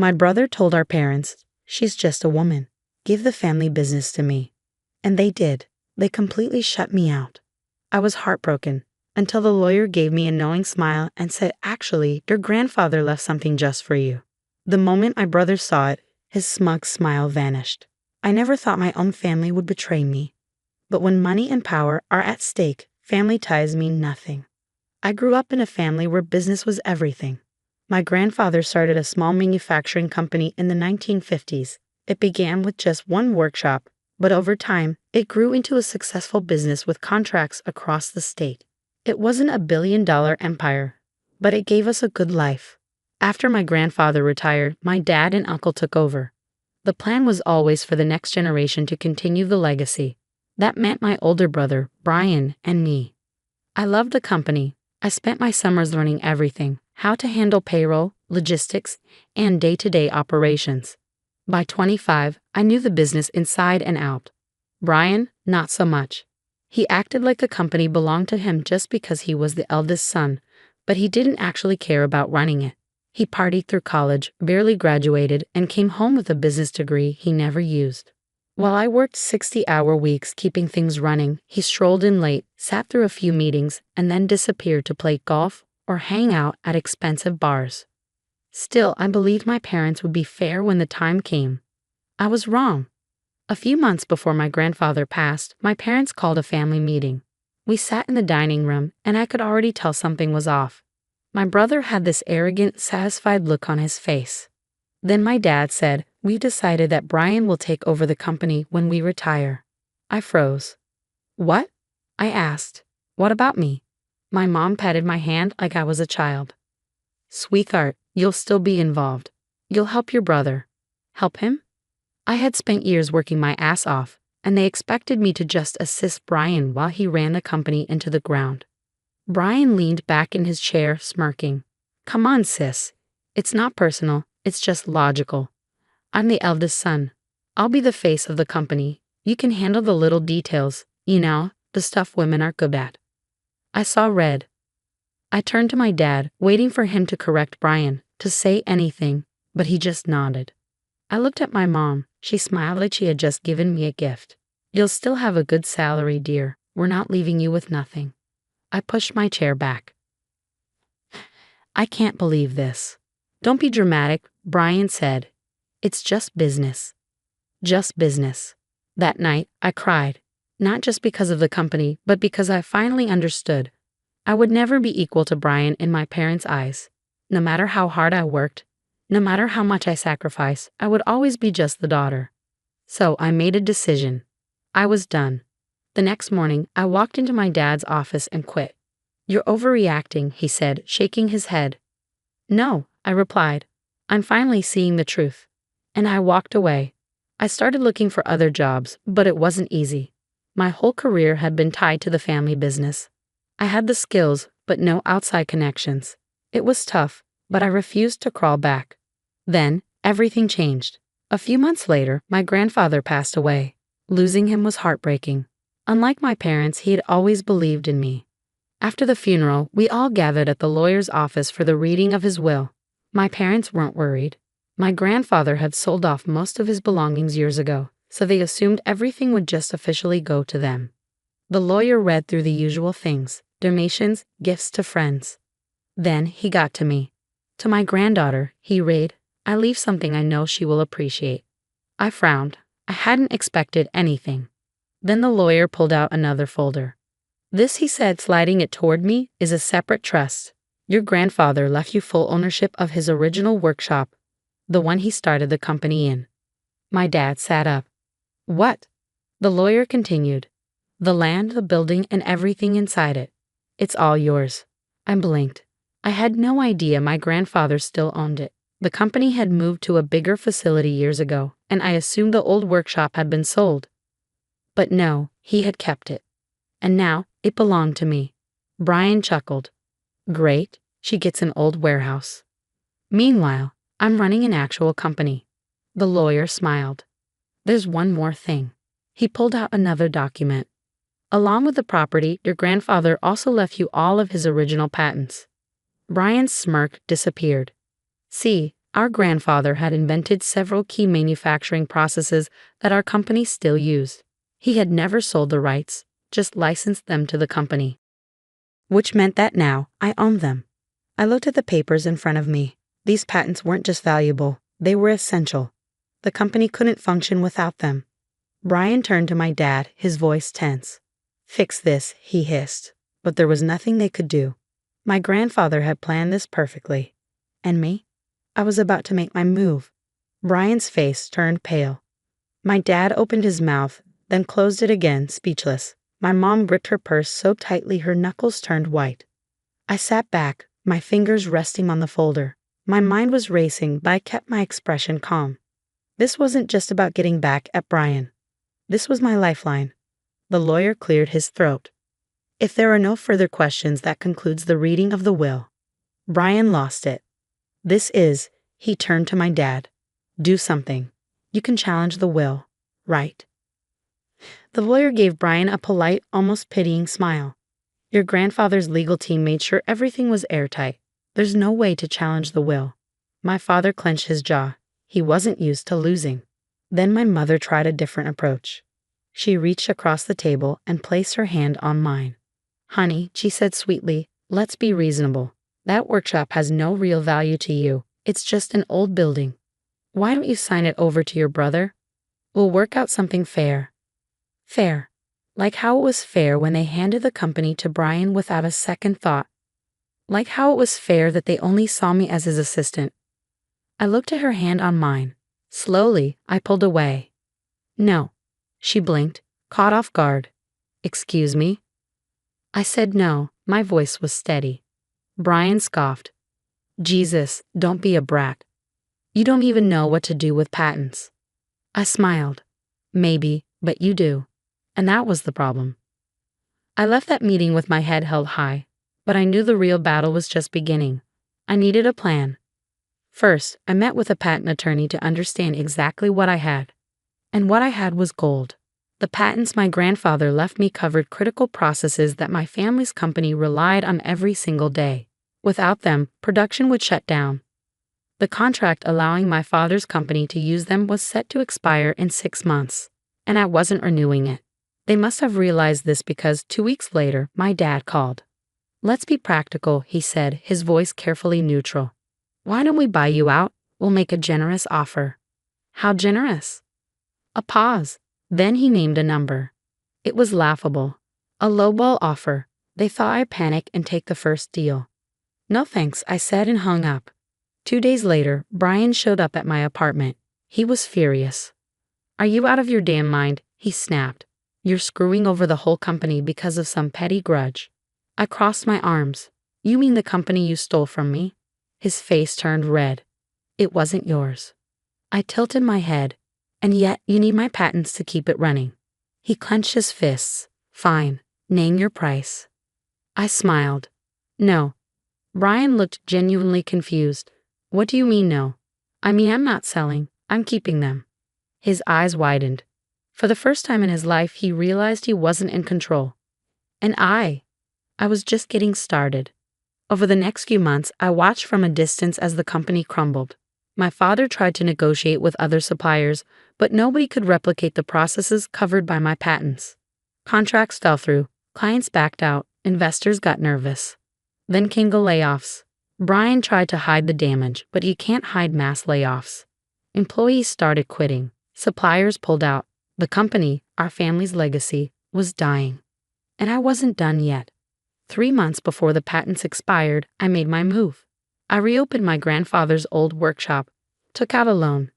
My brother told our parents, "She's just a woman. Give the family business to me." And they did. They completely shut me out. I was heartbroken until the lawyer gave me a knowing smile and said, "Actually, your grandfather left something just for you." The moment my brother saw it, his smug smile vanished. I never thought my own family would betray me. But when money and power are at stake, family ties mean nothing. I grew up in a family where business was everything. My grandfather started a small manufacturing company in the 1950s. It began with just one workshop, but over time, it grew into a successful business with contracts across the state. It wasn't a billion-dollar empire, but it gave us a good life. After my grandfather retired, my dad and uncle took over. The plan was always for the next generation to continue the legacy. That meant my older brother, Brian, and me. I loved the company. I spent my summers learning everything: how to handle payroll, logistics, and day-to-day operations. By 25, I knew the business inside and out. Brian, not so much. He acted like the company belonged to him just because he was the eldest son, but he didn't actually care about running it. He partied through college, barely graduated, and came home with a business degree he never used. While I worked 60-hour weeks keeping things running, he strolled in late, sat through a few meetings, and then disappeared to play golf or hang out at expensive bars. Still, I believed my parents would be fair when the time came. I was wrong. A few months before my grandfather passed, my parents called a family meeting. We sat in the dining room, and I could already tell something was off. My brother had this arrogant, satisfied look on his face. Then my dad said, "We've decided that Brian will take over the company when we retire." I froze. "What?" I asked. "What about me?" My mom patted my hand like I was a child. "Sweetheart, you'll still be involved. You'll help your brother." Help him? I had spent years working my ass off, and they expected me to just assist Brian while he ran the company into the ground. Brian leaned back in his chair, smirking. "Come on, sis. It's not personal, it's just logical. I'm the eldest son. I'll be the face of the company. You can handle the little details, the stuff women are good at." I saw red. I turned to my dad, waiting for him to correct Brian, to say anything, but he just nodded. I looked at my mom. She smiled like she had just given me a gift. "You'll still have a good salary, dear. We're not leaving you with nothing." I pushed my chair back. "I can't believe this." "Don't be dramatic," Brian said. "It's just business." Just business. That night, I cried, not just because of the company, but because I finally understood. I would never be equal to Brian in my parents' eyes. No matter how hard I worked, no matter how much I sacrificed, I would always be just the daughter. So I made a decision. I was done. The next morning, I walked into my dad's office and quit. "You're overreacting," he said, shaking his head. "No," I replied. "I'm finally seeing the truth." And I walked away. I started looking for other jobs, but it wasn't easy. My whole career had been tied to the family business. I had the skills, but no outside connections. It was tough, but I refused to crawl back. Then, everything changed. A few months later, my grandfather passed away. Losing him was heartbreaking. Unlike my parents, he had always believed in me. After the funeral, we all gathered at the lawyer's office for the reading of his will. My parents weren't worried. My grandfather had sold off most of his belongings years ago, so they assumed everything would just officially go to them. The lawyer read through the usual things: donations, gifts to friends. Then he got to me. "To my granddaughter," he read, "I leave something I know she will appreciate." I frowned. I hadn't expected anything. Then the lawyer pulled out another folder. "This," he said, sliding it toward me, "is a separate trust. Your grandfather left you full ownership of his original workshop, the one he started the company in." My dad sat up. "What?" The lawyer continued. "The land, the building, and everything inside it. It's all yours." I blinked. I had no idea my grandfather still owned it. The company had moved to a bigger facility years ago, and I assumed the old workshop had been sold. But no, he had kept it. And now, it belonged to me. Brian chuckled. "Great, she gets an old warehouse. Meanwhile, I'm running an actual company." The lawyer smiled. "There's one more thing." He pulled out another document. "Along with the property, your grandfather also left you all of his original patents." Brian's smirk disappeared. "See, Our grandfather had invented several key manufacturing processes that our company still used. He had never sold the rights, just licensed them to the company, which meant that now I owned them. I looked at the papers in front of me. These patents weren't just valuable, they were essential. The company couldn't function without them. Brian turned to my dad, his voice tense. "Fix this," he hissed, but there was nothing they could do. My grandfather had planned this perfectly. And me? I was about to make my move. Brian's face turned pale. My dad opened his mouth, then closed it again, speechless. My mom gripped her purse so tightly her knuckles turned white. I sat back, my fingers resting on the folder. My mind was racing, but I kept my expression calm. This wasn't just about getting back at Brian. This was my lifeline. The lawyer cleared his throat. "If there are no further questions, that concludes the reading of the will." Brian lost it. He turned to my dad. "Do something. You can challenge the will, right?" The lawyer gave Brian a polite, almost pitying smile. "Your grandfather's legal team made sure everything was airtight. There's no way to challenge the will." My father clenched his jaw. He wasn't used to losing. Then my mother tried a different approach. She reached across the table and placed her hand on mine. "Honey," she said sweetly, "let's be reasonable. That workshop has no real value to you. It's just an old building. Why don't you sign it over to your brother? We'll work out something fair." Fair. Like how it was fair when they handed the company to Brian without a second thought. Like how it was fair that they only saw me as his assistant. I looked at her hand on mine. Slowly, I pulled away. "No." She blinked, caught off guard. "Excuse me?" I said no. My voice was steady. Brian scoffed. "Jesus, don't be a brat. You don't even know what to do with patents." I smiled. "Maybe, but you do." And that was the problem. I left that meeting with my head held high, but I knew the real battle was just beginning. I needed a plan. First, I met with a patent attorney to understand exactly what I had. And what I had was gold. The patents my grandfather left me covered critical processes that my family's company relied on every single day. Without them, production would shut down. The contract allowing my father's company to use them was set to expire in 6 months, and I wasn't renewing it. They must have realized this because 2 weeks later, my dad called. "Let's be practical," he said, his voice carefully neutral. "Why don't we buy you out? We'll make a generous offer." "How generous?" A pause. Then he named a number. It was laughable. A lowball offer. They thought I'd panic and take the first deal. "No thanks," I said and hung up. 2 days later, Brian showed up at my apartment. He was furious. "Are you out of your damn mind?" he snapped. "You're screwing over the whole company because of some petty grudge." I crossed my arms. "You mean the company you stole from me?" His face turned red. "It wasn't yours." I tilted my head. "And yet you need my patents to keep it running." He clenched his fists. "Fine, name your price." I smiled. "No." Brian looked genuinely confused. "What do you mean no?" "I mean I'm not selling, I'm keeping them." His eyes widened. For the first time in his life, he realized he wasn't in control. And I was just getting started. Over the next few months, I watched from a distance as the company crumbled. My father tried to negotiate with other suppliers, but nobody could replicate the processes covered by my patents. Contracts fell through, clients backed out, investors got nervous. Then came the layoffs. Brian tried to hide the damage, but you can't hide mass layoffs. Employees started quitting. Suppliers pulled out. The company, our family's legacy, was dying. And I wasn't done yet. 3 months before the patents expired, I made my move. I reopened my grandfather's old workshop, took out a loan,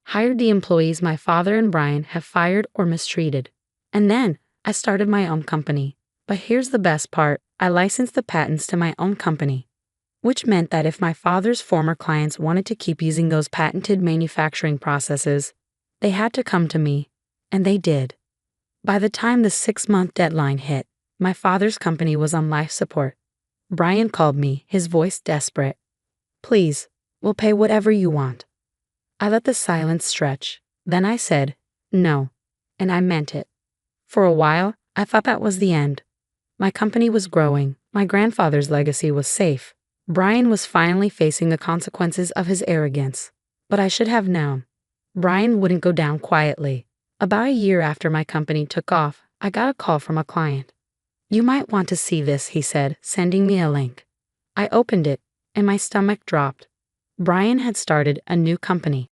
hired the employees my father and Brian have fired or mistreated. And then I started my own company. But here's the best part, I licensed the patents to my own company, which meant that if my father's former clients wanted to keep using those patented manufacturing processes, they had to come to me, and they did. By the time the 6-month deadline hit, my father's company was on life support. Brian called me, his voice desperate. "Please, we'll pay whatever you want." I let the silence stretch. Then I said, "No," and I meant it. For a while, I thought that was the end. My company was growing, my grandfather's legacy was safe, Brian was finally facing the consequences of his arrogance. But I should have known. Brian wouldn't go down quietly. About a year after my company took off, I got a call from a client. "You might want to see this," he said, sending me a link. I opened it, and my stomach dropped. Brian had started a new company.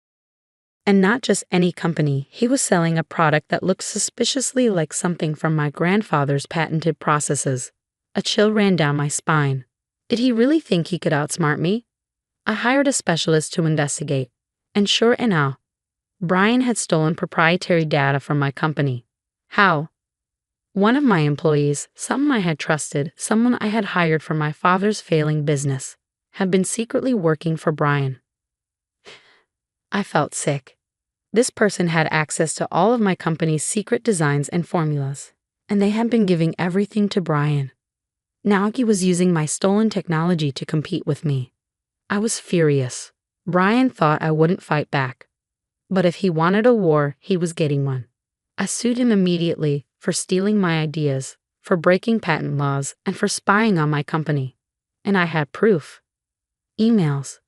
And not just any company, he was selling a product that looked suspiciously like something from my grandfather's patented processes. A chill ran down my spine. Did he really think he could outsmart me? I hired a specialist to investigate, and sure enough, Brian had stolen proprietary data from my company. How? One of my employees, someone I had trusted, someone I had hired for my father's failing business, had been secretly working for Brian. I felt sick. This person had access to all of my company's secret designs and formulas, and they had been giving everything to Brian. Now he was using my stolen technology to compete with me. I was furious. Brian thought I wouldn't fight back. But if he wanted a war, he was getting one. I sued him immediately for stealing my ideas, for breaking patent laws, and for spying on my company. And I had proof. Emails.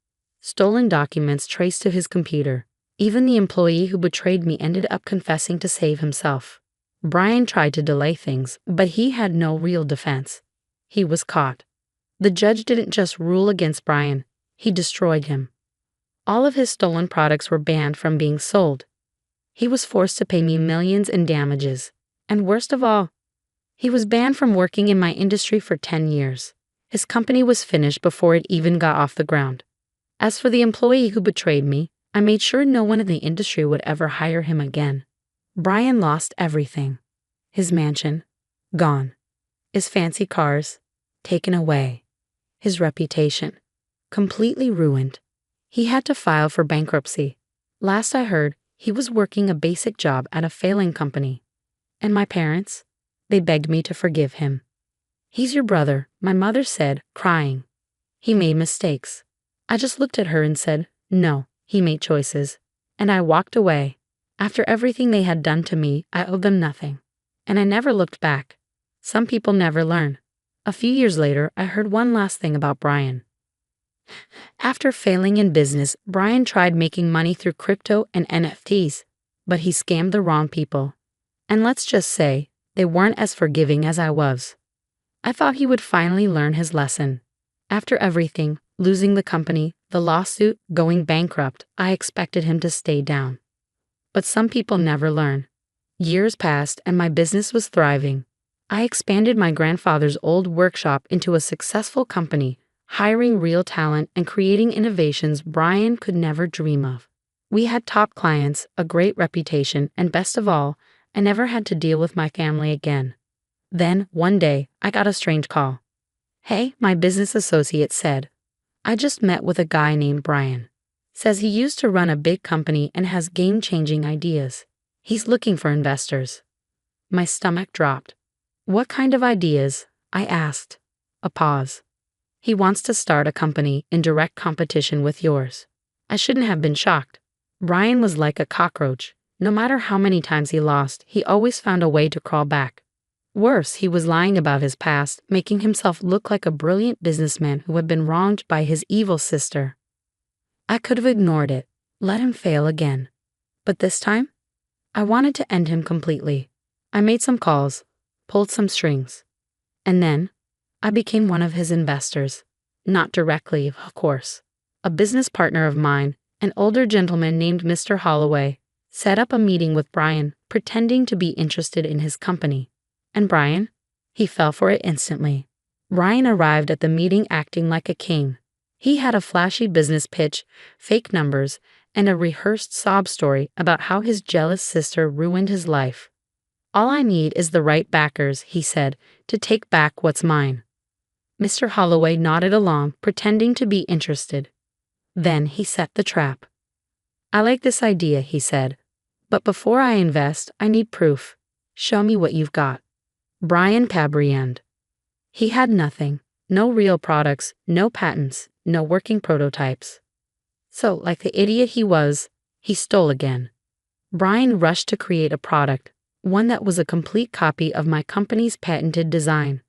Stolen documents traced to his computer. Even the employee who betrayed me ended up confessing to save himself. Brian tried to delay things, but he had no real defense. He was caught. The judge didn't just rule against Brian, he destroyed him. All of his stolen products were banned from being sold. He was forced to pay me millions in damages. And worst of all, he was banned from working in my industry for 10 years. His company was finished before it even got off the ground. As for the employee who betrayed me, I made sure no one in the industry would ever hire him again. Brian lost everything. His mansion, gone. His fancy cars, taken away. His reputation, completely ruined. He had to file for bankruptcy. Last I heard, he was working a basic job at a failing company. And my parents? They begged me to forgive him. "He's your brother," my mother said, crying. "He made mistakes." I just looked at her and said, "No, he made choices." And I walked away. After everything they had done to me, I owed them nothing. And I never looked back. Some people never learn. A few years later, I heard one last thing about Brian. After failing in business, Brian tried making money through crypto and NFTs, but he scammed the wrong people. And let's just say, they weren't as forgiving as I was. I thought he would finally learn his lesson. After everything, losing the company, the lawsuit, going bankrupt, I expected him to stay down. But some people never learn. Years passed and my business was thriving. I expanded my grandfather's old workshop into a successful company, hiring real talent and creating innovations Brian could never dream of. We had top clients, a great reputation, and best of all, I never had to deal with my family again. Then, one day, I got a strange call. "Hey," my business associate said. "I just met with a guy named Brian. Says he used to run a big company and has game-changing ideas. He's looking for investors." My stomach dropped. "What kind of ideas?" I asked. A pause. "He wants to start a company in direct competition with yours." I shouldn't have been shocked. Brian was like a cockroach. No matter how many times he lost, he always found a way to crawl back. Worse, he was lying about his past, making himself look like a brilliant businessman who had been wronged by his evil sister. I could have ignored it, let him fail again. But this time, I wanted to end him completely. I made some calls, pulled some strings. And then, I became one of his investors. Not directly, of course. A business partner of mine, an older gentleman named Mr. Holloway, set up a meeting with Brian, pretending to be interested in his company. And Brian? He fell for it instantly. Brian arrived at the meeting acting like a king. He had a flashy business pitch, fake numbers, and a rehearsed sob story about how his jealous sister ruined his life. "All I need is the right backers," he said, "to take back what's mine." Mr. Holloway nodded along, pretending to be interested. Then he set the trap. "I like this idea," he said. "But before I invest, I need proof. Show me what you've got." Brian Pabriand. He had nothing. No real products, no patents, no working prototypes. So, like the idiot he was, he stole again. Brian rushed to create a product, one that was a complete copy of my company's patented design.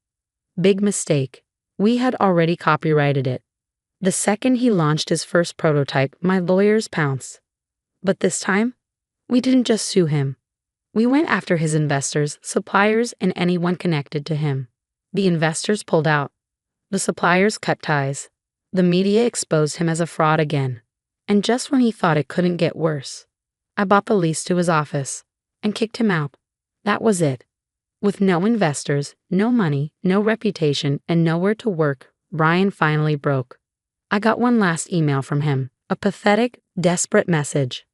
Big mistake. We had already copyrighted it. The second he launched his first prototype, my lawyers pounced. But this time, we didn't just sue him. We went after his investors, suppliers, and anyone connected to him. The investors pulled out. The suppliers cut ties. The media exposed him as a fraud again. And just when he thought it couldn't get worse, I bought the lease to his office and kicked him out. That was it. With no investors, no money, no reputation, and nowhere to work, Brian finally broke. I got one last email from him, a pathetic, desperate message.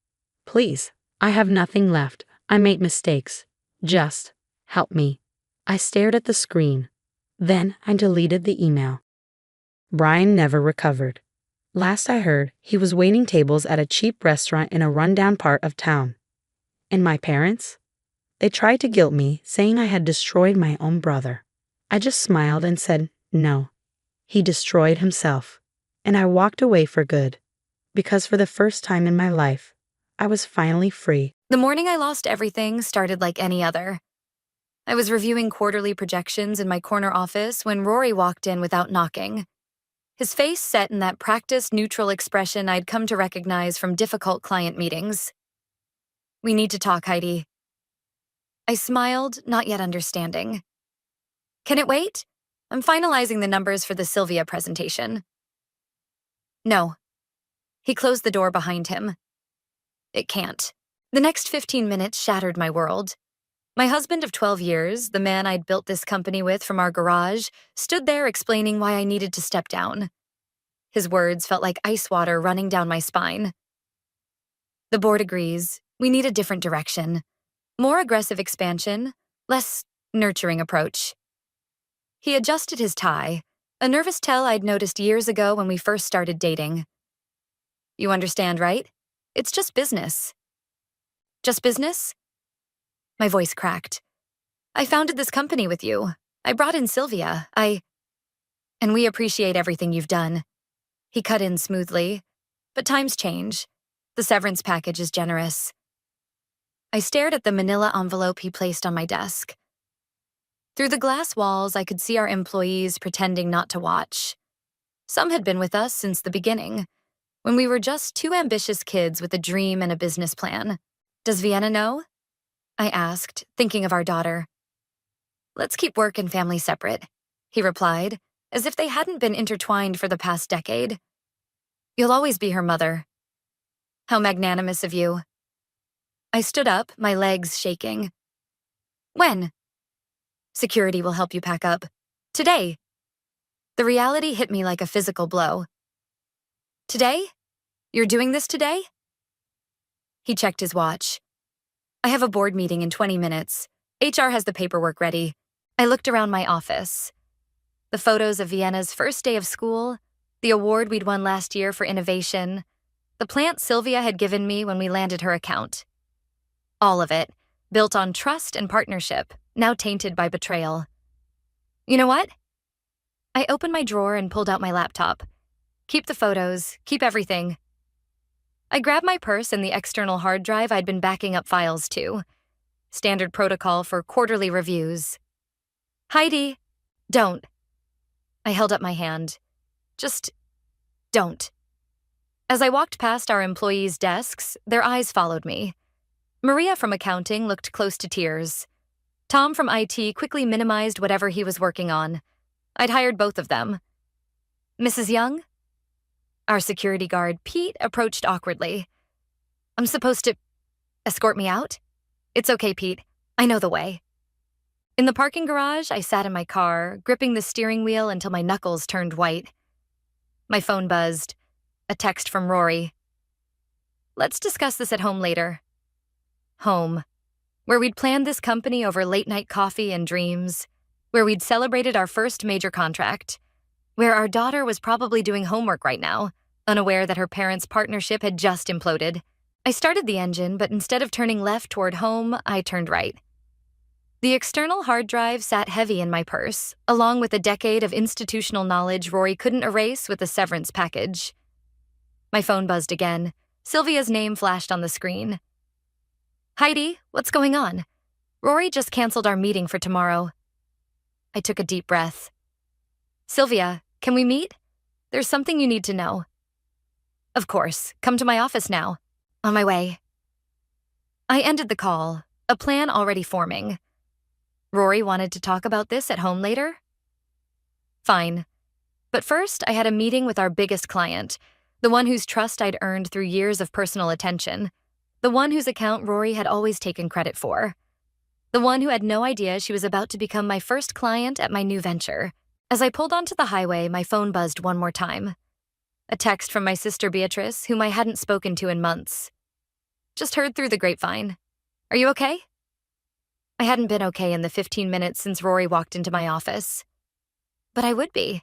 Please, I have nothing left. I made mistakes. Just help me. I stared at the screen. Then I deleted the email. Brian never recovered. Last I heard, he was waiting tables at a cheap restaurant in a rundown part of town. And my parents? They tried to guilt me, saying I had destroyed my own brother. I just smiled and said, no. He destroyed himself. And I walked away for good. Because for the first time in my life, I was finally free. The morning I lost everything started like any other. I was reviewing quarterly projections in my corner office when Rory walked in without knocking. His face set in that practiced, neutral expression I'd come to recognize from difficult client meetings. We need to talk, Heidi. I smiled, not yet understanding. Can it wait? I'm finalizing the numbers for the Sylvia presentation. No. He closed the door behind him. It can't. The next 15 minutes shattered my world. My husband of 12 years, the man I'd built this company with from our garage, stood there explaining why I needed to step down. His words felt like ice water running down my spine. The board agrees. We need a different direction. More aggressive expansion, less nurturing approach. He adjusted his tie, a nervous tell I'd noticed years ago when we first started dating. You understand, right? It's just business. Just business? My voice cracked. I founded this company with you. I brought in Sylvia. And we appreciate everything you've done. He cut in smoothly. But times change. The severance package is generous. I stared at the manila envelope he placed on my desk. Through the glass walls, I could see our employees pretending not to watch. Some had been with us since the beginning, when we were just two ambitious kids with a dream and a business plan. Does Vienna know? I asked, thinking of our daughter. Let's keep work and family separate, he replied, as if they hadn't been intertwined for the past decade. You'll always be her mother. How magnanimous of you. I stood up, my legs shaking. When? Security will help you pack up. Today. The reality hit me like a physical blow. Today? You're doing this today? He checked his watch. I have a board meeting in 20 minutes. HR has the paperwork ready. I looked around my office. The photos of Vienna's first day of school, the award we'd won last year for innovation, the plant Sylvia had given me when we landed her account. All of it, built on trust and partnership, now tainted by betrayal. You know what? I opened my drawer and pulled out my laptop. Keep the photos, keep everything. I grabbed my purse and the external hard drive I'd been backing up files to. Standard protocol for quarterly reviews. Heidi, don't. I held up my hand. Just don't. As I walked past our employees' desks, their eyes followed me. Maria from accounting looked close to tears. Tom from IT quickly minimized whatever he was working on. I'd hired both of them. Mrs. Young? Our security guard, Pete, approached awkwardly. I'm supposed to escort me out? It's okay, Pete. I know the way. In the parking garage, I sat in my car, gripping the steering wheel until my knuckles turned white. My phone buzzed. A text from Rory. Let's discuss this at home later. Home. Where we'd planned this company over late-night coffee and dreams. Where we'd celebrated our first major contract. Where our daughter was probably doing homework right now, unaware that her parents' partnership had just imploded. I started the engine, but instead of turning left toward home, I turned right. The external hard drive sat heavy in my purse, along with a decade of institutional knowledge Rory couldn't erase with the severance package. My phone buzzed again. Sylvia's name flashed on the screen. Heidi, what's going on? Rory just canceled our meeting for tomorrow. I took a deep breath. Sylvia, can we meet? there's something you need to know. Of course, come to my office now. On my way. I ended the call, a plan already forming. Rory wanted to talk about this at home later? Fine. But first, I had a meeting with our biggest client, the one whose trust I'd earned through years of personal attention, the one whose account Rory had always taken credit for, the one who had no idea she was about to become my first client at my new venture. As I pulled onto the highway, my phone buzzed one more time. A text from my sister Beatrice, whom I hadn't spoken to in months. Just heard through the grapevine. Are you okay? I hadn't been okay in the 15 minutes since Rory walked into my office. But I would be.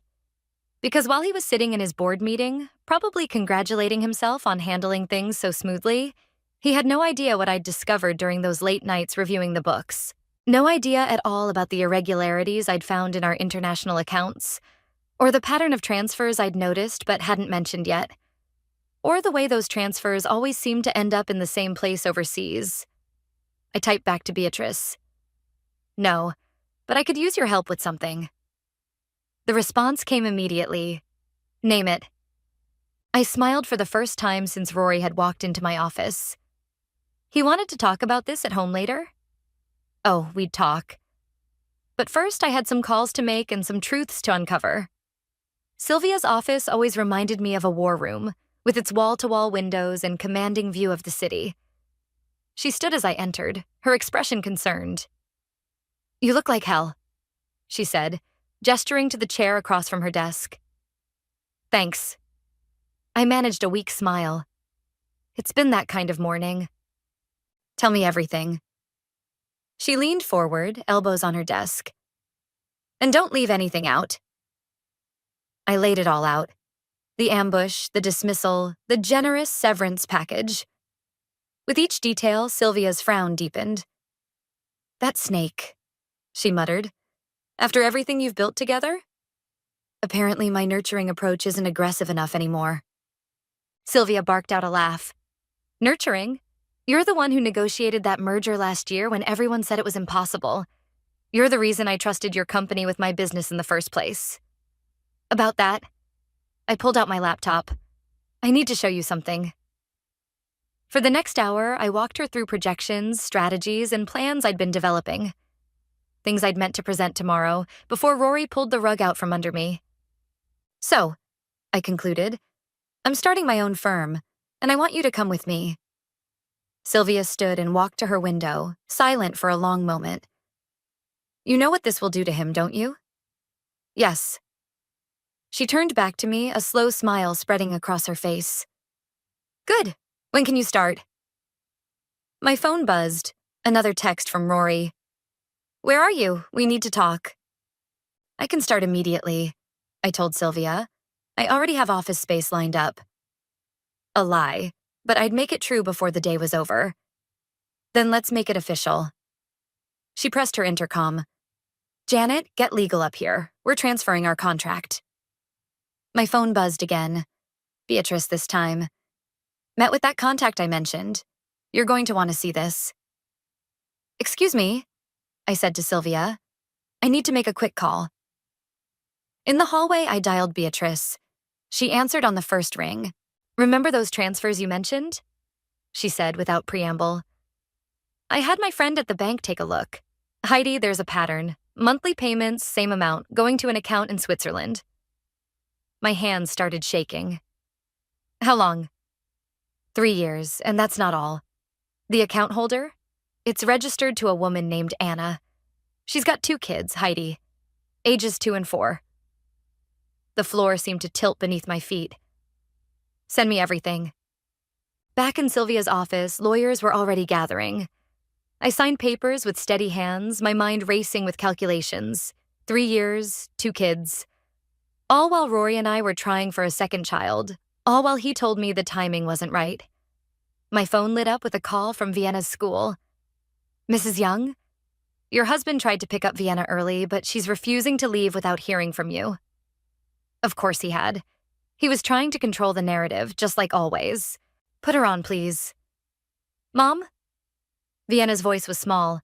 Because while he was sitting in his board meeting, probably congratulating himself on handling things so smoothly, he had no idea what I'd discovered during those late nights reviewing the books. No idea at all about the irregularities I'd found in our international accounts, or the pattern of transfers I'd noticed but hadn't mentioned yet, or the way those transfers always seemed to end up in the same place overseas. I typed back to Beatrice. No, but I could use your help with something. The response came immediately. Name it. I smiled for the first time since Rory had walked into my office. He wanted to talk about this at home later? Oh, we'd talk. But first I had some calls to make and some truths to uncover. Sylvia's office always reminded me of a war room, with its wall-to-wall windows and commanding view of the city. She stood as I entered, her expression concerned. You look like hell, she said, gesturing to the chair across from her desk. Thanks. I managed a weak smile. It's been that kind of morning. Tell me everything. She leaned forward, elbows on her desk. And don't leave anything out. I laid it all out. The ambush, the dismissal, the generous severance package. With each detail, Sylvia's frown deepened. That snake, she muttered. After everything you've built together? Apparently my nurturing approach isn't aggressive enough anymore. Sylvia barked out a laugh. Nurturing? You're the one who negotiated that merger last year when everyone said it was impossible. You're the reason I trusted your company with my business in the first place. About that, I pulled out my laptop. I need to show you something. For the next hour, I walked her through projections, strategies, and plans I'd been developing. Things I'd meant to present tomorrow, before Rory pulled the rug out from under me. So, I concluded, I'm starting my own firm, and I want you to come with me. Sylvia stood and walked to her window, silent for a long moment. You know what this will do to him, don't you? Yes. She turned back to me, a slow smile spreading across her face. Good. When can you start? My phone buzzed. Another text from Rory. Where are you? We need to talk. I can start immediately, I told Sylvia. I already have office space lined up. A lie, but I'd make it true before the day was over. Then let's make it official. She pressed her intercom. Janet, get legal up here. We're transferring our contract. My phone buzzed again. Beatrice this time. Met with that contact I mentioned. You're going to want to see this. Excuse me, I said to Sylvia. I need to make a quick call. In the hallway, I dialed Beatrice. She answered on the first ring. Remember those transfers you mentioned? She said without preamble. I had my friend at the bank take a look. Heidi, there's a pattern. Monthly payments, same amount, going to an account in Switzerland. My hands started shaking. How long? 3 years, and that's not all. The account holder? It's registered to a woman named Anna. She's got 2 kids, Heidi, ages 2 and 4. The floor seemed to tilt beneath my feet. Send me everything. Back in Sylvia's office, lawyers were already gathering. I signed papers with steady hands, my mind racing with calculations. 3 years, 2 kids. All while Rory and I were trying for a second child, all while he told me the timing wasn't right. My phone lit up with a call from Vienna's school. Mrs. Young? Your husband tried to pick up Vienna early, but she's refusing to leave without hearing from you. Of course he had. He was trying to control the narrative, just like always. Put her on, please. Mom? Vienna's voice was small.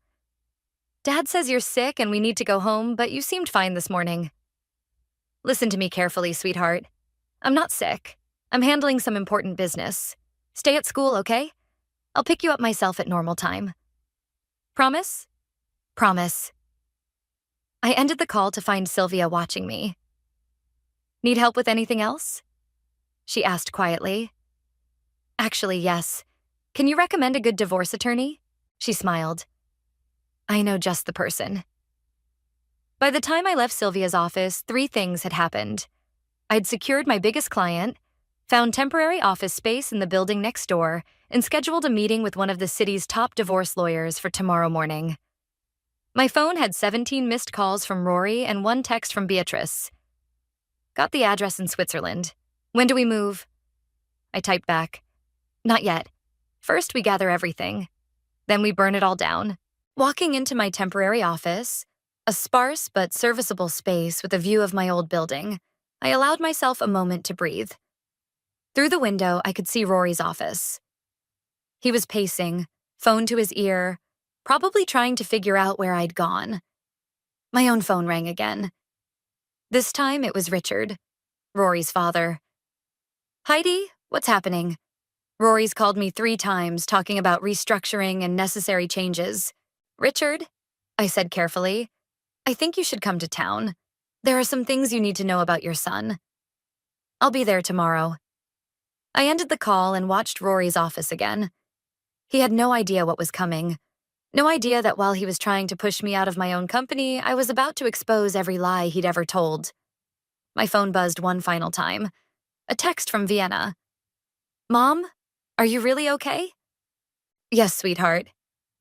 Dad says you're sick and we need to go home, but you seemed fine this morning. Listen to me carefully, sweetheart. I'm not sick. I'm handling some important business. Stay at school, okay? I'll pick you up myself at normal time. Promise? Promise. I ended the call to find Sylvia watching me. Need help with anything else? She asked quietly. Actually, yes. Can you recommend a good divorce attorney? She smiled. I know just the person. By the time I left Sylvia's office, 3 things had happened. I'd secured my biggest client, found temporary office space in the building next door, and scheduled a meeting with one of the city's top divorce lawyers for tomorrow morning. My phone had 17 missed calls from Rory and 1 text from Beatrice. Got the address in Switzerland. When do we move? I typed back. Not yet. First we gather everything. Then we burn it all down. Walking into my temporary office, a sparse but serviceable space with a view of my old building, I allowed myself a moment to breathe. Through the window, I could see Rory's office. He was pacing, phone to his ear, probably trying to figure out where I'd gone. My own phone rang again. This time it was Richard, Rory's father. Heidi, what's happening? Rory's called me 3 times, talking about restructuring and necessary changes. Richard, I said carefully, I think you should come to town. There are some things you need to know about your son. I'll be there tomorrow. I ended the call and watched Rory's office again. He had no idea what was coming. No idea that while he was trying to push me out of my own company, I was about to expose every lie he'd ever told. My phone buzzed one final time. A text from Vienna. Mom, are you really okay? Yes, sweetheart,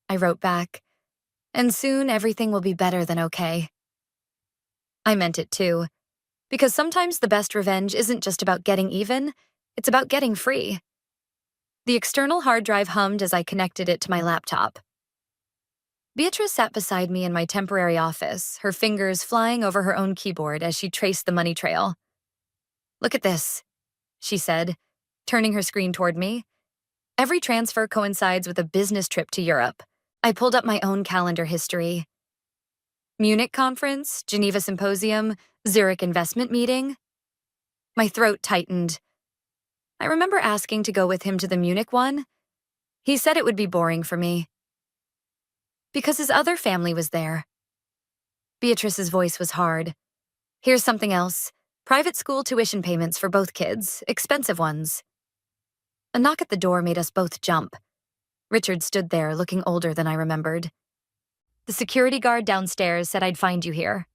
I wrote back. And soon everything will be better than okay. I meant it too, because sometimes the best revenge isn't just about getting even, it's about getting free. The external hard drive hummed as I connected it to my laptop. Beatrice sat beside me in my temporary office, her fingers flying over her own keyboard as she traced the money trail. Look at this, she said, turning her screen toward me. Every transfer coincides with a business trip to Europe. I pulled up my own calendar history. Munich conference, Geneva symposium, Zurich investment meeting. My throat tightened. I remember asking to go with him to the Munich one. He said it would be boring for me. Because his other family was there. Beatrice's voice was hard. Here's something else. Private school tuition payments for both kids, expensive ones. A knock at the door made us both jump. Richard stood there, looking older than I remembered. The security guard downstairs said I'd find you here.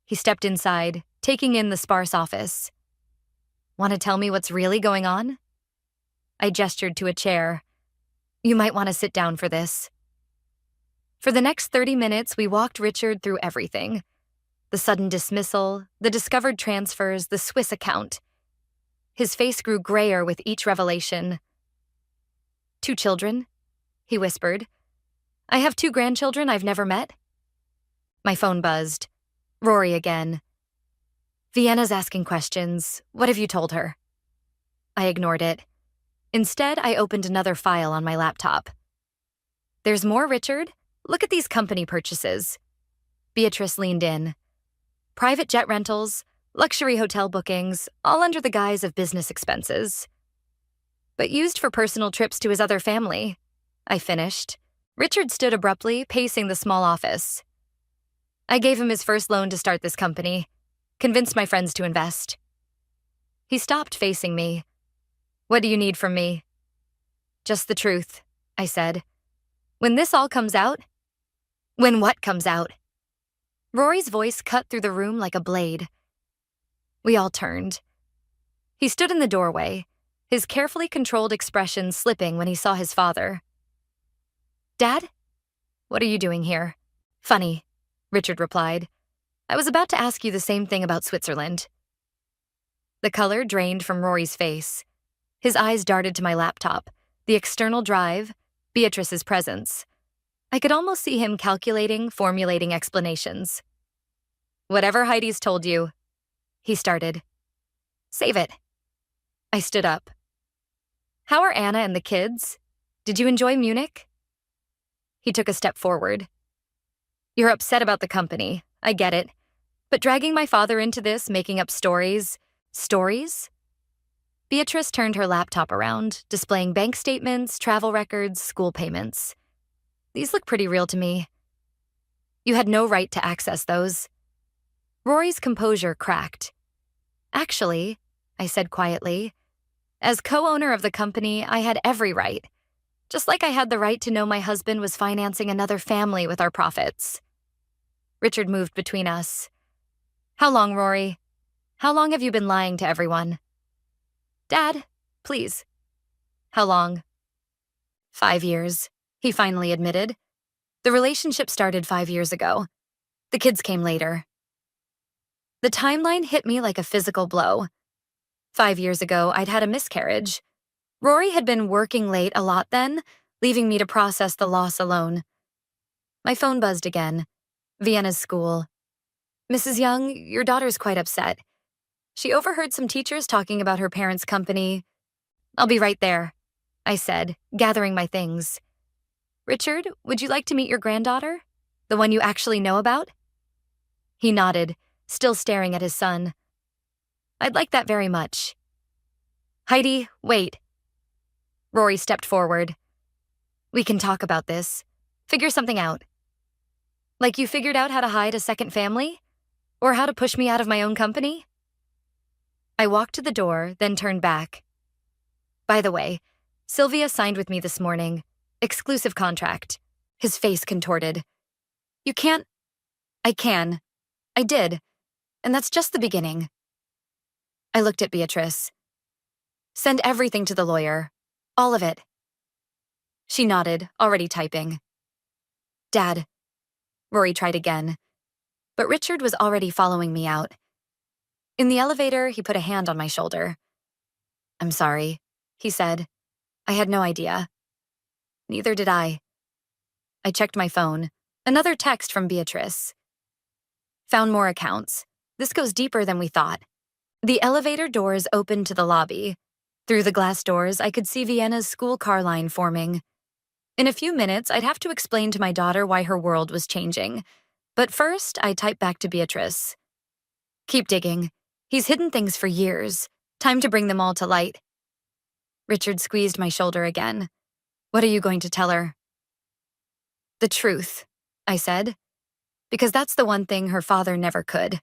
He stepped inside, taking in the sparse office. Want to tell me what's really going on? I gestured to a chair. You might want to sit down for this. For the next 30 minutes, we walked Richard through everything. The sudden dismissal, the discovered transfers, the Swiss account. His face grew grayer with each revelation. 2 children, he whispered. I have 2 grandchildren I've never met. My phone buzzed. Rory again. Vienna's asking questions. What have you told her? I ignored it. Instead, I opened another file on my laptop. There's more, Richard. Look at these company purchases. Beatrice leaned in. Private jet rentals, luxury hotel bookings, all under the guise of business expenses. But used for personal trips to his other family, I finished. Richard stood abruptly, pacing the small office. I gave him his first loan to start this company, convinced my friends to invest. He stopped facing me. What do you need from me? Just the truth, I said. When this all comes out? When what comes out? Rory's voice cut through the room like a blade. We all turned. He stood in the doorway, his carefully controlled expression slipping when he saw his father. Dad? What are you doing here? Funny, Richard replied. I was about to ask you the same thing about Switzerland. The color drained from Rory's face. His eyes darted to my laptop, the external drive, Beatrice's presence. I could almost see him calculating, formulating explanations. Whatever Heidi's told you, he started. Save it. I stood up. How are Anna and the kids? Did you enjoy Munich? He took a step forward. You're upset about the company. I get it. But dragging my father into this, making up stories, Stories? Beatrice turned her laptop around, displaying bank statements, travel records, school payments. These look pretty real to me. You had no right to access those. Rory's composure cracked. Actually, I said quietly, as co-owner of the company, I had every right. Just like I had the right to know my husband was financing another family with our profits. Richard moved between us. How long, Rory? How long have you been lying to everyone? Dad, please. How long? 5 years, he finally admitted. The relationship started 5 years ago. The kids came later. The timeline hit me like a physical blow. 5 years ago, I'd had a miscarriage. Rory had been working late a lot then, leaving me to process the loss alone. My phone buzzed again. Vienna's school. Mrs. Young, your daughter's quite upset. She overheard some teachers talking about her parents' company. I'll be right there, I said, gathering my things. Richard, would you like to meet your granddaughter? The one you actually know about? He nodded, still staring at his son. I'd like that very much. Heidi, wait. Rory stepped forward. We can talk about this. Figure something out. Like you figured out how to hide a second family? Or how to push me out of my own company? I walked to the door, then turned back. By the way, Sylvia signed with me this morning. Exclusive contract. His face contorted. You can't. I can. I did. And that's just the beginning. I looked at Beatrice. Send everything to the lawyer. All of it. She nodded, already typing. Dad. Rory tried again. But Richard was already following me out. In the elevator, he put a hand on my shoulder. I'm sorry, he said. I had no idea. Neither did I. I checked my phone. Another text from Beatrice. Found more accounts. This goes deeper than we thought. The elevator doors opened to the lobby. Through the glass doors, I could see Vienna's school car line forming. In a few minutes, I'd have to explain to my daughter why her world was changing. But first, I typed back to Beatrice. Keep digging. He's hidden things for years. Time to bring them all to light. Richard squeezed my shoulder again. What are you going to tell her? The truth, I said, because that's the one thing her father never could.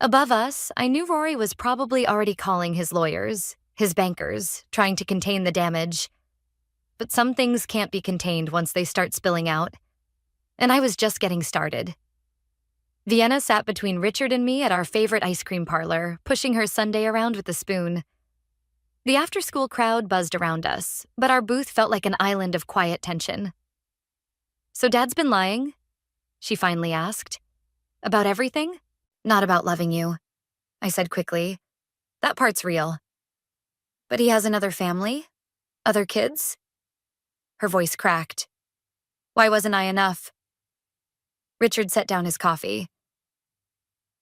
Above us, I knew Rory was probably already calling his lawyers, his bankers, trying to contain the damage. But some things can't be contained once they start spilling out. And I was just getting started. Vienna sat between Richard and me at our favorite ice cream parlor, pushing her sundae around with a spoon. The after-school crowd buzzed around us, but our booth felt like an island of quiet tension. So Dad's been lying? She finally asked. About everything? Not about loving you, I said quickly. That part's real. But he has another family? Other kids? Her voice cracked. Why wasn't I enough? Richard set down his coffee.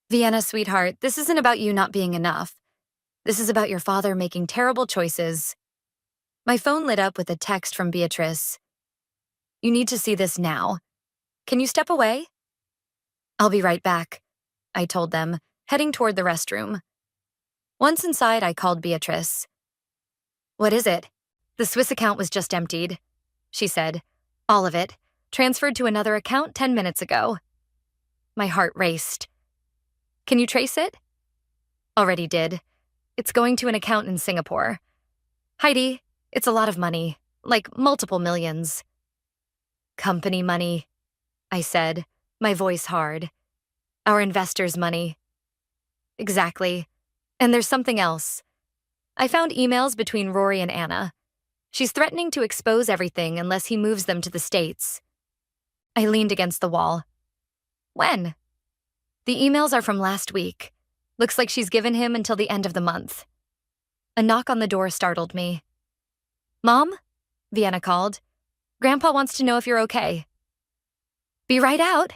Vienna, sweetheart, this isn't about you not being enough. This is about your father making terrible choices. My phone lit up with a text from Beatrice. You need to see this now. Can you step away? I'll be right back, I told them, heading toward the restroom. Once inside, I called Beatrice. What is it? The Swiss account was just emptied, she said. All of it. Transferred to another account 10 minutes ago. My heart raced. Can you trace it? Already did. It's going to an account in Singapore. Heidi, it's a lot of money, like multiple millions. Company money, I said, my voice hard. Our investors' money. Exactly. And there's something else. I found emails between Rory and Anna. She's threatening to expose everything unless he moves them to the States. I leaned against the wall. When? The emails are from last week. Looks like she's given him until the end of the month. A knock on the door startled me. Mom? Vienna called. Grandpa wants to know if you're okay. Be right out.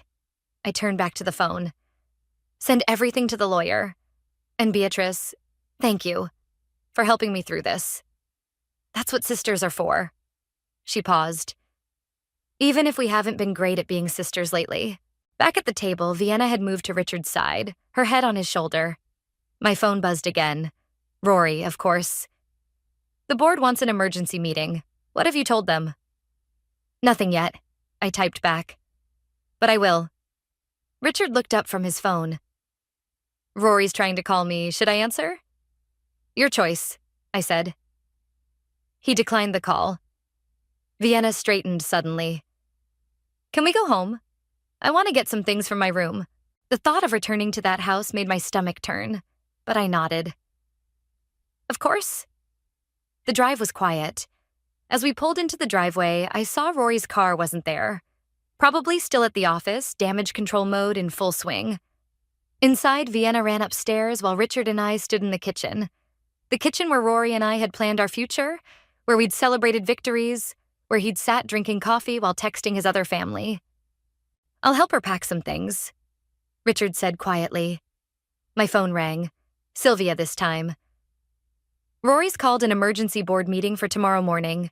I turned back to the phone. Send everything to the lawyer. And Beatrice, thank you for helping me through this. That's what sisters are for. She paused. Even if we haven't been great at being sisters lately. Back at the table, Vienna had moved to Richard's side, her head on his shoulder. My phone buzzed again. Rory, of course. The board wants an emergency meeting. What have you told them? Nothing yet, I typed back. But I will. Richard looked up from his phone. Rory's trying to call me. Should I answer? Your choice, I said. He declined the call. Vienna straightened suddenly. Can we go home? I want to get some things from my room. The thought of returning to that house made my stomach turn, but I nodded. Of course. The drive was quiet. As we pulled into the driveway, I saw Rory's car wasn't there. Probably still at the office, damage control mode in full swing. Inside, Vienna ran upstairs while Richard and I stood in the kitchen. The kitchen where Rory and I had planned our future, where we'd celebrated victories, where he'd sat drinking coffee while texting his other family. I'll help her pack some things, Richard said quietly. My phone rang. Sylvia this time. Rory's called an emergency board meeting for tomorrow morning,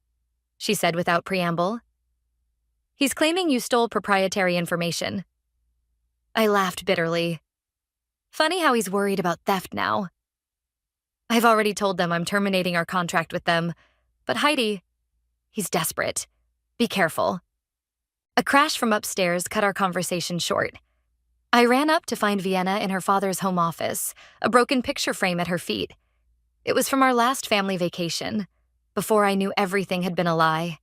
she said without preamble. He's claiming you stole proprietary information. I laughed bitterly. Funny how he's worried about theft now. I've already told them I'm terminating our contract with them, but Heidi, he's desperate. Be careful. A crash from upstairs cut our conversation short. I ran up to find Vienna in her father's home office, a broken picture frame at her feet. It was from our last family vacation, before I knew everything had been a lie.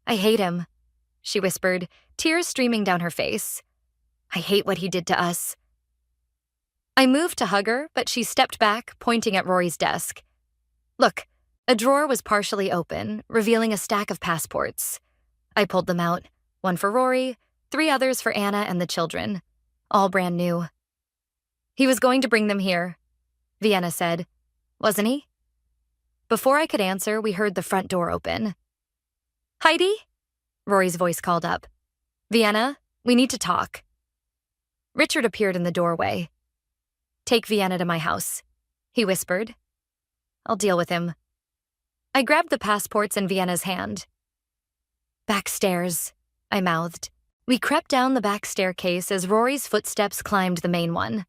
I hate him, she whispered, tears streaming down her face. I hate what he did to us. I moved to hug her, but she stepped back, pointing at Rory's desk. Look, a drawer was partially open, revealing a stack of passports. I pulled them out, one for Rory, 3 others for Anna and the children, all brand new. He was going to bring them here, Vienna said. Wasn't he? Before I could answer, we heard the front door open. Heidi? Rory's voice called up. Vienna, we need to talk. Richard appeared in the doorway. Take Vienna to my house, he whispered. I'll deal with him. I grabbed the passports in Vienna's hand. Backstairs, I mouthed. We crept down the back staircase as Rory's footsteps climbed the main one.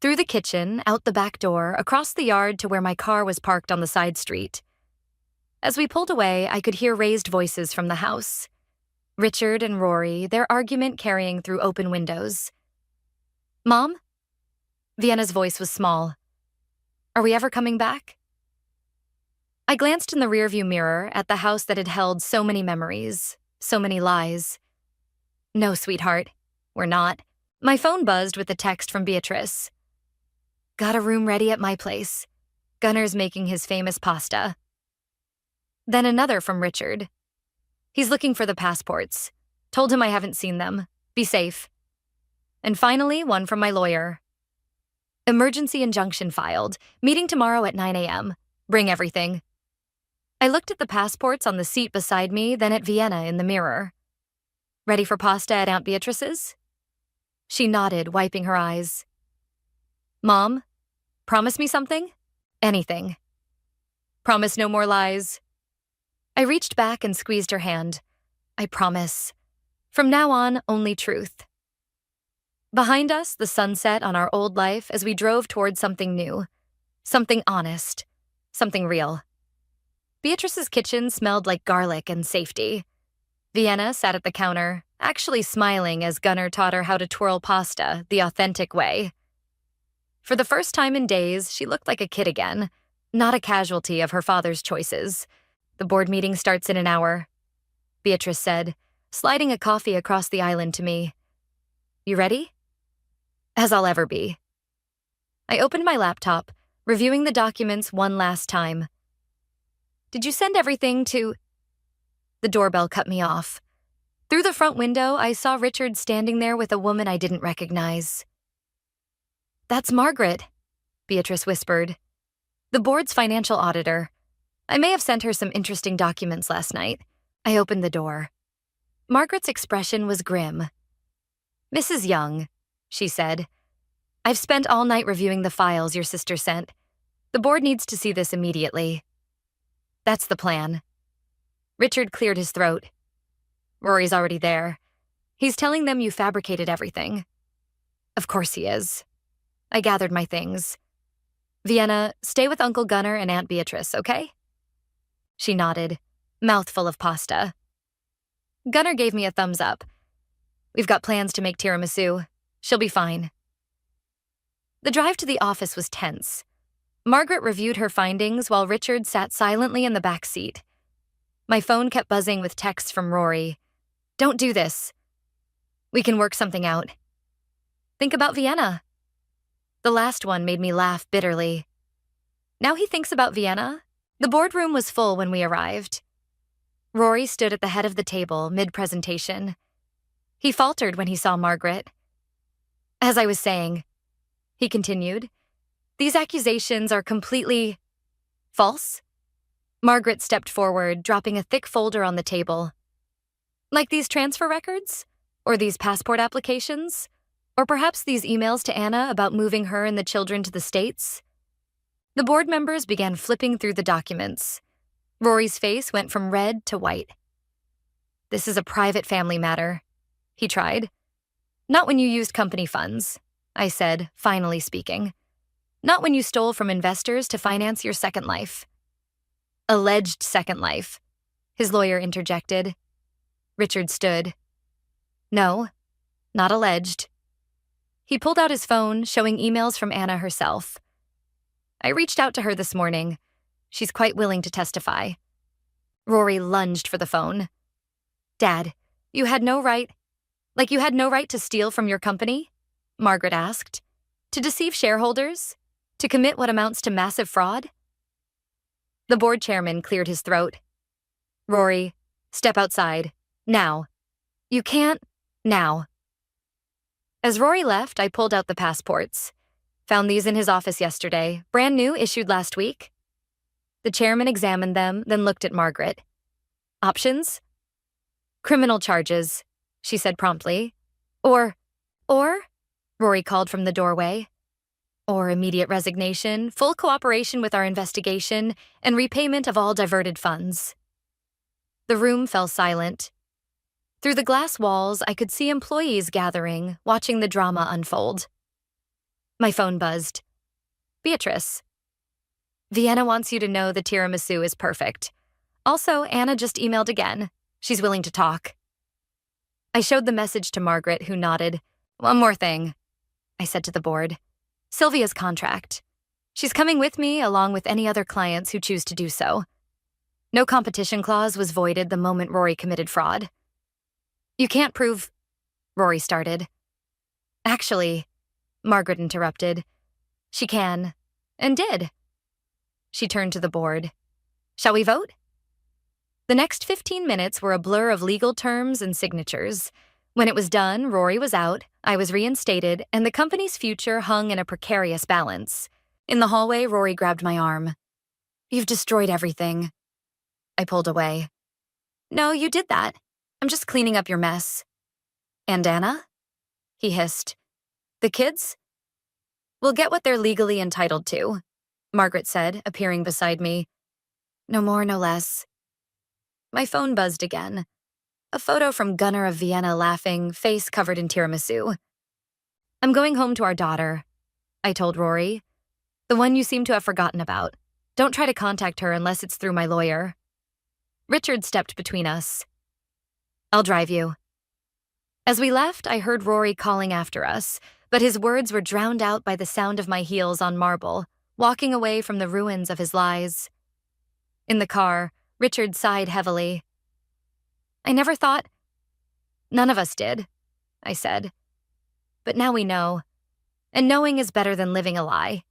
Through the kitchen, out the back door, across the yard to where my car was parked on the side street. As we pulled away, I could hear raised voices from the house. Richard and Rory, their argument carrying through open windows. Mom? Vienna's voice was small. Are we ever coming back? I glanced in the rearview mirror at the house that had held so many memories, so many lies. No, sweetheart, we're not. My phone buzzed with a text from Beatrice. Got a room ready at my place. Gunner's making his famous pasta. Then another from Richard. He's looking for the passports. Told him I haven't seen them. Be safe. And finally, one from my lawyer. Emergency injunction filed. Meeting tomorrow at 9 a.m. Bring everything. I looked at the passports on the seat beside me, then at Vienna in the mirror. Ready for pasta at Aunt Beatrice's? She nodded, wiping her eyes. Mom, promise me something? Anything. Promise no more lies. I reached back and squeezed her hand. I promise. From now on, only truth. Behind us, the sun set on our old life as we drove toward something new. Something honest. Something real. Beatrice's kitchen smelled like garlic and safety. Vienna sat at the counter, actually smiling as Gunner taught her how to twirl pasta the authentic way. For the first time in days, she looked like a kid again, not a casualty of her father's choices. The board meeting starts in an hour, Beatrice said, sliding a coffee across the island to me. You ready? As I'll ever be. I opened my laptop, reviewing the documents one last time. Did you send everything to... The doorbell cut me off. Through the front window, I saw Richard standing there with a woman I didn't recognize. That's Margaret, Beatrice whispered. The board's financial auditor. I may have sent her some interesting documents last night. I opened the door. Margaret's expression was grim. Mrs. Young, she said. I've spent all night reviewing the files your sister sent. The board needs to see this immediately. That's the plan. Richard cleared his throat. Rory's already there. He's telling them you fabricated everything. Of course he is. I gathered my things. Vienna, stay with Uncle Gunnar and Aunt Beatrice, okay? She nodded, mouthful of pasta. Gunnar gave me a thumbs up. We've got plans to make tiramisu. She'll be fine. The drive to the office was tense. Margaret reviewed her findings while Richard sat silently in the back seat. My phone kept buzzing with texts from Rory. Don't do this. We can work something out. Think about Vienna. The last one made me laugh bitterly. Now he thinks about Vienna? The boardroom was full when we arrived. Rory stood at the head of the table, mid-presentation. He faltered when he saw Margaret. As I was saying, he continued, these accusations are completely false. Margaret stepped forward, dropping a thick folder on the table. Like these transfer records? Or these passport applications? Or perhaps these emails to Anna about moving her and the children to the States? The board members began flipping through the documents. Rory's face went from red to white. This is a private family matter, he tried. Not when you used company funds, I said, finally speaking. Not when you stole from investors to finance your second life. Alleged second life, his lawyer interjected. Richard stood. No, not alleged. He pulled out his phone, showing emails from Anna herself. I reached out to her this morning. She's quite willing to testify. Rory lunged for the phone. Dad, you had no right to steal from your company? Margaret asked. To deceive shareholders? To commit what amounts to massive fraud? The board chairman cleared his throat. Rory, step outside. Now. You can't. Now. As Rory left, I pulled out the passports. Found these in his office yesterday, brand new, issued last week. The chairman examined them, then looked at Margaret. Options? Criminal charges, she said promptly. Or, Rory called from the doorway. Or immediate resignation, full cooperation with our investigation, and repayment of all diverted funds. The room fell silent. Through the glass walls, I could see employees gathering, watching the drama unfold. My phone buzzed. Beatrice. Vienna wants you to know the tiramisu is perfect. Also, Anna just emailed again. She's willing to talk. I showed the message to Margaret, who nodded. One more thing, I said to the board. Sylvia's contract. She's coming with me along with any other clients who choose to do so. No competition clause was voided the moment Rory committed fraud. You can't prove, Rory started. Actually, Margaret interrupted. She can, and did. She turned to the board. Shall we vote? The next 15 minutes were a blur of legal terms and signatures. When it was done, Rory was out, I was reinstated, and the company's future hung in a precarious balance. In the hallway, Rory grabbed my arm. You've destroyed everything. I pulled away. No, you did that. I'm just cleaning up your mess. And Anna? He hissed. The kids? We'll get what they're legally entitled to, Margaret said, appearing beside me. No more, no less. My phone buzzed again. A photo from Gunnar of Vienna laughing, face covered in tiramisu. I'm going home to our daughter, I told Rory. The one you seem to have forgotten about. Don't try to contact her unless it's through my lawyer. Richard stepped between us. I'll drive you. As we left, I heard Rory calling after us, but his words were drowned out by the sound of my heels on marble, walking away from the ruins of his lies. In the car, Richard sighed heavily. I never thought. None of us did, I said. But now we know, and knowing is better than living a lie.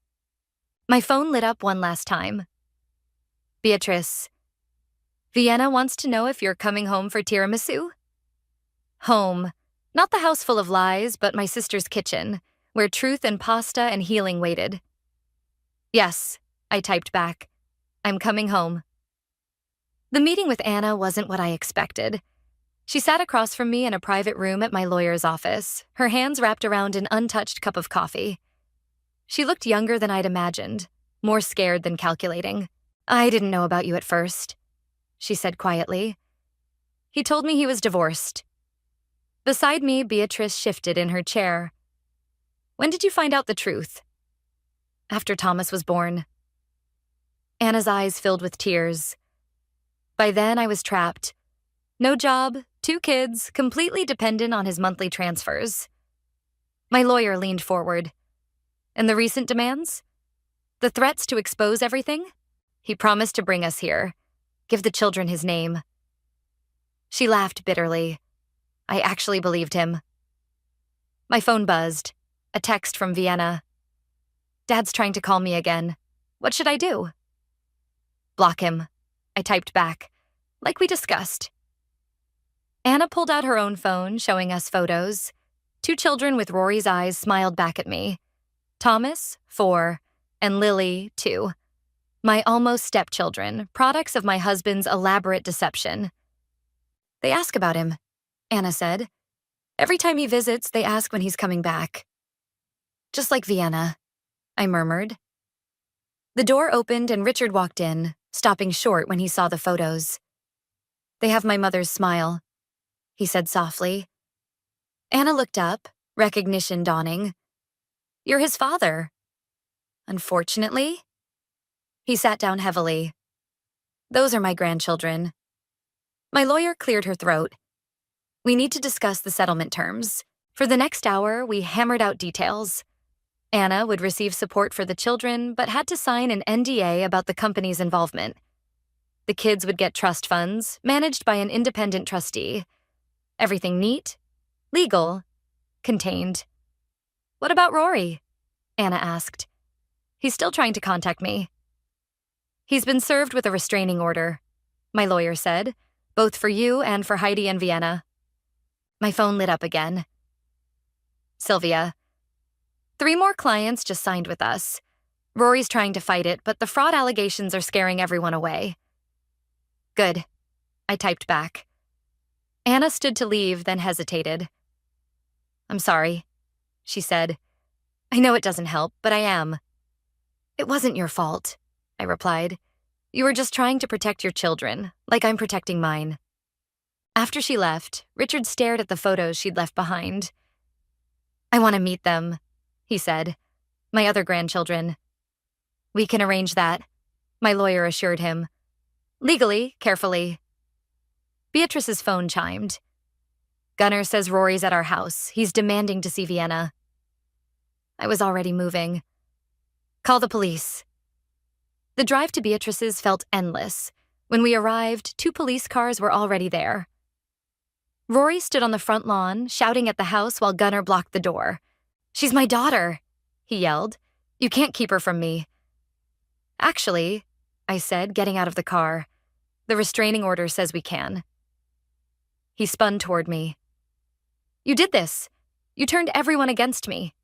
My phone lit up one last time. Beatrice, Vienna wants to know if you're coming home for tiramisu? Home. Not the house full of lies, but my sister's kitchen, where truth and pasta and healing waited. Yes, I typed back. I'm coming home. The meeting with Anna wasn't what I expected. She sat across from me in a private room at my lawyer's office, her hands wrapped around an untouched cup of coffee. She looked younger than I'd imagined, more scared than calculating. I didn't know about you at first, she said quietly. He told me he was divorced. Beside me, Beatrice shifted in her chair. When did you find out the truth? after Thomas was born. Anna's eyes filled with tears. By then, I was trapped. No job, 2 kids, completely dependent on his monthly transfers. My lawyer leaned forward. And the recent demands? The threats to expose everything? He promised to bring us here, give the children his name. She laughed bitterly. I actually believed him. My phone buzzed. A text from Vienna. Dad's trying to call me again. What should I do? Block him. I typed back, like we discussed. Anna pulled out her own phone, showing us photos. 2 children with Rory's eyes smiled back at me. Thomas, 4, and Lily, 2. My almost stepchildren, products of my husband's elaborate deception. They ask about him, Anna said. Every time he visits, they ask when he's coming back. Just like Vienna, I murmured. The door opened and Richard walked in, stopping short when he saw the photos. They have my mother's smile, he said softly. Anna looked up, recognition dawning. You're his father. Unfortunately. He sat down heavily. Those are my grandchildren. My lawyer cleared her throat. We need to discuss the settlement terms. For the next hour, we hammered out details. Anna would receive support for the children, but had to sign an NDA about the company's involvement. The kids would get trust funds, managed by an independent trustee. Everything neat, legal, contained. What about Rory? Anna asked. He's still trying to contact me. He's been served with a restraining order, my lawyer said, both for you and for Heidi and Vienna. My phone lit up again. Sylvia. 3 more clients just signed with us. Rory's trying to fight it, but the fraud allegations are scaring everyone away. Good, I typed back. Anna stood to leave, then hesitated. I'm sorry, she said. I know it doesn't help, but I am. It wasn't your fault, I replied. You were just trying to protect your children, like I'm protecting mine. After she left, Richard stared at the photos she'd left behind. I want to meet them, he said. My other grandchildren. We can arrange that, my lawyer assured him. Legally, carefully. Beatrice's phone chimed. Gunnar says Rory's at our house. He's demanding to see Vienna. I was already moving. Call the police. The drive to Beatrice's felt endless. When we arrived, 2 police cars were already there. Rory stood on the front lawn, shouting at the house while Gunnar blocked the door. She's my daughter, he yelled. You can't keep her from me. Actually, I said, getting out of the car, the restraining order says we can. He spun toward me. You did this. You turned everyone against me.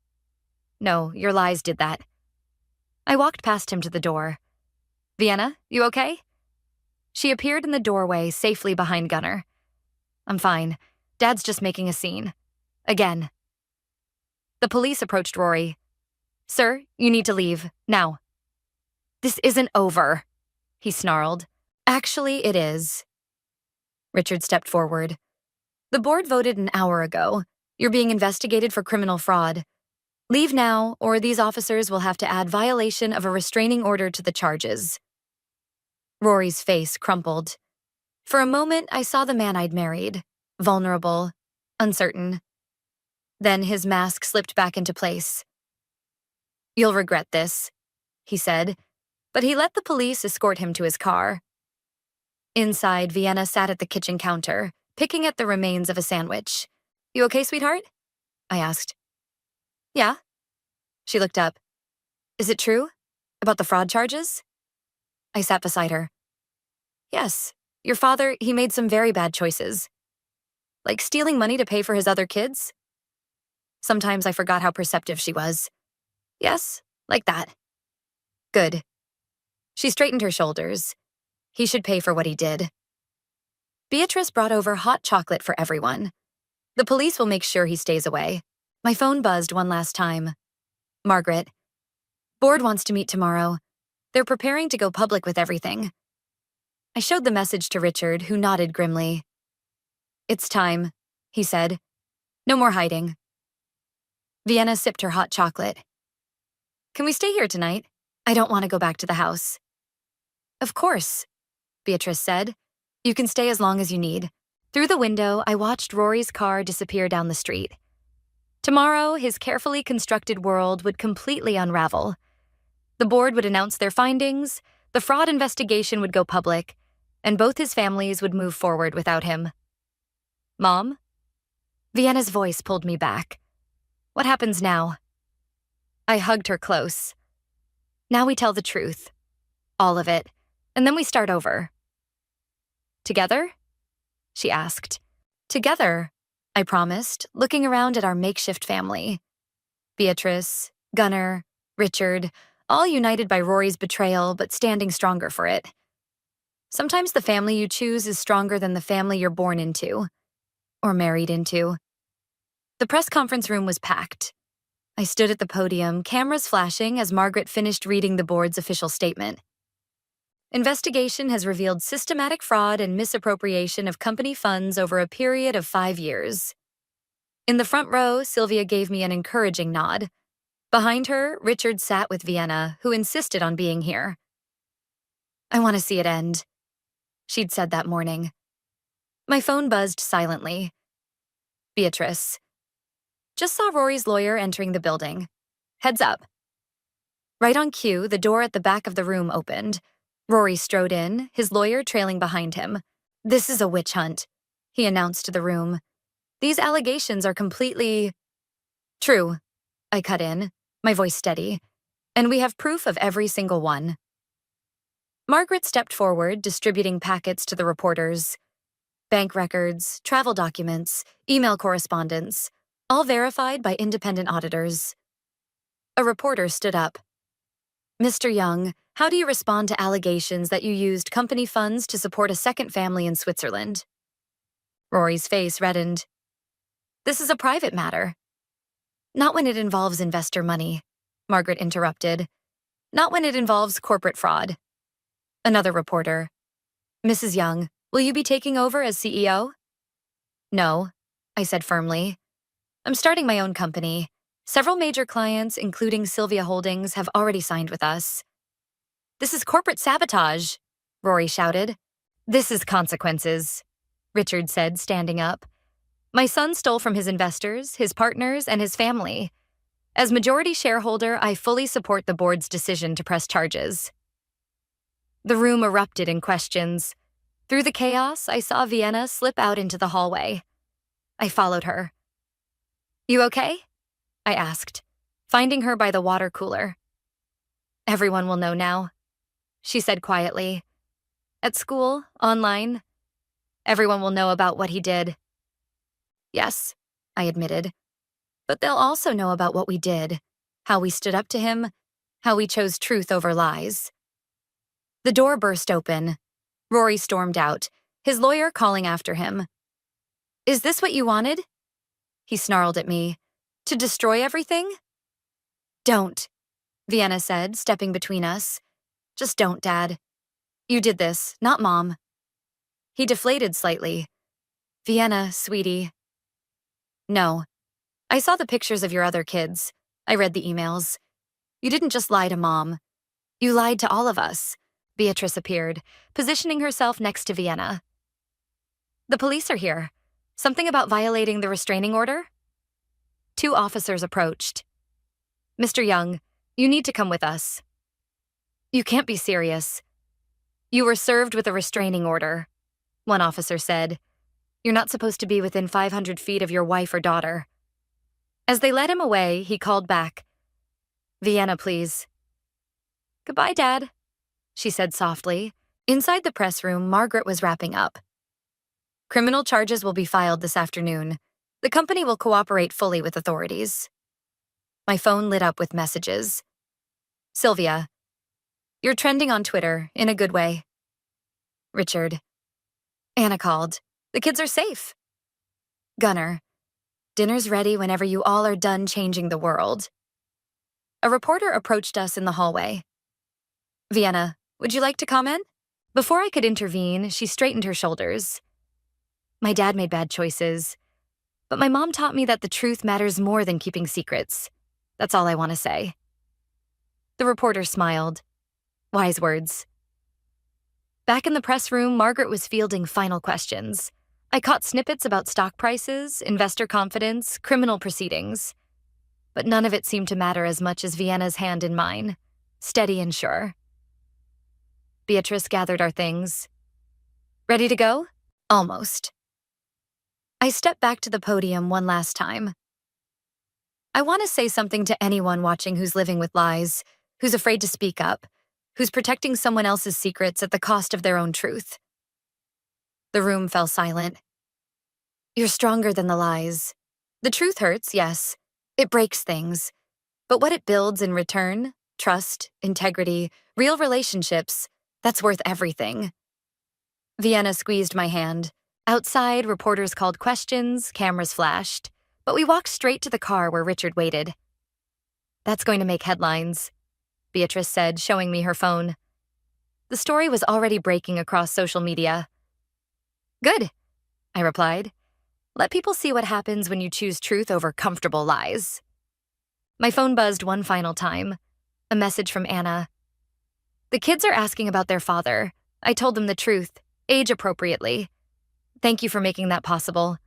No, your lies did that. I walked past him to the door. Vienna, you okay? She appeared in the doorway, safely behind Gunnar. I'm fine. Dad's just making a scene. Again. The police approached Rory. Sir, you need to leave, now. This isn't over, he snarled. Actually, it is. Richard stepped forward. The board voted an hour ago. You're being investigated for criminal fraud. Leave now, or these officers will have to add violation of a restraining order to the charges. Rory's face crumpled. For a moment, I saw the man I'd married, vulnerable, uncertain. Then his mask slipped back into place. You'll regret this, he said, but he let the police escort him to his car. Inside, Vienna sat at the kitchen counter, picking at the remains of a sandwich. You okay, sweetheart? I asked. Yeah. She looked up. Is it true? About the fraud charges? I sat beside her. Yes. Your father, he made some very bad choices. Like stealing money to pay for his other kids? Sometimes I forgot how perceptive she was. Yes, like that. Good. She straightened her shoulders. He should pay for what he did. Beatrice brought over hot chocolate for everyone. The police will make sure he stays away. My phone buzzed one last time. Margaret. Board wants to meet tomorrow. They're preparing to go public with everything. I showed the message to Richard, who nodded grimly. It's time, he said. No more hiding. Vienna sipped her hot chocolate. Can we stay here tonight? I don't want to go back to the house. Of course, Beatrice said. You can stay as long as you need. Through the window, I watched Rory's car disappear down the street. Tomorrow, his carefully constructed world would completely unravel. The board would announce their findings, the fraud investigation would go public, and both his families would move forward without him. Mom? Vienna's voice pulled me back. What happens now? I hugged her close. Now we tell the truth. All of it. And then we start over. Together? She asked. Together, I promised, looking around at our makeshift family. Beatrice, Gunnar, Richard, all united by Rory's betrayal, but standing stronger for it. Sometimes the family you choose is stronger than the family you're born into. Or married into. The press conference room was packed. I stood at the podium, cameras flashing as Margaret finished reading the board's official statement. Investigation has revealed systematic fraud and misappropriation of company funds over a period of 5 years. In the front row, Sylvia gave me an encouraging nod. Behind her, Richard sat with Vienna, who insisted on being here. I want to see it end, she'd said that morning. My phone buzzed silently. Beatrice. Just saw Rory's lawyer entering the building. Heads up. Right on cue, the door at the back of the room opened. Rory strode in, his lawyer trailing behind him. This is a witch hunt, he announced to the room. These allegations are completely... True, I cut in, my voice steady. And we have proof of every single one. Margaret stepped forward, distributing packets to the reporters. Bank records, travel documents, email correspondence, all verified by independent auditors. A reporter stood up. Mr. Young, how do you respond to allegations that you used company funds to support a second family in Switzerland? Rory's face reddened. This is a private matter. Not when it involves investor money, Margaret interrupted. Not when it involves corporate fraud. Another reporter. Mrs. Young, will you be taking over as CEO? No, I said firmly. I'm starting my own company. Several major clients, including Sylvia Holdings, have already signed with us. This is corporate sabotage, Rory shouted. This is consequences, Richard said, standing up. My son stole from his investors, his partners, and his family. As majority shareholder, I fully support the board's decision to press charges. The room erupted in questions. Through the chaos, I saw Vienna slip out into the hallway. I followed her. You okay? I asked, finding her by the water cooler. Everyone will know now, she said quietly. At school, online, everyone will know about what he did. Yes, I admitted. But they'll also know about what we did, how we stood up to him, how we chose truth over lies. The door burst open. Rory stormed out, his lawyer calling after him. Is this what you wanted? He snarled at me. To destroy everything? Don't, Vienna said, stepping between us. Just don't, Dad. You did this, not Mom. He deflated slightly. Vienna, sweetie. No. I saw the pictures of your other kids. I read the emails. You didn't just lie to Mom. You lied to all of us. Beatrice appeared, positioning herself next to Vienna. The police are here. Something about violating the restraining order? 2 officers approached. Mr. Young, you need to come with us. You can't be serious. You were served with a restraining order, one officer said. You're not supposed to be within 500 feet of your wife or daughter. As they led him away, he called back. Vienna, please. Goodbye, Dad, she said softly. Inside the press room, Margaret was wrapping up. Criminal charges will be filed this afternoon. The company will cooperate fully with authorities. My phone lit up with messages. Sylvia, you're trending on Twitter, in a good way. Richard. Anna called. The kids are safe. Gunnar. Dinner's ready whenever you all are done changing the world. A reporter approached us in the hallway. Vienna, would you like to comment? Before I could intervene, she straightened her shoulders. My dad made bad choices, but my mom taught me that the truth matters more than keeping secrets. That's all I want to say. The reporter smiled. Wise words. Back in the press room, Margaret was fielding final questions. I caught snippets about stock prices, investor confidence, criminal proceedings. But none of it seemed to matter as much as Vienna's hand in mine, steady and sure. Beatrice gathered our things. Ready to go? Almost. I stepped back to the podium one last time. I want to say something to anyone watching who's living with lies, who's afraid to speak up, who's protecting someone else's secrets at the cost of their own truth. The room fell silent. You're stronger than the lies. The truth hurts, yes. It breaks things. But what it builds in return, trust, integrity, real relationships, that's worth everything. Vienna squeezed my hand. Outside, reporters called questions, cameras flashed, but we walked straight to the car where Richard waited. That's going to make headlines, Beatrice said, showing me her phone. The story was already breaking across social media. Good, I replied. Let people see what happens when you choose truth over comfortable lies. My phone buzzed one final time. A message from Anna. The kids are asking about their father. I told them the truth, age appropriately. Thank you for making that possible.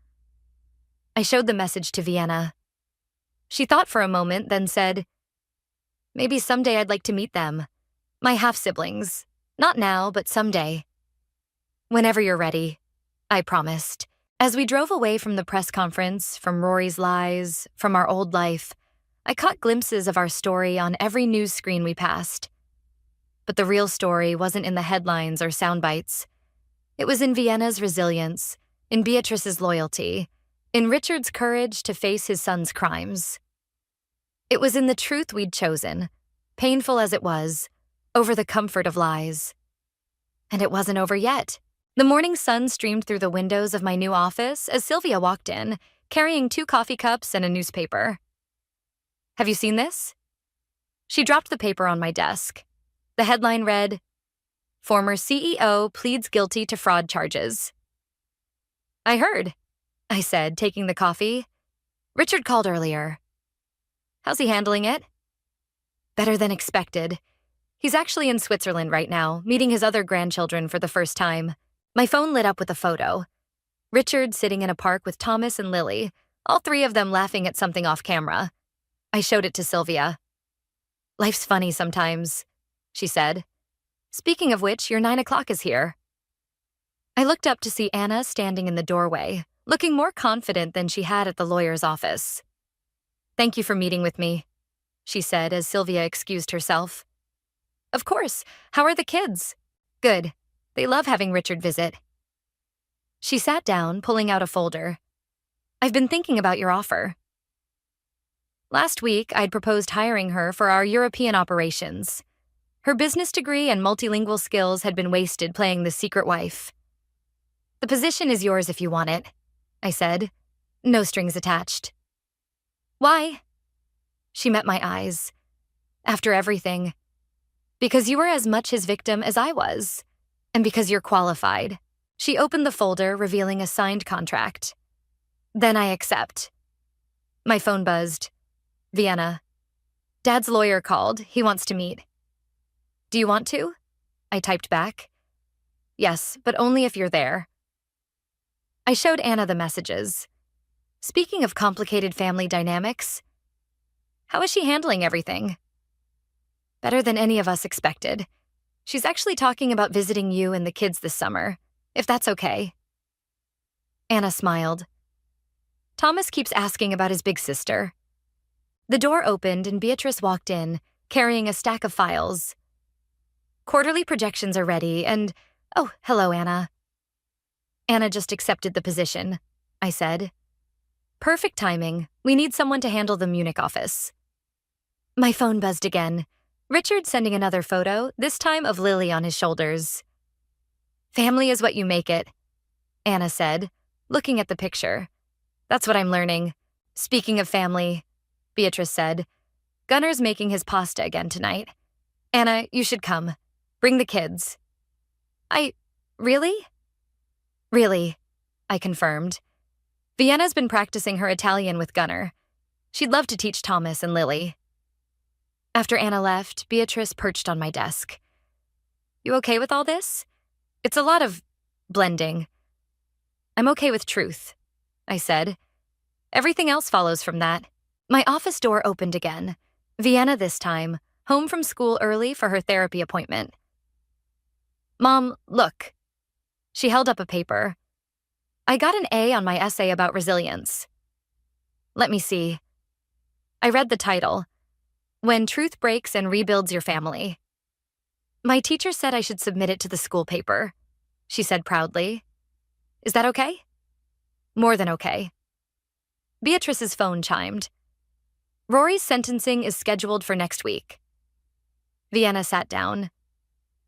I showed the message to Vienna. She thought for a moment, then said, maybe someday I'd like to meet them. My half-siblings. Not now, but someday. Whenever you're ready, I promised. As we drove away from the press conference, from Rory's lies, from our old life, I caught glimpses of our story on every news screen we passed. But the real story wasn't in the headlines or sound bites. It was in Vienna's resilience, in Beatrice's loyalty, in Richard's courage to face his son's crimes. It was in the truth we'd chosen, painful as it was, over the comfort of lies. And it wasn't over yet. The morning sun streamed through the windows of my new office as Sylvia walked in, carrying 2 coffee cups and a newspaper. Have you seen this? She dropped the paper on my desk. The headline read, Former CEO pleads guilty to fraud charges. I heard, I said, taking the coffee. Richard called earlier. How's he handling it? Better than expected. He's actually in Switzerland right now, meeting his other grandchildren for the first time. My phone lit up with a photo. Richard sitting in a park with Thomas and Lily, all 3 of them laughing at something off camera. I showed it to Sylvia. Life's funny sometimes, she said. Speaking of which, your 9 o'clock is here. I looked up to see Anna standing in the doorway, looking more confident than she had at the lawyer's office. Thank you for meeting with me, she said as Sylvia excused herself. Of course. How are the kids? Good. They love having Richard visit. She sat down, pulling out a folder. I've been thinking about your offer. Last week, I'd proposed hiring her for our European operations. Her business degree and multilingual skills had been wasted playing the secret wife. The position is yours if you want it, I said. No strings attached. Why? She met my eyes. After everything. Because you were as much his victim as I was. And because you're qualified. She opened the folder, revealing a signed contract. Then I accept. My phone buzzed. Vienna. Dad's lawyer called. He wants to meet. Do you want to? I typed back. Yes, but only if you're there. I showed Anna the messages. Speaking of complicated family dynamics, how is she handling everything? Better than any of us expected. She's actually talking about visiting you and the kids this summer, if that's okay. Anna smiled. Thomas keeps asking about his big sister. The door opened and Beatrice walked in, carrying a stack of files. Quarterly projections are ready and, oh, hello, Anna. Anna just accepted the position, I said. Perfect timing. We need someone to handle the Munich office. My phone buzzed again. Richard sending another photo, this time of Lily on his shoulders. Family is what you make it, Anna said, looking at the picture. That's what I'm learning. Speaking of family, Beatrice said, Gunnar's making his pasta again tonight. Anna, you should come. Bring the kids. Really? Really, I confirmed. Vienna's been practicing her Italian with Gunnar. She'd love to teach Thomas and Lily. After Anna left, Beatrice perched on my desk. You okay with all this? It's a lot of blending. I'm okay with truth, I said. Everything else follows from that. My office door opened again. Vienna this time, home from school early for her therapy appointment. Mom, look. She held up a paper. I got an A on my essay about resilience. Let me see. I read the title, When Truth Breaks and Rebuilds Your Family. My teacher said I should submit it to the school paper, she said proudly. Is that okay? More than okay. Beatrice's phone chimed. Rory's sentencing is scheduled for next week. Vienna sat down.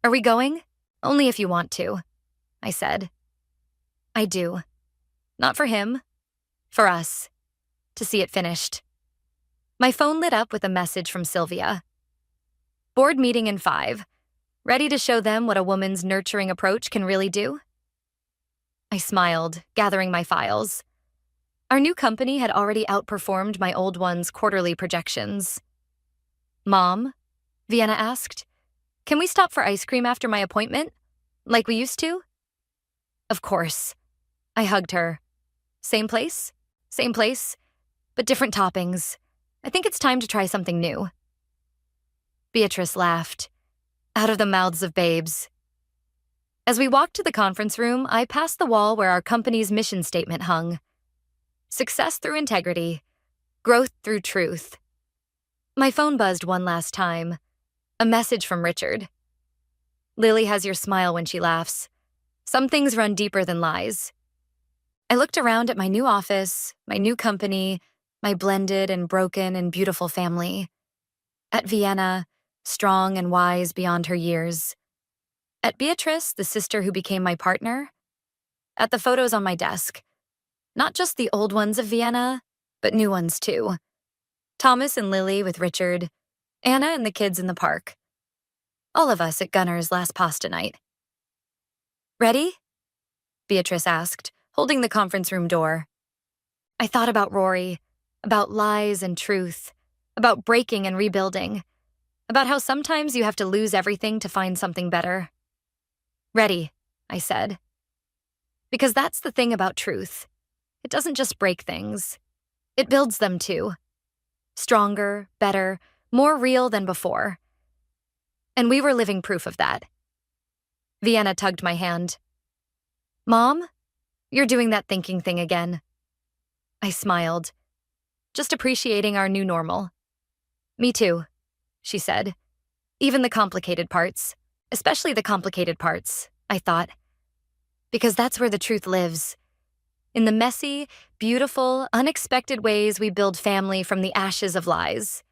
Are we going? Only if you want to, I said. I do. Not for him. For us. To see it finished. My phone lit up with a message from Sylvia. Board meeting in 5. Ready to show them what a woman's nurturing approach can really do? I smiled, gathering my files. Our new company had already outperformed my old one's quarterly projections. Mom, Vienna asked, can we stop for ice cream after my appointment? Like we used to? Of course. I hugged her. Same place? Same place, but different toppings. I think it's time to try something new. Beatrice laughed. Out of the mouths of babes. As we walked to the conference room, I passed the wall where our company's mission statement hung. Success through integrity. Growth through truth. My phone buzzed one last time. A message from Richard. Lily has your smile when she laughs. Some things run deeper than lies. I looked around at my new office, my new company, my blended and broken and beautiful family. At Vienna, strong and wise beyond her years. At Beatrice, the sister who became my partner. At the photos on my desk. Not just the old ones of Vienna, but new ones too. Thomas and Lily with Richard. Anna and the kids in the park. All of us at Gunner's last pasta night. Ready? Beatrice asked, holding the conference room door. I thought about Rory, about lies and truth, about breaking and rebuilding, about how sometimes you have to lose everything to find something better. Ready, I said. Because that's the thing about truth. It doesn't just break things. It builds them too. Stronger, better, more real than before. And we were living proof of that. Vienna tugged my hand. Mom, you're doing that thinking thing again. I smiled, just appreciating our new normal. Me too, she said. Even the complicated parts, especially the complicated parts, I thought. Because that's where the truth lives. In the messy, beautiful, unexpected ways we build family from the ashes of lies.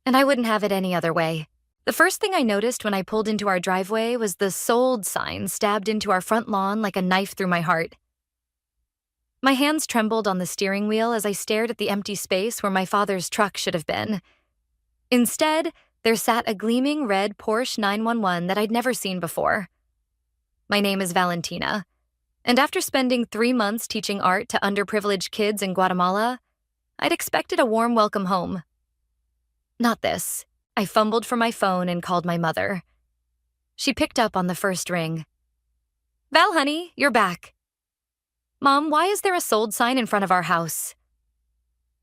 And I wouldn't have it any other way. The first thing I noticed when I pulled into our driveway was the sold sign stabbed into our front lawn like a knife through my heart. My hands trembled on the steering wheel as I stared at the empty space where my father's truck should have been. Instead, there sat a gleaming red Porsche 911 that I'd never seen before. My name is Valentina, and after spending 3 months teaching art to underprivileged kids in Guatemala, I'd expected a warm welcome home. Not this. I fumbled for my phone and called my mother. She picked up on the first ring. Val, honey, you're back. Mom, why is there a sold sign in front of our house?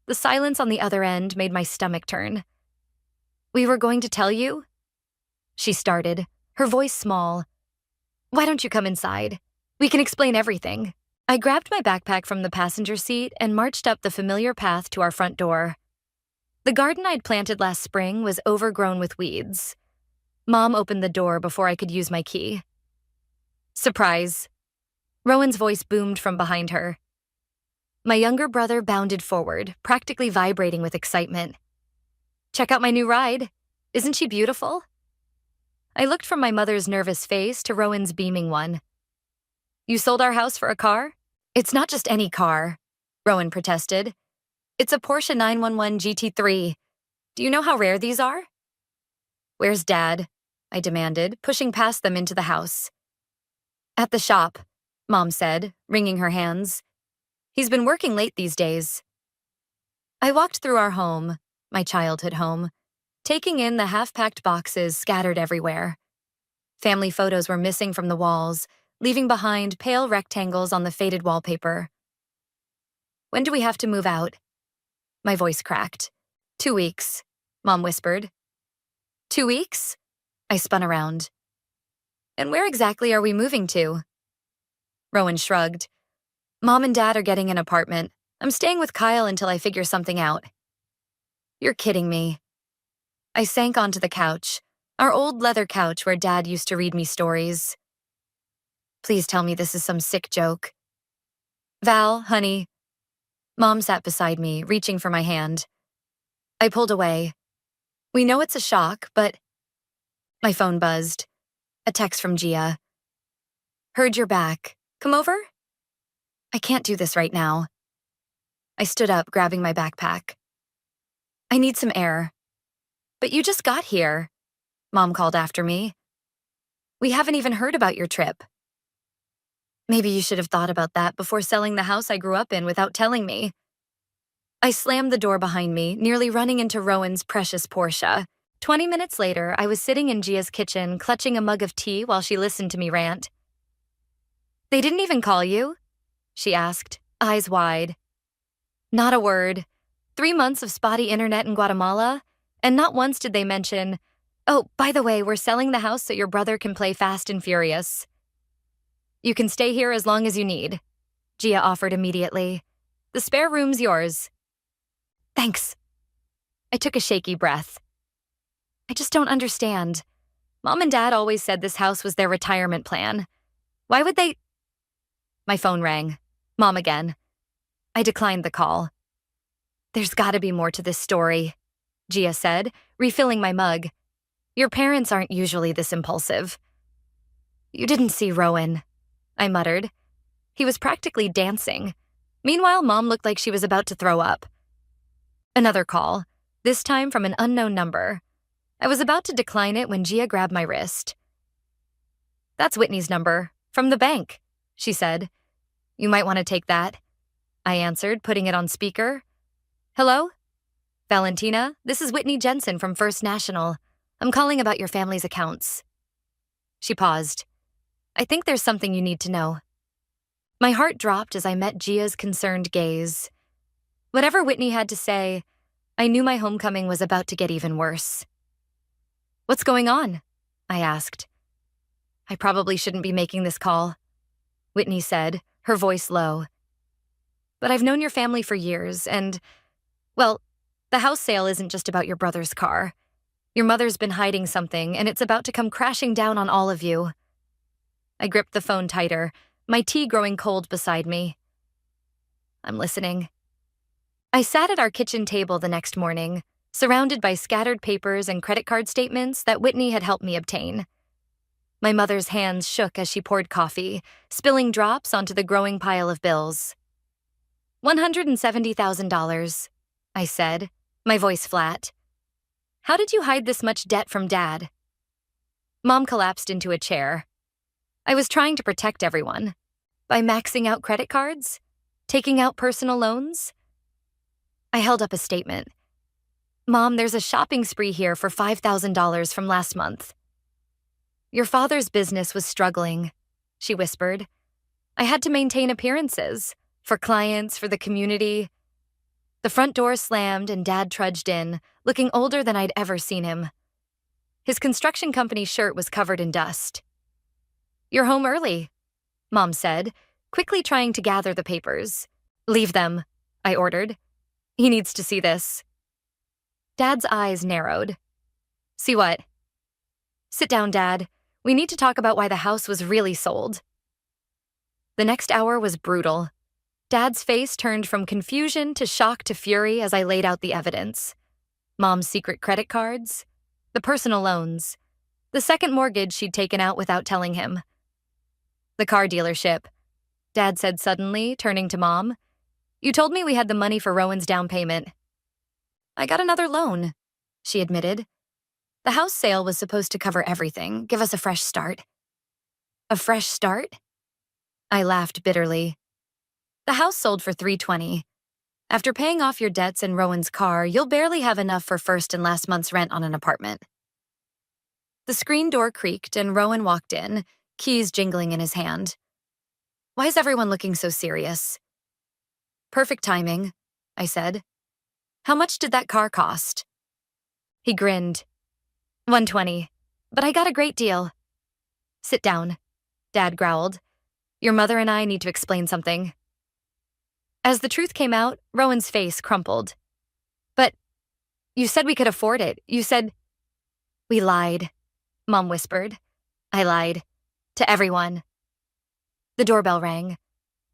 The silence on the other end made my stomach turn. We were going to tell you? She started, her voice small. Why don't you come inside? We can explain everything. I grabbed my backpack from the passenger seat and marched up the familiar path to our front door. The garden I'd planted last spring was overgrown with weeds. Mom opened the door before I could use my key. Surprise. Rowan's voice boomed from behind her. My younger brother bounded forward, practically vibrating with excitement. Check out my new ride. Isn't she beautiful? I looked from my mother's nervous face to Rowan's beaming one. You sold our house for a car? It's not just any car, Rowan protested. It's a Porsche 911 GT3. Do you know how rare these are? Where's Dad? I demanded, pushing past them into the house. At the shop, Mom said, wringing her hands. He's been working late these days. I walked through our home, my childhood home, taking in the half-packed boxes scattered everywhere. Family photos were missing from the walls, leaving behind pale rectangles on the faded wallpaper. "When do we have to move out?" My voice cracked. 2 weeks, Mom whispered. 2 weeks? I spun around. "And where exactly are we moving to?" Rowan shrugged. "Mom and Dad are getting an apartment. I'm staying with Kyle until I figure something out." "You're kidding me." I sank onto the couch, our old leather couch where Dad used to read me stories. "Please tell me this is some sick joke." "Val, honey." Mom sat beside me, reaching for my hand. I pulled away. "We know it's a shock, but—" My phone buzzed. A text from Gia. "Heard you're back. Come over?" "I can't do this right now." I stood up, grabbing my backpack. "I need some air." "But you just got here," Mom called after me. "We haven't even heard about your trip." "Maybe you should have thought about that before selling the house I grew up in without telling me." I slammed the door behind me, nearly running into Rowan's precious Porsche. 20 minutes later, I was sitting in Gia's kitchen, clutching a mug of tea while she listened to me rant. "They didn't even call you?" she asked, eyes wide. "Not a word. 3 months of spotty internet in Guatemala, and not once did they mention, 'Oh, by the way, we're selling the house so your brother can play Fast and Furious.'" "You can stay here as long as you need," Gia offered immediately. "The spare room's yours." "Thanks." I took a shaky breath. "I just don't understand. Mom and Dad always said this house was their retirement plan. Why would they—" My phone rang. Mom again. I declined the call. "There's gotta be more to this story," Gia said, refilling my mug. "Your parents aren't usually this impulsive." "You didn't see Rowan," I muttered. He was practically dancing. Meanwhile, Mom looked like she was about to throw up. Another call, this time from an unknown number. I was about to decline it when Gia grabbed my wrist. "That's Whitney's number, from the bank," she said. "You might want to take that," I answered, putting it on speaker. "Hello? Valentina, this is Whitney Jensen from First National. I'm calling about your family's accounts." She paused. "I think there's something you need to know." My heart dropped as I met Gia's concerned gaze. Whatever Whitney had to say, I knew my homecoming was about to get even worse. "What's going on?" I asked. "I probably shouldn't be making this call," Whitney said, her voice low. "But I've known your family for years, and, well, the house sale isn't just about your brother's car. Your mother's been hiding something, and it's about to come crashing down on all of you." I gripped the phone tighter, my tea growing cold beside me. "I'm listening." I sat at our kitchen table the next morning, surrounded by scattered papers and credit card statements that Whitney had helped me obtain. My mother's hands shook as she poured coffee, spilling drops onto the growing pile of bills. $170,000, I said, my voice flat. "How did you hide this much debt from Dad?" Mom collapsed into a chair. "I was trying to protect everyone. By maxing out credit cards? Taking out personal loans?" I held up a statement. "Mom, there's a shopping spree here for $5,000 from last month." "Your father's business was struggling," she whispered. "I had to maintain appearances, for clients, for the community." The front door slammed and Dad trudged in, looking older than I'd ever seen him. His construction company shirt was covered in dust. "You're home early," Mom said, quickly trying to gather the papers. "Leave them," I ordered. "He needs to see this." Dad's eyes narrowed. "See what?" "Sit down, Dad. We need to talk about why the house was really sold." The next hour was brutal. Dad's face turned from confusion to shock to fury as I laid out the evidence. Mom's secret credit cards, the personal loans, the second mortgage she'd taken out without telling him. "The car dealership," Dad said suddenly, turning to Mom. "You told me we had the money for Rowan's down payment." "I got another loan," she admitted. "The house sale was supposed to cover everything, give us a fresh start." "A fresh start?" I laughed bitterly. "The house sold for $320. After paying off your debts and Rowan's car, you'll barely have enough for first and last month's rent on an apartment. The screen door creaked and Rowan walked in, keys jingling in his hand. Why is everyone looking so serious? Perfect timing, I said. How much did that car cost? He grinned. $120, but I got a great deal. Sit down, Dad growled. Your mother and I need to explain something. As the truth came out, Rowan's face crumpled. But you said we could afford it. You said... We lied, Mom whispered. I lied. To everyone. The doorbell rang.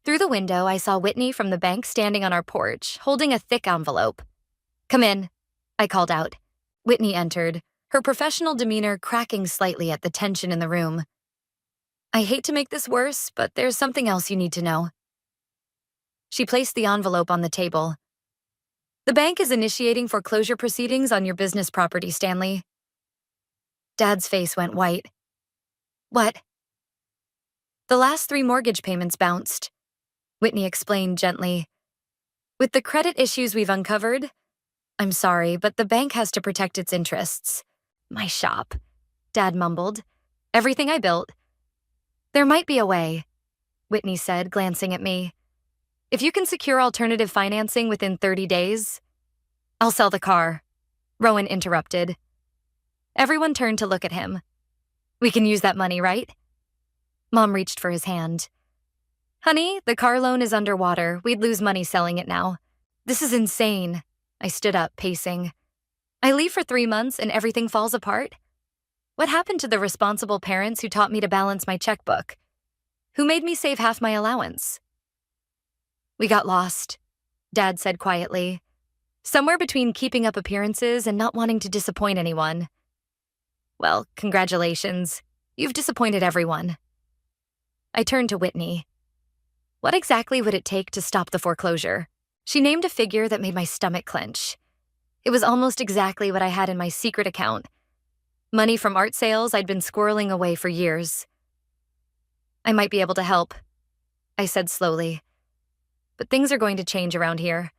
Through the window, I saw Whitney from the bank standing on our porch, holding a thick envelope. Come in, I called out. Whitney entered, her professional demeanor cracking slightly at the tension in the room. I hate to make this worse, but there's something else you need to know. She placed the envelope on the table. The bank is initiating foreclosure proceedings on your business property, Stanley. Dad's face went white. What? The last 3 mortgage payments bounced, Whitney explained gently. With the credit issues we've uncovered, I'm sorry, but the bank has to protect its interests. My shop, Dad mumbled. Everything I built. There might be a way, Whitney said, glancing at me. If you can secure alternative financing within 30 days, I'll sell the car, Rowan interrupted. Everyone turned to look at him. We can use that money, right? Mom reached for his hand. Honey, the car loan is underwater. We'd lose money selling it now. This is insane. I stood up, pacing. I leave for 3 months and everything falls apart? What happened to the responsible parents who taught me to balance my checkbook? Who made me save half my allowance? We got lost, Dad said quietly. Somewhere between keeping up appearances and not wanting to disappoint anyone. Well, congratulations. You've disappointed everyone. I turned to Whitney. What exactly would it take to stop the foreclosure? She named a figure that made my stomach clench. It was almost exactly what I had in my secret account. Money from art sales I'd been squirreling away for years. I might be able to help, I said slowly. But things are going to change around here.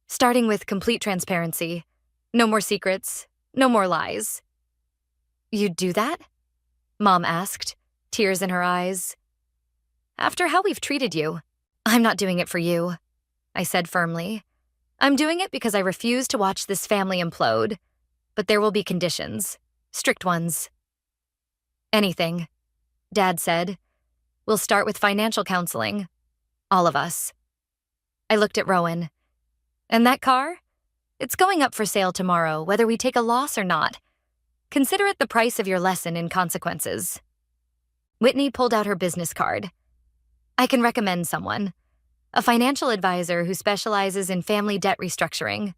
Starting with complete transparency. No more secrets, no more lies. You'd do that? Mom asked, tears in her eyes. After how we've treated you, I'm not doing it for you, I said firmly. I'm doing it because I refuse to watch this family implode. But there will be conditions, strict ones. Anything, Dad said. We'll start with financial counseling. All of us. I looked at Rowan. And that car? It's going up for sale tomorrow, whether we take a loss or not. Consider it the price of your lesson in consequences. Whitney pulled out her business card. I can recommend someone. A financial advisor who specializes in family debt restructuring.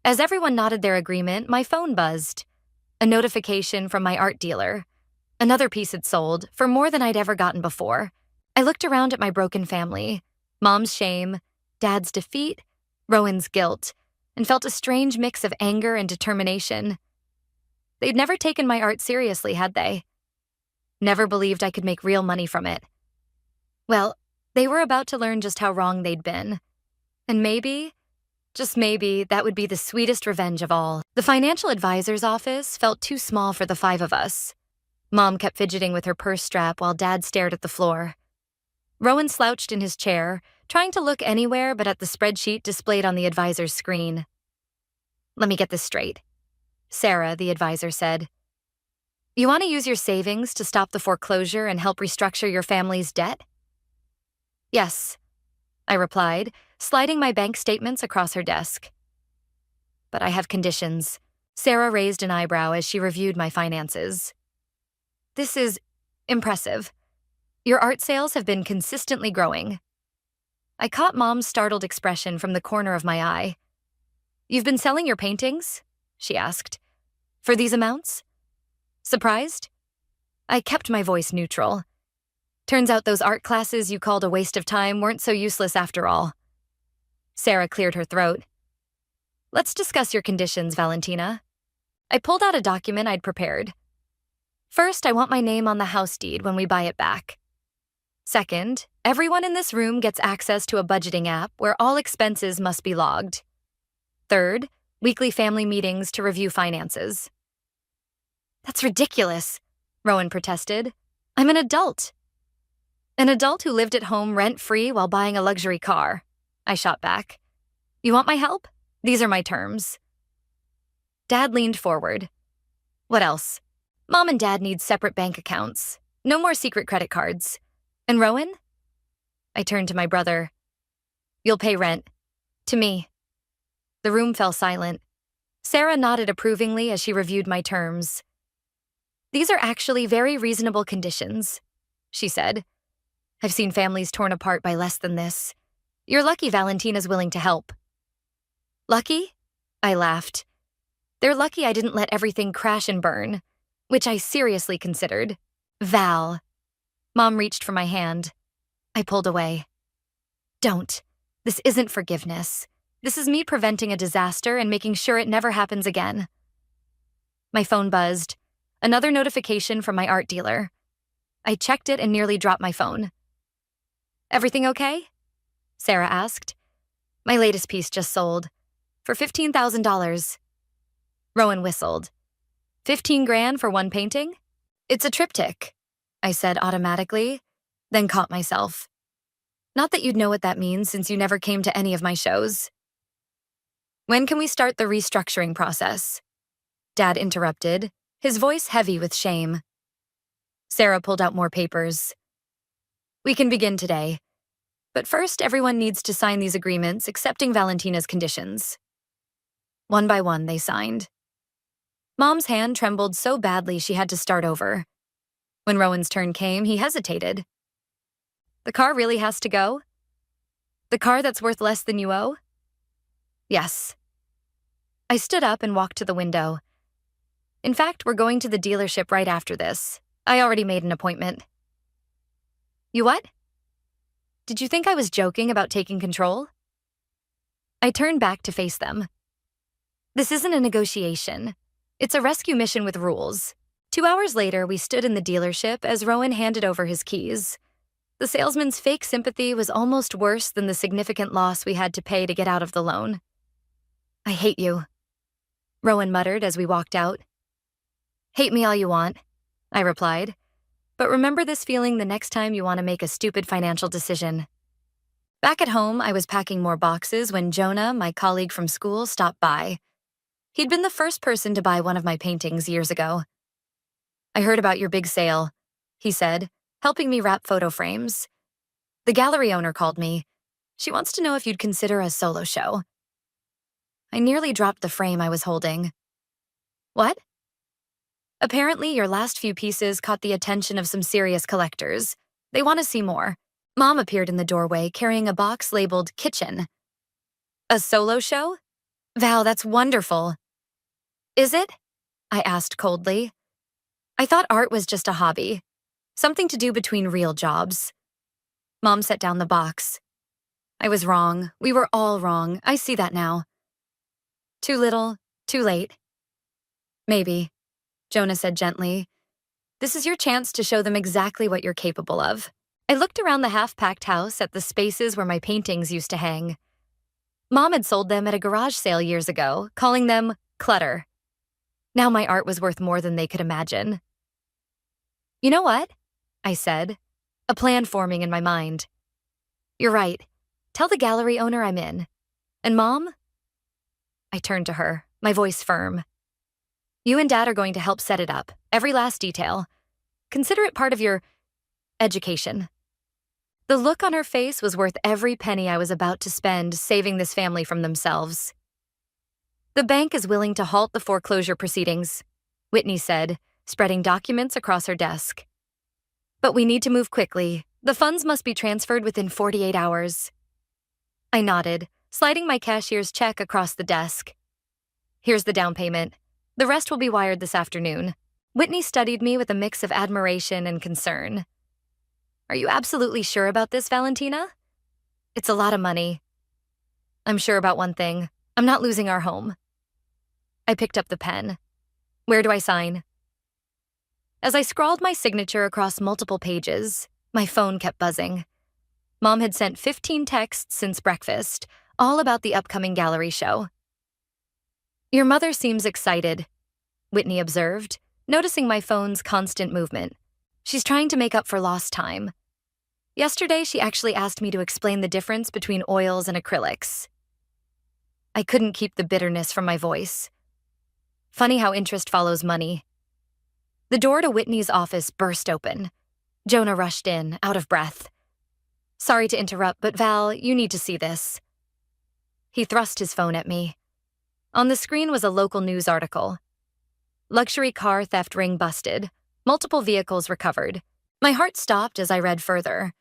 As everyone nodded their agreement, my phone buzzed. A notification from my art dealer. Another piece had sold, for more than I'd ever gotten before. I looked around at my broken family, Mom's shame, Dad's defeat, Rowan's guilt, and felt a strange mix of anger and determination. They'd never taken my art seriously, had they? Never believed I could make real money from it. Well, they were about to learn just how wrong they'd been. And maybe, just maybe, that would be the sweetest revenge of all. The financial advisor's office felt too small for the 5 of us. Mom kept fidgeting with her purse strap while Dad stared at the floor. Rowan slouched in his chair, trying to look anywhere but at the spreadsheet displayed on the advisor's screen. Let me get this straight, Sarah, the advisor said. You want to use your savings to stop the foreclosure and help restructure your family's debt? Yes, I replied, sliding my bank statements across her desk. But I have conditions. Sarah raised an eyebrow as she reviewed my finances. This is impressive. Your art sales have been consistently growing. I caught Mom's startled expression from the corner of my eye. You've been selling your paintings? She asked. For these amounts? Surprised? I kept my voice neutral. Turns out those art classes you called a waste of time weren't so useless after all. Sarah cleared her throat. Let's discuss your conditions, Valentina. I pulled out a document I'd prepared. First, I want my name on the house deed when we buy it back. Second, everyone in this room gets access to a budgeting app where all expenses must be logged. Third, weekly family meetings to review finances. That's ridiculous, Rowan protested. I'm an adult. An adult who lived at home rent-free while buying a luxury car, I shot back. You want my help? These are my terms. Dad leaned forward. What else? Mom and Dad need separate bank accounts. No more secret credit cards. And Rowan? I turned to my brother. You'll pay rent. To me. The room fell silent. Sarah nodded approvingly as she reviewed my terms. These are actually very reasonable conditions, she said. I've seen families torn apart by less than this. You're lucky Valentina's willing to help. Lucky? I laughed. They're lucky I didn't let everything crash and burn, which I seriously considered. Val. Mom reached for my hand. I pulled away. Don't. This isn't forgiveness. This is me preventing a disaster and making sure it never happens again. My phone buzzed. Another notification from my art dealer. I checked it and nearly dropped my phone. Everything okay? Sarah asked. My latest piece just sold. For $15,000. Rowan whistled. 15 grand for one painting? It's a triptych, I said automatically, then caught myself. Not that you'd know what that means since you never came to any of my shows. When can we start the restructuring process? Dad interrupted, his voice heavy with shame. Sarah pulled out more papers. We can begin today. But first, everyone needs to sign these agreements accepting Valentina's conditions. One by one, they signed. Mom's hand trembled so badly she had to start over. When Rowan's turn came, he hesitated. The car really has to go? The car that's worth less than you owe? Yes. I stood up and walked to the window. In fact, we're going to the dealership right after this. I already made an appointment. You what? Did you think I was joking about taking control? I turned back to face them. This isn't a negotiation. It's a rescue mission with rules. 2 hours later, we stood in the dealership as Rowan handed over his keys. The salesman's fake sympathy was almost worse than the significant loss we had to pay to get out of the loan. I hate you, Rowan muttered as we walked out. Hate me all you want, I replied. But remember this feeling the next time you want to make a stupid financial decision. Back at home, I was packing more boxes when Jonah, my colleague from school, stopped by. He'd been the first person to buy one of my paintings years ago. I heard about your big sale, he said, helping me wrap photo frames. The gallery owner called me. She wants to know if you'd consider a solo show. I nearly dropped the frame I was holding. What? Apparently, your last few pieces caught the attention of some serious collectors. They want to see more. Mom appeared in the doorway carrying a box labeled Kitchen. A solo show? Val, that's wonderful. Is it? I asked coldly. I thought art was just a hobby. Something to do between real jobs. Mom set down the box. I was wrong. We were all wrong. I see that now. Too little, too late. Maybe, Jonah said gently. This is your chance to show them exactly what you're capable of. I looked around the half-packed house at the spaces where my paintings used to hang. Mom had sold them at a garage sale years ago, calling them clutter. Now my art was worth more than they could imagine. You know what? I said, a plan forming in my mind. You're right. Tell the gallery owner I'm in. And Mom? I turned to her, my voice firm. You and Dad are going to help set it up, every last detail. Consider it part of your education. The look on her face was worth every penny I was about to spend saving this family from themselves. The bank is willing to halt the foreclosure proceedings, Whitney said, spreading documents across her desk. But we need to move quickly. The funds must be transferred within 48 hours. I nodded, sliding my cashier's check across the desk. Here's the down payment. The rest will be wired this afternoon. Whitney studied me with a mix of admiration and concern. Are you absolutely sure about this, Valentina? It's a lot of money. I'm sure about one thing. I'm not losing our home. I picked up the pen. Where do I sign? As I scrawled my signature across multiple pages, My phone kept buzzing. Mom had sent 15 texts since breakfast, all about the upcoming gallery show. "Your mother seems excited," Whitney observed, noticing my phone's constant movement. "She's trying to make up for lost time. Yesterday, she actually asked me to explain the difference between oils and acrylics." I couldn't keep the bitterness from my voice. Funny how interest follows money. The door to Whitney's office burst open. Jonah rushed in, out of breath. "Sorry to interrupt, but Val, you need to see this." He thrust his phone at me. On the screen was a local news article. "Luxury car theft ring busted. Multiple vehicles recovered." My heart stopped as I read further.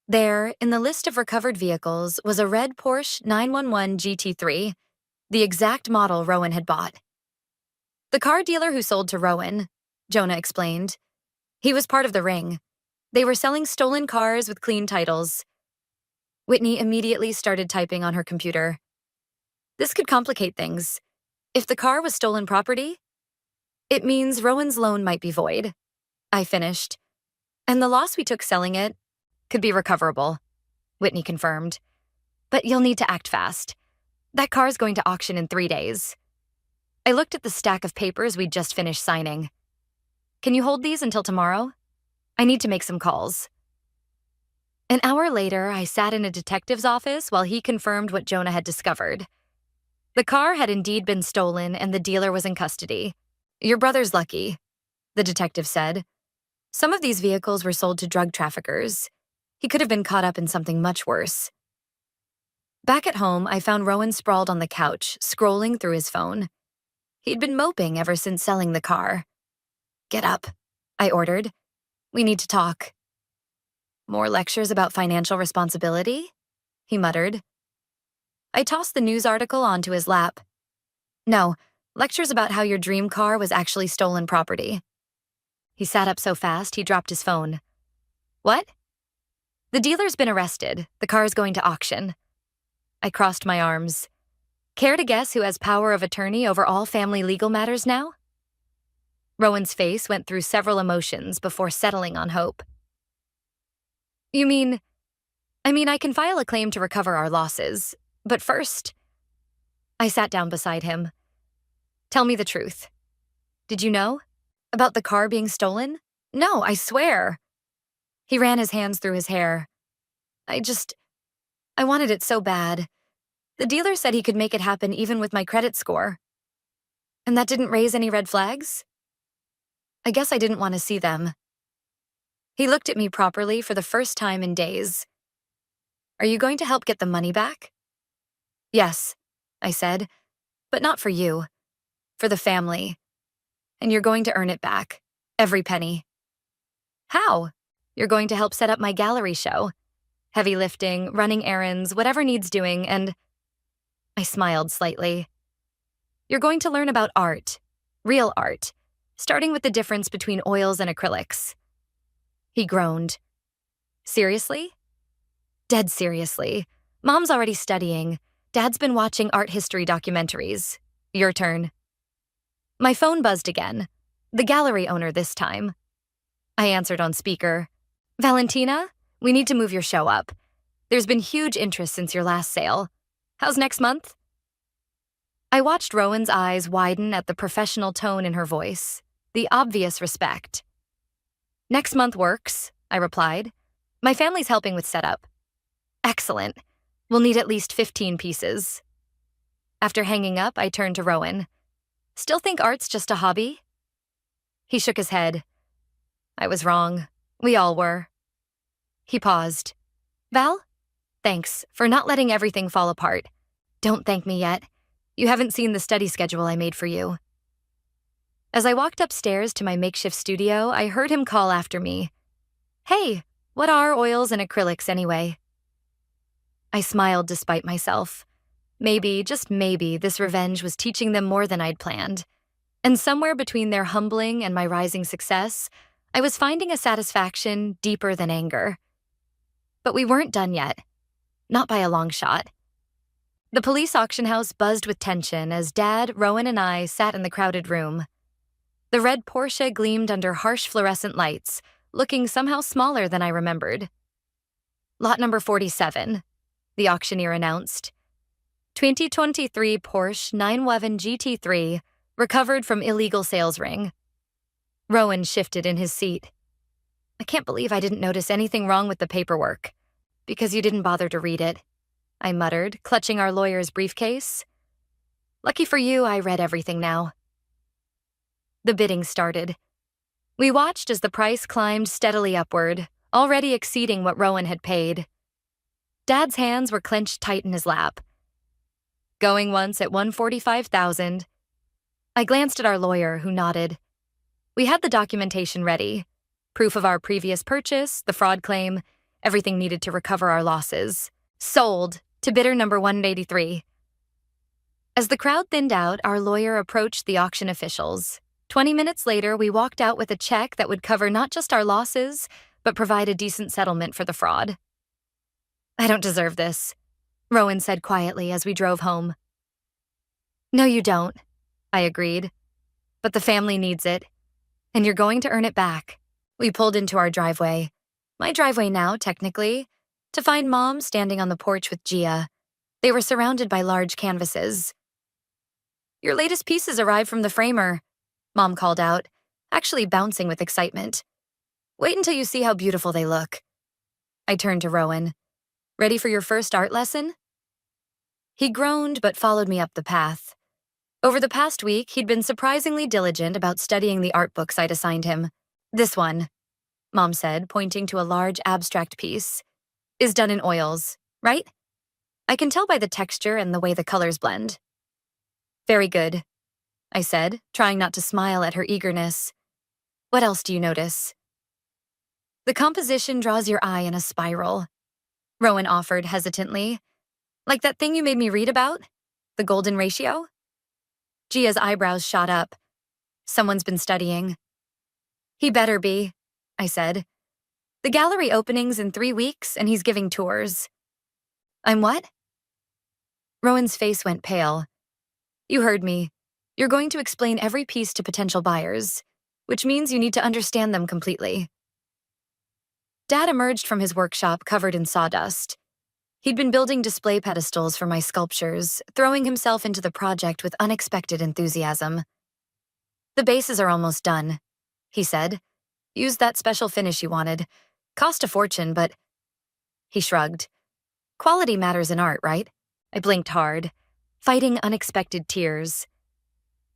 There, in the list of recovered vehicles, was a red Porsche 911 GT3, the exact model Rowan had bought. "The car dealer who sold to Rowan," Jonah explained. "He was part of the ring. They were selling stolen cars with clean titles." Whitney immediately started typing on her computer. "This could complicate things. If the car was stolen property, it means Rowan's loan might be void." I finished. "And the loss we took selling it could be recoverable," Whitney confirmed. "But you'll need to act fast. That car's going to auction in 3 days." I looked at the stack of papers we'd just finished signing. "Can you hold these until tomorrow? I need to make some calls." An hour later, I sat in a detective's office while he confirmed what Jonah had discovered. The car had indeed been stolen and the dealer was in custody. "Your brother's lucky," the detective said. "Some of these vehicles were sold to drug traffickers. He could have been caught up in something much worse." Back at home, I found Rowan sprawled on the couch, scrolling through his phone. He'd been moping ever since selling the car. "Get up," I ordered. "We need to talk." "More lectures about financial responsibility?" he muttered. I tossed the news article onto his lap. "No, lectures about how your dream car was actually stolen property." He sat up so fast he dropped his phone. "What?" "The dealer's been arrested. The car's going to auction." I crossed my arms. Care to guess who has power of attorney over all family legal matters now? Rowan's face went through several emotions before settling on hope. I mean, I can file a claim to recover our losses, but first..." I sat down beside him. "Tell me the truth. Did you know? About the car being stolen?" "No, I swear." He ran his hands through his hair. I wanted it so bad. The dealer said he could make it happen even with my credit score." "And that didn't raise any red flags?" "I guess I didn't want to see them." He looked at me properly for the first time in days. "Are you going to help get the money back?" "Yes," I said, "but not for you. For the family. And you're going to earn it back. Every penny." "How?" "You're going to help set up my gallery show. Heavy lifting, running errands, whatever needs doing, and..." I smiled slightly. "You're going to learn about art. Real art. Starting with the difference between oils and acrylics." He groaned. "Seriously?" "Dead seriously. Mom's already studying. Dad's been watching art history documentaries. Your turn." My phone buzzed again. The gallery owner this time. I answered on speaker. "Valentina, we need to move your show up. There's been huge interest since your last sale. How's next month?" I watched Rowan's eyes widen at the professional tone in her voice, the obvious respect. "Next month works," I replied. "My family's helping with setup." "Excellent. We'll need at least 15 pieces." After hanging up, I turned to Rowan. "Still think art's just a hobby?" He shook his head. I was wrong. We all were. He paused. "Val, thanks for not letting everything fall apart. Don't thank me yet. You haven't seen the study schedule I made for you." As I walked upstairs to my makeshift studio, I heard him call after me. "Hey, what are oils and acrylics anyway?" I smiled despite myself. Maybe, just maybe, this revenge was teaching them more than I'd planned. And somewhere between their humbling and my rising success, I was finding a satisfaction deeper than anger. But we weren't done yet. Not by a long shot. The police auction house buzzed with tension as Dad, Rowan, and I sat in the crowded room. The red Porsche gleamed under harsh fluorescent lights, looking somehow smaller than I remembered. Lot number 47, the auctioneer announced. 2023 Porsche 911 GT3, recovered from illegal sales ring. Rowan shifted in his seat. I can't believe I didn't notice anything wrong with the paperwork. Because you didn't bother to read it, I muttered, clutching our lawyer's briefcase. Lucky for you, I read everything now. The bidding started. We watched as the price climbed steadily upward, already exceeding what Rowan had paid. Dad's hands were clenched tight in his lap. Going once at $145,000. I glanced at our lawyer, who nodded. We had the documentation ready. Proof of our previous purchase, the fraud claim, everything needed to recover our losses. Sold to bidder number 183. As the crowd thinned out, our lawyer approached the auction officials. 20 minutes later, we walked out with a check that would cover not just our losses, but provide a decent settlement for the fraud. I don't deserve this, Rowan said quietly as we drove home. No, you don't, I agreed. But the family needs it, and you're going to earn it back. We pulled into our driveway. My driveway now, technically, to find Mom standing on the porch with Gia. They were surrounded by large canvases. Your latest pieces arrived from the framer, Mom called out, actually bouncing with excitement. Wait until you see how beautiful they look. I turned to Rowan. Ready for your first art lesson? He groaned but followed me up the path. Over the past week, he'd been surprisingly diligent about studying the art books I'd assigned him. This one, Mom said, pointing to a large abstract piece, is done in oils, right? I can tell by the texture and the way the colors blend. Very good, I said, trying not to smile at her eagerness. What else do you notice? The composition draws your eye in a spiral, Rowan offered hesitantly. Like that thing you made me read about? The golden ratio? Gia's eyebrows shot up. Someone's been studying. He better be, I said. The gallery opening's in 3 weeks, and he's giving tours. I'm what? Rowan's face went pale. You heard me. You're going to explain every piece to potential buyers, which means you need to understand them completely. Dad emerged from his workshop covered in sawdust. He'd been building display pedestals for my sculptures, throwing himself into the project with unexpected enthusiasm. The bases are almost done, he said. Use that special finish you wanted. Cost a fortune, but... He shrugged. Quality matters in art, right? I blinked hard, fighting unexpected tears.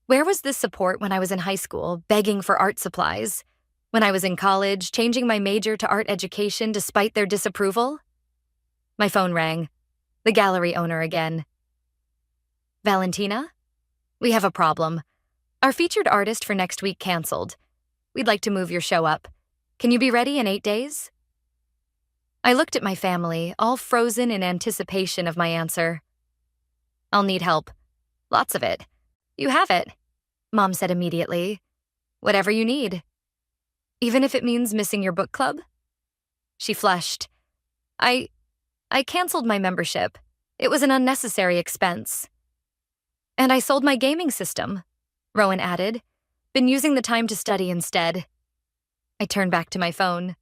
Where was this support when I was in high school, begging for art supplies? When I was in college, changing my major to art education despite their disapproval? My phone rang. The gallery owner again. Valentina? We have a problem. Our featured artist for next week canceled. We'd like to move your show up. Can you be ready in 8 days? I looked at my family, all frozen in anticipation of my answer. I'll need help. Lots of it. You have it, Mom said immediately. Whatever you need. Even if it means missing your book club? She flushed. I canceled my membership. It was an unnecessary expense. And I sold my gaming system, Rowan added. Been using the time to study instead. I turned back to my phone.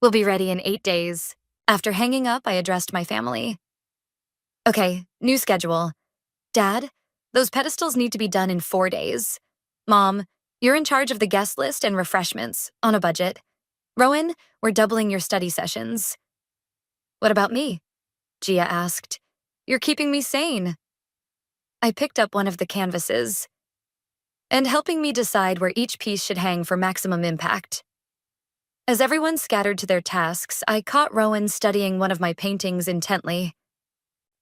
We'll be ready in 8 days. After hanging up, I addressed my family. Okay, new schedule. Dad, those pedestals need to be done in 4 days. Mom, you're in charge of the guest list and refreshments, on a budget. Rowan, we're doubling your study sessions. What about me? Gia asked. You're keeping me sane. I picked up one of the canvases. And helping me decide where each piece should hang for maximum impact. As everyone scattered to their tasks, I caught Rowan studying one of my paintings intently.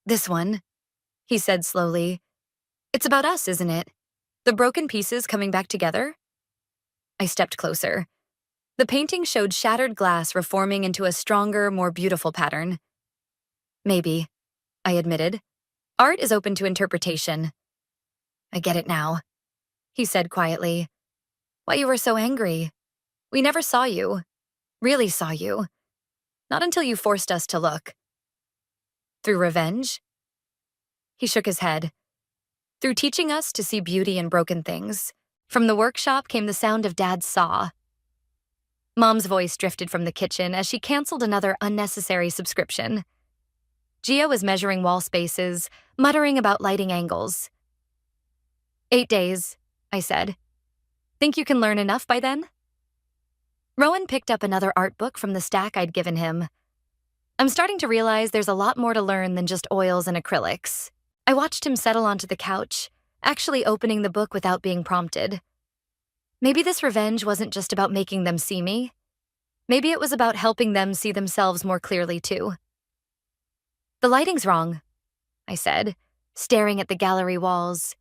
This one, he said slowly. It's about us, isn't it? The broken pieces coming back together? I stepped closer. The painting showed shattered glass reforming into a stronger, more beautiful pattern. Maybe, I admitted. Art is open to interpretation. I get it now, he said quietly. Why you were so angry? We never saw you. Really saw you. Not until you forced us to look. Through revenge? He shook his head. Through teaching us to see beauty in broken things. From the workshop came the sound of Dad's saw. Mom's voice drifted from the kitchen as she canceled another unnecessary subscription. Gia was measuring wall spaces, muttering about lighting angles. 8 days, I said. Think you can learn enough by then? Rowan picked up another art book from the stack I'd given him. I'm starting to realize there's a lot more to learn than just oils and acrylics. I watched him settle onto the couch, actually opening the book without being prompted. Maybe this revenge wasn't just about making them see me. Maybe it was about helping them see themselves more clearly, too. The lighting's wrong, I said, staring at the gallery walls.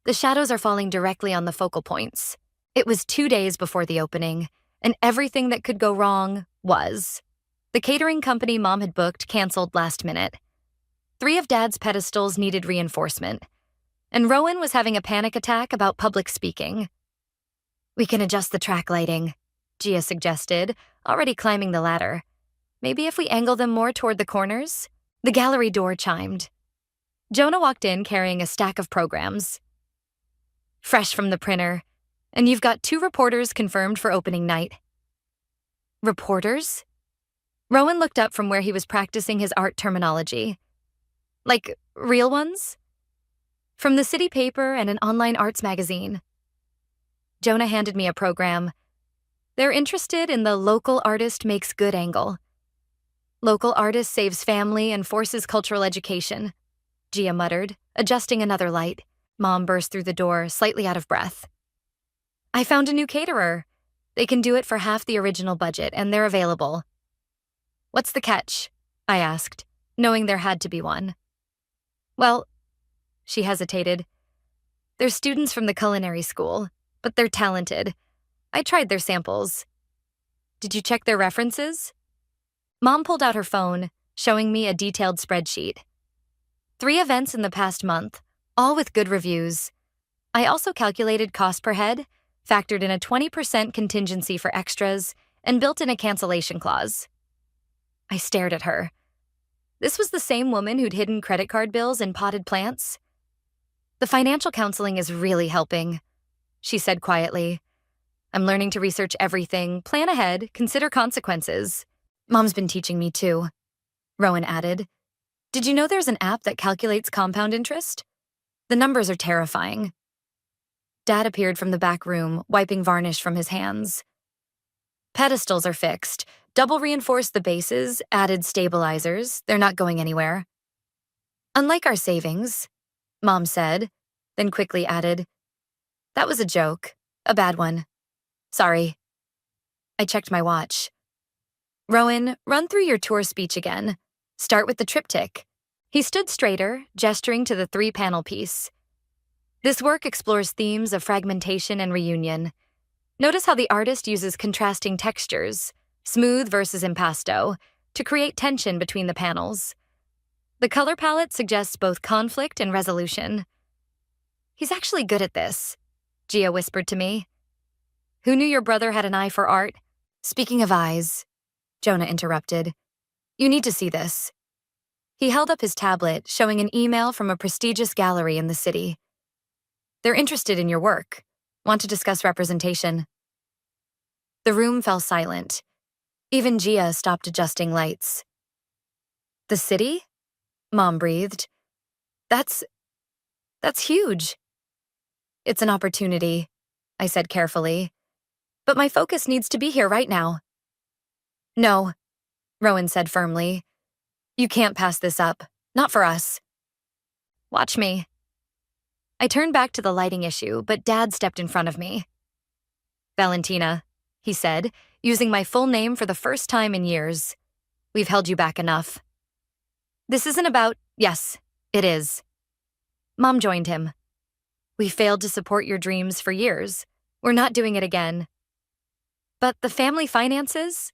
The shadows are falling directly on the focal points. It was 2 days before the opening, and everything that could go wrong was. The catering company Mom had booked canceled last minute. 3 of Dad's pedestals needed reinforcement, and Rowan was having a panic attack about public speaking. We can adjust the track lighting, Gia suggested, already climbing the ladder. Maybe if we angle them more toward the corners? The gallery door chimed. Jonah walked in carrying a stack of programs. Fresh from the printer, and you've got 2 reporters confirmed for opening night. Reporters? Rowan looked up from where he was practicing his art terminology. Like, real ones? From the city paper and an online arts magazine. Jonah handed me a program. They're interested in the local artist makes good angle. Local artist saves family and forces cultural education, Gia muttered, adjusting another light. Mom burst through the door, slightly out of breath. I found a new caterer. They can do it for half the original budget, and they're available. What's the catch? I asked, knowing there had to be one. Well, she hesitated. They're students from the culinary school, but they're talented. I tried their samples. Did you check their references? Mom pulled out her phone, showing me a detailed spreadsheet. 3 events in the past month, all with good reviews. I also calculated cost per head, factored in a 20% contingency for extras, and built in a cancellation clause. I stared at her. This was the same woman who'd hidden credit card bills in potted plants. The financial counseling is really helping, she said quietly. I'm learning to research everything, plan ahead, consider consequences. Mom's been teaching me too, Rowan added. Did you know there's an app that calculates compound interest? The numbers are terrifying. Dad appeared from the back room, wiping varnish from his hands. Pedestals are fixed, double reinforced the bases, added stabilizers. They're not going anywhere. Unlike our savings, Mom said, then quickly added, that was a joke, a bad one. Sorry. I checked my watch. Rowan, run through your tour speech again. Start with the triptych. He stood straighter, gesturing to the 3-panel piece. This work explores themes of fragmentation and reunion. Notice how the artist uses contrasting textures, smooth versus impasto, to create tension between the panels. The color palette suggests both conflict and resolution. He's actually good at this, Gia whispered to me. Who knew your brother had an eye for art? Speaking of eyes, Jonah interrupted. You need to see this. He held up his tablet, showing an email from a prestigious gallery in the city. They're interested in your work. Want to discuss representation. The room fell silent. Even Gia stopped adjusting lights. The city? Mom breathed. That's huge. It's an opportunity, I said carefully. But my focus needs to be here right now. No, Rowan said firmly. You can't pass this up. Not for us. Watch me. I turned back to the lighting issue, but Dad stepped in front of me. Valentina, he said, using my full name for the first time in years. We've held you back enough. This isn't about, yes, it is. Mom joined him. We failed to support your dreams for years. We're not doing it again. But the family finances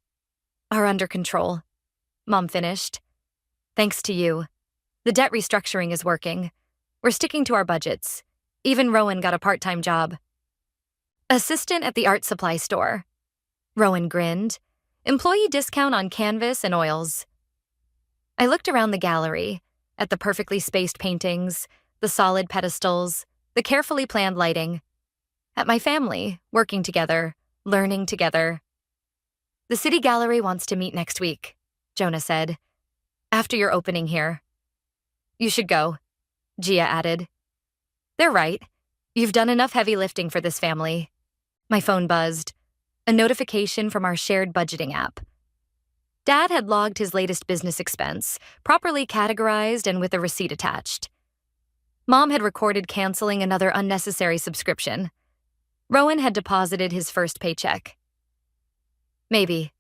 are under control, Mom finished. Thanks to you. The debt restructuring is working. We're sticking to our budgets. Even Rowan got a part-time job. Assistant at the art supply store. Rowan grinned. Employee discount on canvas and oils. I looked around the gallery, at the perfectly spaced paintings, the solid pedestals, the carefully planned lighting. At my family, working together, learning together. The City Gallery wants to meet next week, Jonah said. After your opening here. You should go, Gia added. They're right. You've done enough heavy lifting for this family. My phone buzzed. A notification from our shared budgeting app. Dad had logged his latest business expense, properly categorized and with a receipt attached. Mom had recorded canceling another unnecessary subscription. Rowan had deposited his first paycheck. Maybe,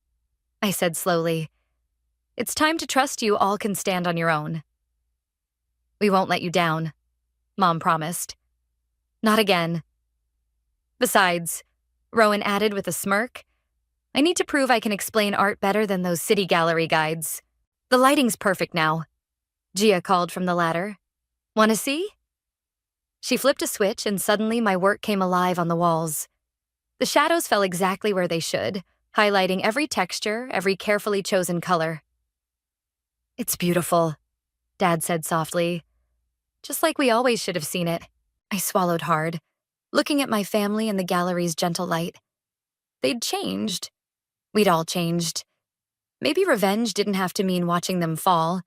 I said slowly. It's time to trust you all can stand on your own. We won't let you down, Mom promised. Not again. Besides, Rowan added with a smirk, I need to prove I can explain art better than those city gallery guides. The lighting's perfect now, Gia called from the ladder. Want to see? She flipped a switch and suddenly my work came alive on the walls. The shadows fell exactly where they should, highlighting every texture, every carefully chosen color. It's beautiful, Dad said softly. Just like we always should have seen it. I swallowed hard, looking at my family in the gallery's gentle light. They'd changed. We'd all changed. Maybe revenge didn't have to mean watching them fall.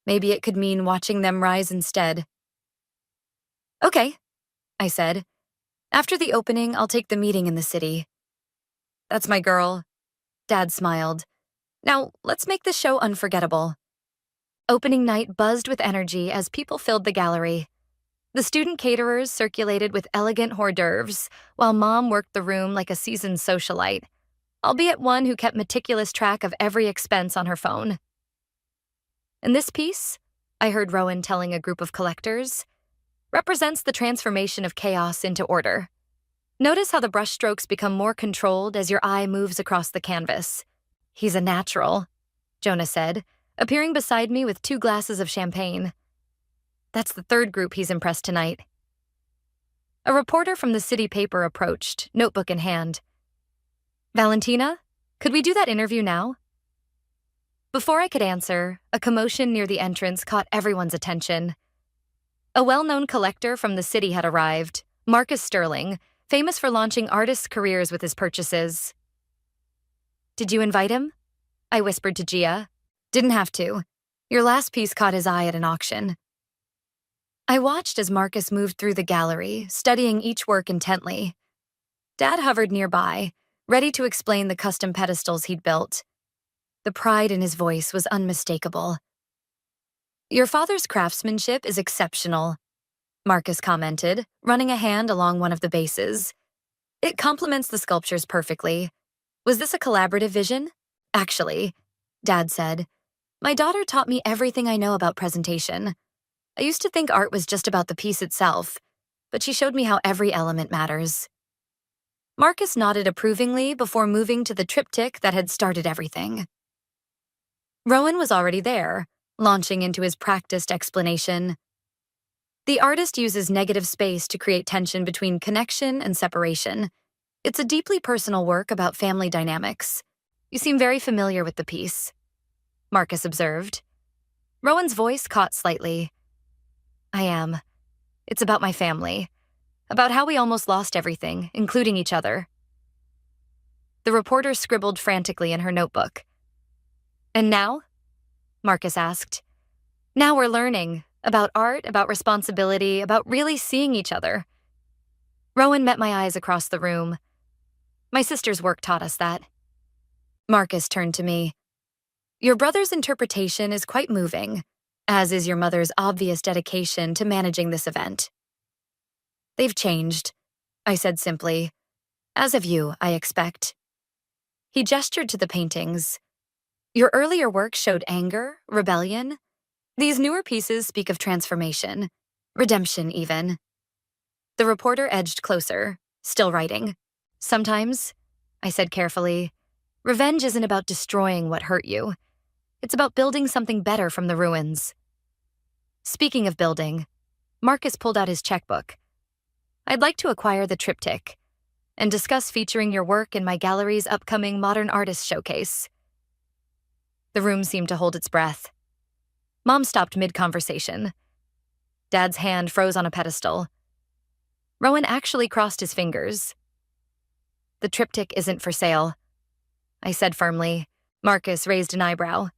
Maybe it could mean watching them rise instead. Okay, I said. After the opening, I'll take the meeting in the city. That's my girl. Dad smiled. Now, let's make the show unforgettable. Opening night buzzed with energy as people filled the gallery. The student caterers circulated with elegant hors d'oeuvres, while Mom worked the room like a seasoned socialite, albeit one who kept meticulous track of every expense on her phone. And this piece, I heard Rowan telling a group of collectors, represents the transformation of chaos into order. Notice how the brushstrokes become more controlled as your eye moves across the canvas. He's a natural, Jonah said, appearing beside me with 2 glasses of champagne. That's the third group he's impressed tonight. A reporter from the city paper approached, notebook in hand. Valentina, could we do that interview now? Before I could answer, a commotion near the entrance caught everyone's attention. A well-known collector from the city had arrived, Marcus Sterling, famous for launching artists' careers with his purchases. Did you invite him? I whispered to Gia. Didn't have to. Your last piece caught his eye at an auction. I watched as Marcus moved through the gallery, studying each work intently. Dad hovered nearby, ready to explain the custom pedestals he'd built. The pride in his voice was unmistakable. Your father's craftsmanship is exceptional, Marcus commented, running a hand along one of the bases. It complements the sculptures perfectly. Was this a collaborative vision? Actually, Dad said, my daughter taught me everything I know about presentation. I used to think art was just about the piece itself, but she showed me how every element matters. Marcus nodded approvingly before moving to the triptych that had started everything. Rowan was already there, launching into his practiced explanation. The artist uses negative space to create tension between connection and separation. It's a deeply personal work about family dynamics. You seem very familiar with the piece, Marcus observed. Rowan's voice caught slightly. I am. It's about my family, about how we almost lost everything, including each other. The reporter scribbled frantically in her notebook. And now? Marcus asked. Now we're learning about art, about responsibility, about really seeing each other. Rowan met my eyes across the room. My sister's work taught us that. Marcus turned to me. Your brother's interpretation is quite moving, as is your mother's obvious dedication to managing this event. They've changed, I said simply. As have you, I expect. He gestured to the paintings. Your earlier work showed anger, rebellion. These newer pieces speak of transformation, redemption even. The reporter edged closer, still writing. Sometimes, I said carefully, revenge isn't about destroying what hurt you. It's about building something better from the ruins. Speaking of building, Marcus pulled out his checkbook. I'd like to acquire the triptych and discuss featuring your work in my gallery's upcoming Modern Artists Showcase. The room seemed to hold its breath. Mom stopped mid-conversation. Dad's hand froze on a pedestal. Rowan actually crossed his fingers. The triptych isn't for sale. I said firmly. Marcus raised an eyebrow.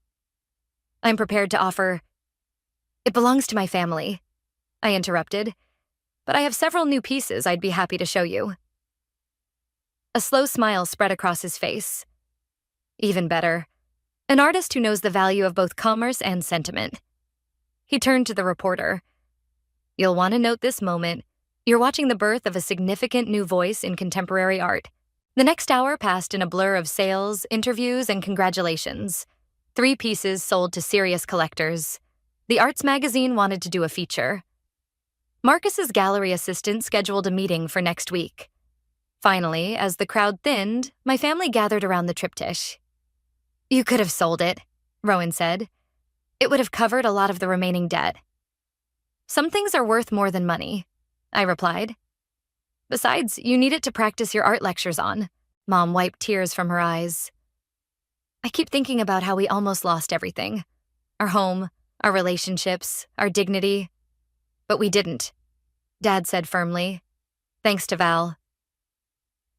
I'm prepared to offer. It belongs to my family, I interrupted, but I have several new pieces I'd be happy to show you. A slow smile spread across his face. Even better, an artist who knows the value of both commerce and sentiment. He turned to the reporter. You'll want to note this moment. You're watching the birth of a significant new voice in contemporary art. The next hour passed in a blur of sales, interviews, and congratulations. 3 pieces sold to serious collectors. The arts magazine wanted to do a feature. Marcus's gallery assistant scheduled a meeting for next week. Finally, as the crowd thinned, my family gathered around the triptych. You could have sold it, Rowan said. It would have covered a lot of the remaining debt. Some things are worth more than money, I replied. Besides, you need it to practice your art lectures on. Mom wiped tears from her eyes. I keep thinking about how we almost lost everything. Our home, our relationships, our dignity. But we didn't, Dad said firmly. Thanks to Val.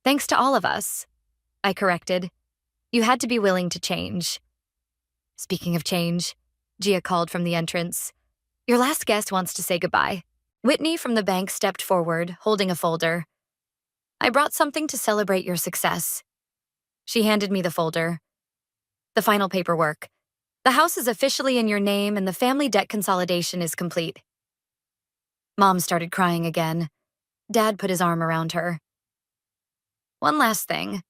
Thanks to all of us, I corrected. You had to be willing to change. Speaking of change, Gia called from the entrance. Your last guest wants to say goodbye. Whitney from the bank stepped forward, holding a folder. I brought something to celebrate your success. She handed me the folder. The final paperwork. The house is officially in your name and the family debt consolidation is complete. Mom started crying again. Dad put his arm around her. One last thing,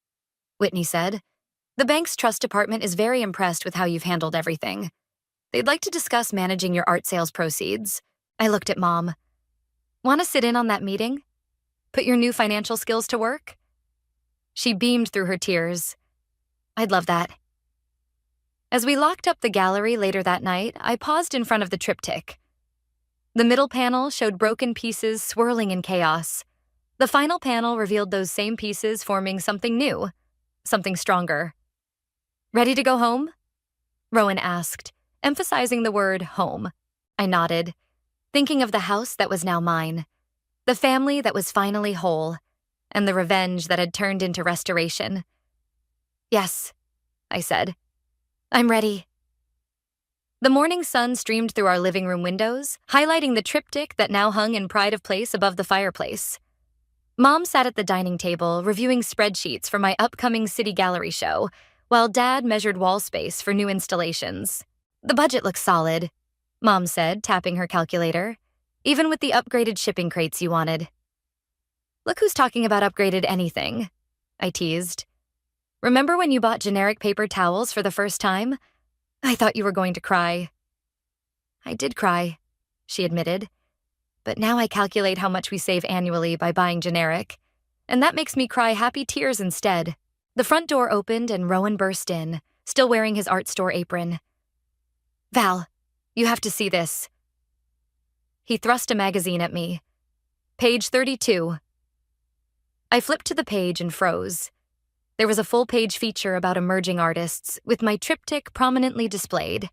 Whitney said. The bank's trust department is very impressed with how you've handled everything. They'd like to discuss managing your art sales proceeds. I looked at Mom. Want to sit in on that meeting? Put your new financial skills to work? She beamed through her tears. I'd love that. As we locked up the gallery later that night, I paused in front of the triptych. The middle panel showed broken pieces swirling in chaos. The final panel revealed those same pieces forming something new, something stronger. Ready to go home? Rowan asked, emphasizing the word home. I nodded, thinking of the house that was now mine, the family that was finally whole, and the revenge that had turned into restoration. Yes, I said. I'm ready. The morning sun streamed through our living room windows, highlighting the triptych that now hung in pride of place above the fireplace. Mom sat at the dining table, reviewing spreadsheets for my upcoming city gallery show, while Dad measured wall space for new installations. The budget looks solid, Mom said, tapping her calculator, even with the upgraded shipping crates you wanted. Look who's talking about upgraded anything, I teased. Remember when you bought generic paper towels for the first time? I thought you were going to cry. I did cry, she admitted. But now I calculate how much we save annually by buying generic, and that makes me cry happy tears instead. The front door opened and Rowan burst in, still wearing his art store apron. Val, you have to see this. He thrust a magazine at me. Page 32. I flipped to the page and froze. There was a full-page feature about emerging artists, with my triptych prominently displayed.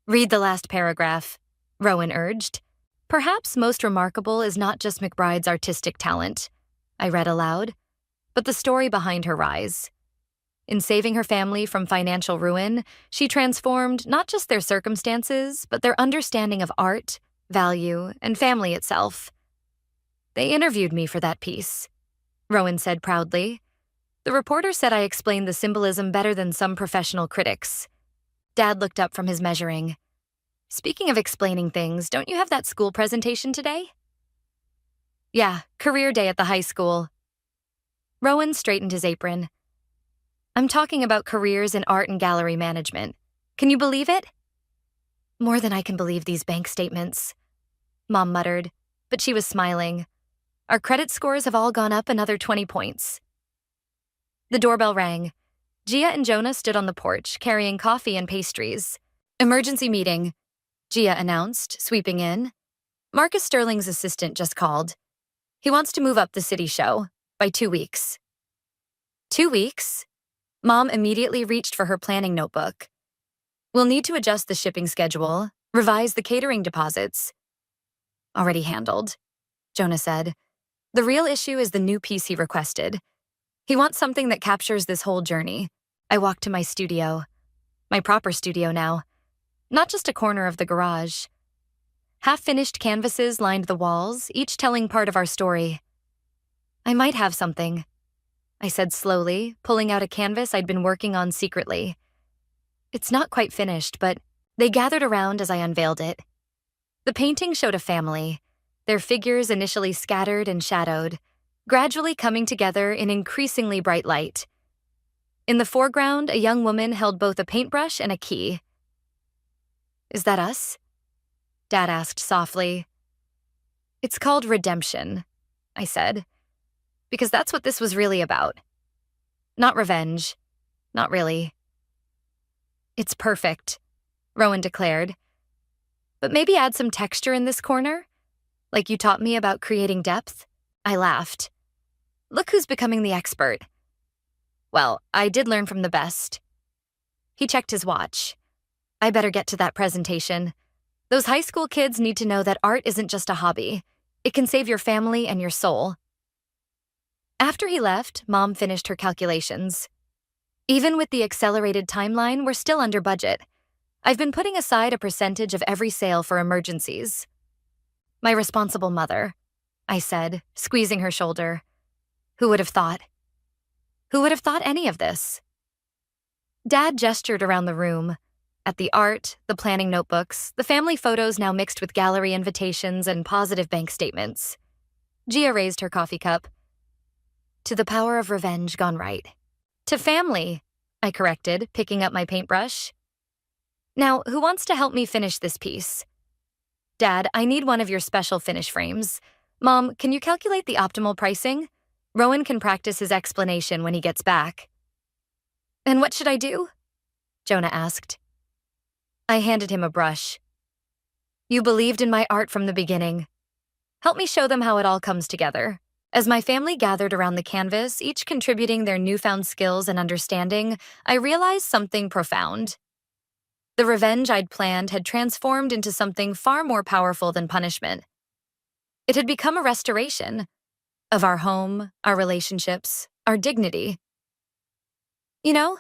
Read the last paragraph, Rowan urged. Perhaps most remarkable is not just McBride's artistic talent, I read aloud, but the story behind her rise. In saving her family from financial ruin, she transformed not just their circumstances, but their understanding of art, value, and family itself. They interviewed me for that piece, Rowan said proudly. The reporter said I explained the symbolism better than some professional critics. Dad looked up from his measuring. Speaking of explaining things, don't you have that school presentation today? Yeah, career day at the high school. Rowan straightened his apron. I'm talking about careers in art and gallery management. Can you believe it? More than I can believe these bank statements, Mom muttered, but she was smiling. Our credit scores have all gone up another 20 points. The doorbell rang. Gia and Jonah stood on the porch, carrying coffee and pastries. Emergency meeting, Gia announced, sweeping in. Marcus Sterling's assistant just called. He wants to move up the city show by 2 weeks. 2 weeks? Mom immediately reached for her planning notebook. We'll need to adjust the shipping schedule, revise the catering deposits. Already handled, Jonah said. The real issue is the new piece he requested. He wants something that captures this whole journey, I walked to my studio. My proper studio now. Not just a corner of the garage. Half-finished canvases lined the walls, each telling part of our story. I might have something, I said slowly, pulling out a canvas I'd been working on secretly. It's not quite finished, but they gathered around as I unveiled it. The painting showed a family, their figures initially scattered and shadowed, gradually coming together in increasingly bright light. In the foreground, a young woman held both a paintbrush and a key. Is that us? Dad asked softly. It's called redemption, I said, because that's what this was really about. Not revenge. Not really. It's perfect, Rowan declared. But maybe add some texture in this corner? Like you taught me about creating depth? I laughed. Look who's becoming the expert. Well, I did learn from the best. He checked his watch. I better get to that presentation. Those high school kids need to know that art isn't just a hobby. It can save your family and your soul. After he left, Mom finished her calculations. Even with the accelerated timeline, we're still under budget. I've been putting aside a percentage of every sale for emergencies. My responsible mother, I said, squeezing her shoulder. Who would have thought? Who would have thought any of this? Dad gestured around the room. At the art, the planning notebooks, the family photos now mixed with gallery invitations and positive bank statements. Gia raised her coffee cup. To the power of revenge gone right. To family, I corrected, picking up my paintbrush. Now, who wants to help me finish this piece? Dad, I need one of your special finish frames. Mom, can you calculate the optimal pricing? Rowan can practice his explanation when he gets back. And what should I do? Jonah asked. I handed him a brush. You believed in my art from the beginning. Help me show them how it all comes together. As my family gathered around the canvas, each contributing their newfound skills and understanding, I realized something profound. The revenge I'd planned had transformed into something far more powerful than punishment. It had become a restoration of our home, our relationships, our dignity. You know,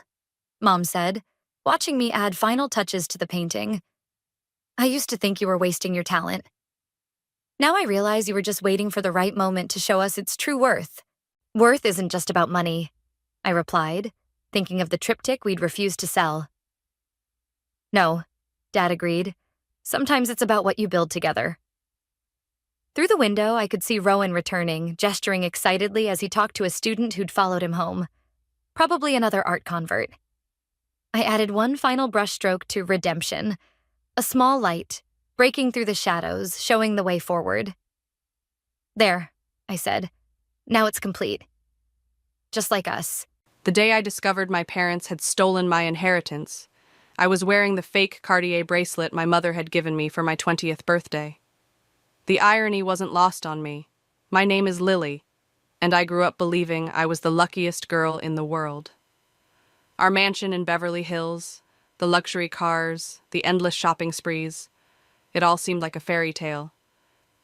Mom said, watching me add final touches to the painting. I used to think you were wasting your talent. Now I realize you were just waiting for the right moment to show us its true worth. Worth isn't just about money, I replied, thinking of the triptych we'd refused to sell. No, Dad agreed. Sometimes it's about what you build together. Through the window, I could see Rowan returning, gesturing excitedly as he talked to a student who'd followed him home. Probably another art convert. I added one final brushstroke to redemption, a small light, breaking through the shadows, showing the way forward. There, I said. Now it's complete. Just like us. The day I discovered my parents had stolen my inheritance, I was wearing the fake Cartier bracelet my mother had given me for my 20th birthday. The irony wasn't lost on me. My name is Lily, and I grew up believing I was the luckiest girl in the world. Our mansion in Beverly Hills, the luxury cars, the endless shopping sprees, it all seemed like a fairy tale,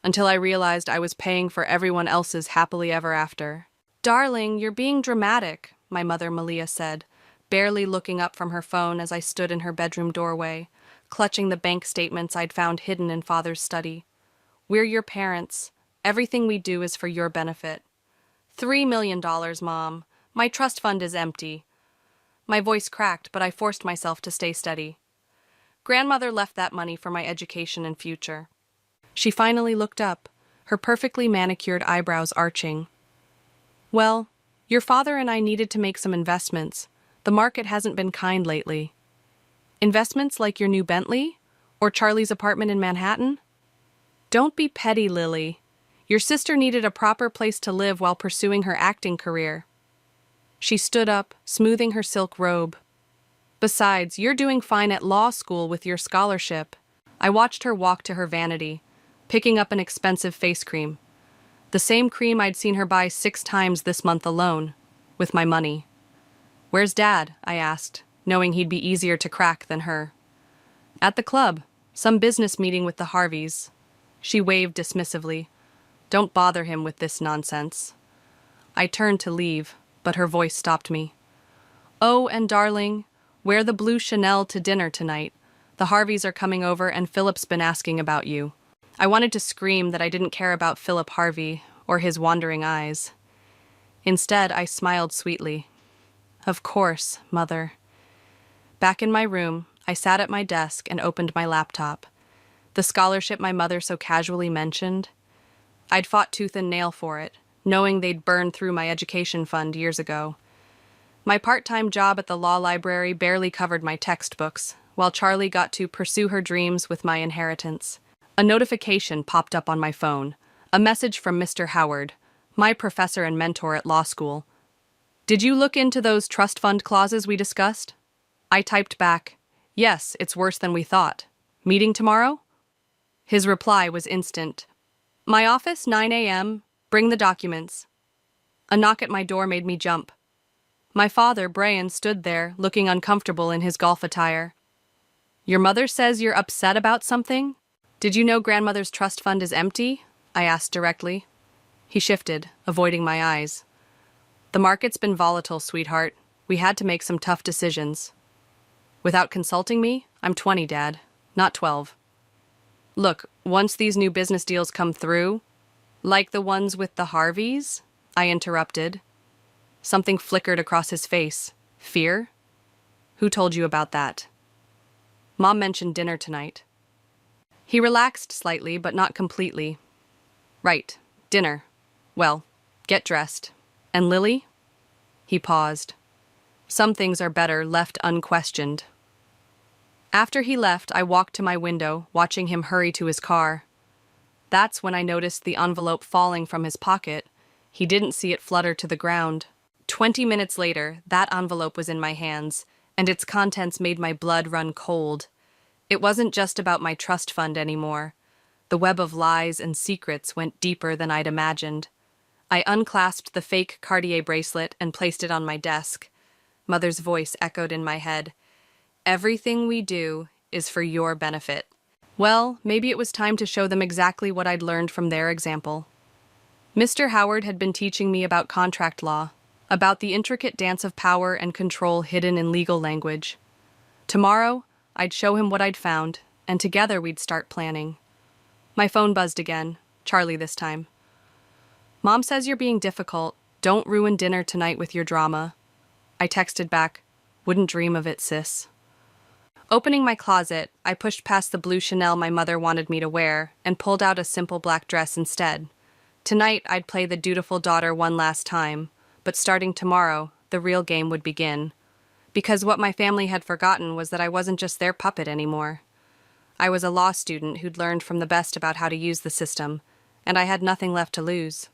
until I realized I was paying for everyone else's happily ever after. Darling, you're being dramatic, my mother Malia said, barely looking up from her phone as I stood in her bedroom doorway, clutching the bank statements I'd found hidden in Father's study. We're your parents. Everything we do is for your benefit. $3 million, Mom. My trust fund is empty. My voice cracked, but I forced myself to stay steady. Grandmother left that money for my education and future. She finally looked up, her perfectly manicured eyebrows arching. Well, your father and I needed to make some investments. The market hasn't been kind lately. Investments like your new Bentley? Or Charlie's apartment in Manhattan? Don't be petty, Lily. Your sister needed a proper place to live while pursuing her acting career. She stood up, smoothing her silk robe. Besides, you're doing fine at law school with your scholarship. I watched her walk to her vanity, picking up an expensive face cream. The same cream I'd seen her buy 6 times this month alone, with my money. Where's Dad? I asked, knowing he'd be easier to crack than her. At the club, some business meeting with the Harveys. She waved dismissively. Don't bother him with this nonsense. I turned to leave, but her voice stopped me. Oh, and darling, wear the blue Chanel to dinner tonight. The Harveys are coming over and Philip's been asking about you. I wanted to scream that I didn't care about Philip Harvey or his wandering eyes. Instead, I smiled sweetly. Of course, Mother. Back in my room, I sat at my desk and opened my laptop. The scholarship my mother so casually mentioned. I'd fought tooth and nail for it, knowing they'd burned through my education fund years ago. My part-time job at the law library barely covered my textbooks, while Charlie got to pursue her dreams with my inheritance. A notification popped up on my phone, a message from Mr. Howard, my professor and mentor at law school. Did you look into those trust fund clauses we discussed? I typed back, yes, it's worse than we thought. Meeting tomorrow? His reply was instant. My office, 9 a.m., bring the documents. A knock at my door made me jump. My father, Brian, stood there, looking uncomfortable in his golf attire. Your mother says you're upset about something? Did you know grandmother's trust fund is empty? I asked directly. He shifted, avoiding my eyes. The market's been volatile, sweetheart. We had to make some tough decisions. Without consulting me, I'm 20, Dad, not 12. Look, once these new business deals come through, like the ones with the Harveys, I interrupted. Something flickered across his face. Fear? Who told you about that? Mom mentioned dinner tonight. He relaxed slightly, but not completely. Right, dinner. Well, get dressed. And Lily? He paused. Some things are better left unquestioned. After he left, I walked to my window, watching him hurry to his car. That's when I noticed the envelope falling from his pocket. He didn't see it flutter to the ground. 20 minutes later, that envelope was in my hands, and its contents made my blood run cold. It wasn't just about my trust fund anymore. The web of lies and secrets went deeper than I'd imagined. I unclasped the fake Cartier bracelet and placed it on my desk. Mother's voice echoed in my head. Everything we do is for your benefit. Well, maybe it was time to show them exactly what I'd learned from their example. Mr. Howard had been teaching me about contract law, about the intricate dance of power and control hidden in legal language. Tomorrow, I'd show him what I'd found, and together we'd start planning. My phone buzzed again, Charlie this time. Mom says you're being difficult. Don't ruin dinner tonight with your drama. I texted back, wouldn't dream of it, sis. Opening my closet, I pushed past the blue Chanel my mother wanted me to wear and pulled out a simple black dress instead. Tonight, I'd play the dutiful daughter one last time, but starting tomorrow, the real game would begin. Because what my family had forgotten was that I wasn't just their puppet anymore. I was a law student who'd learned from the best about how to use the system, and I had nothing left to lose.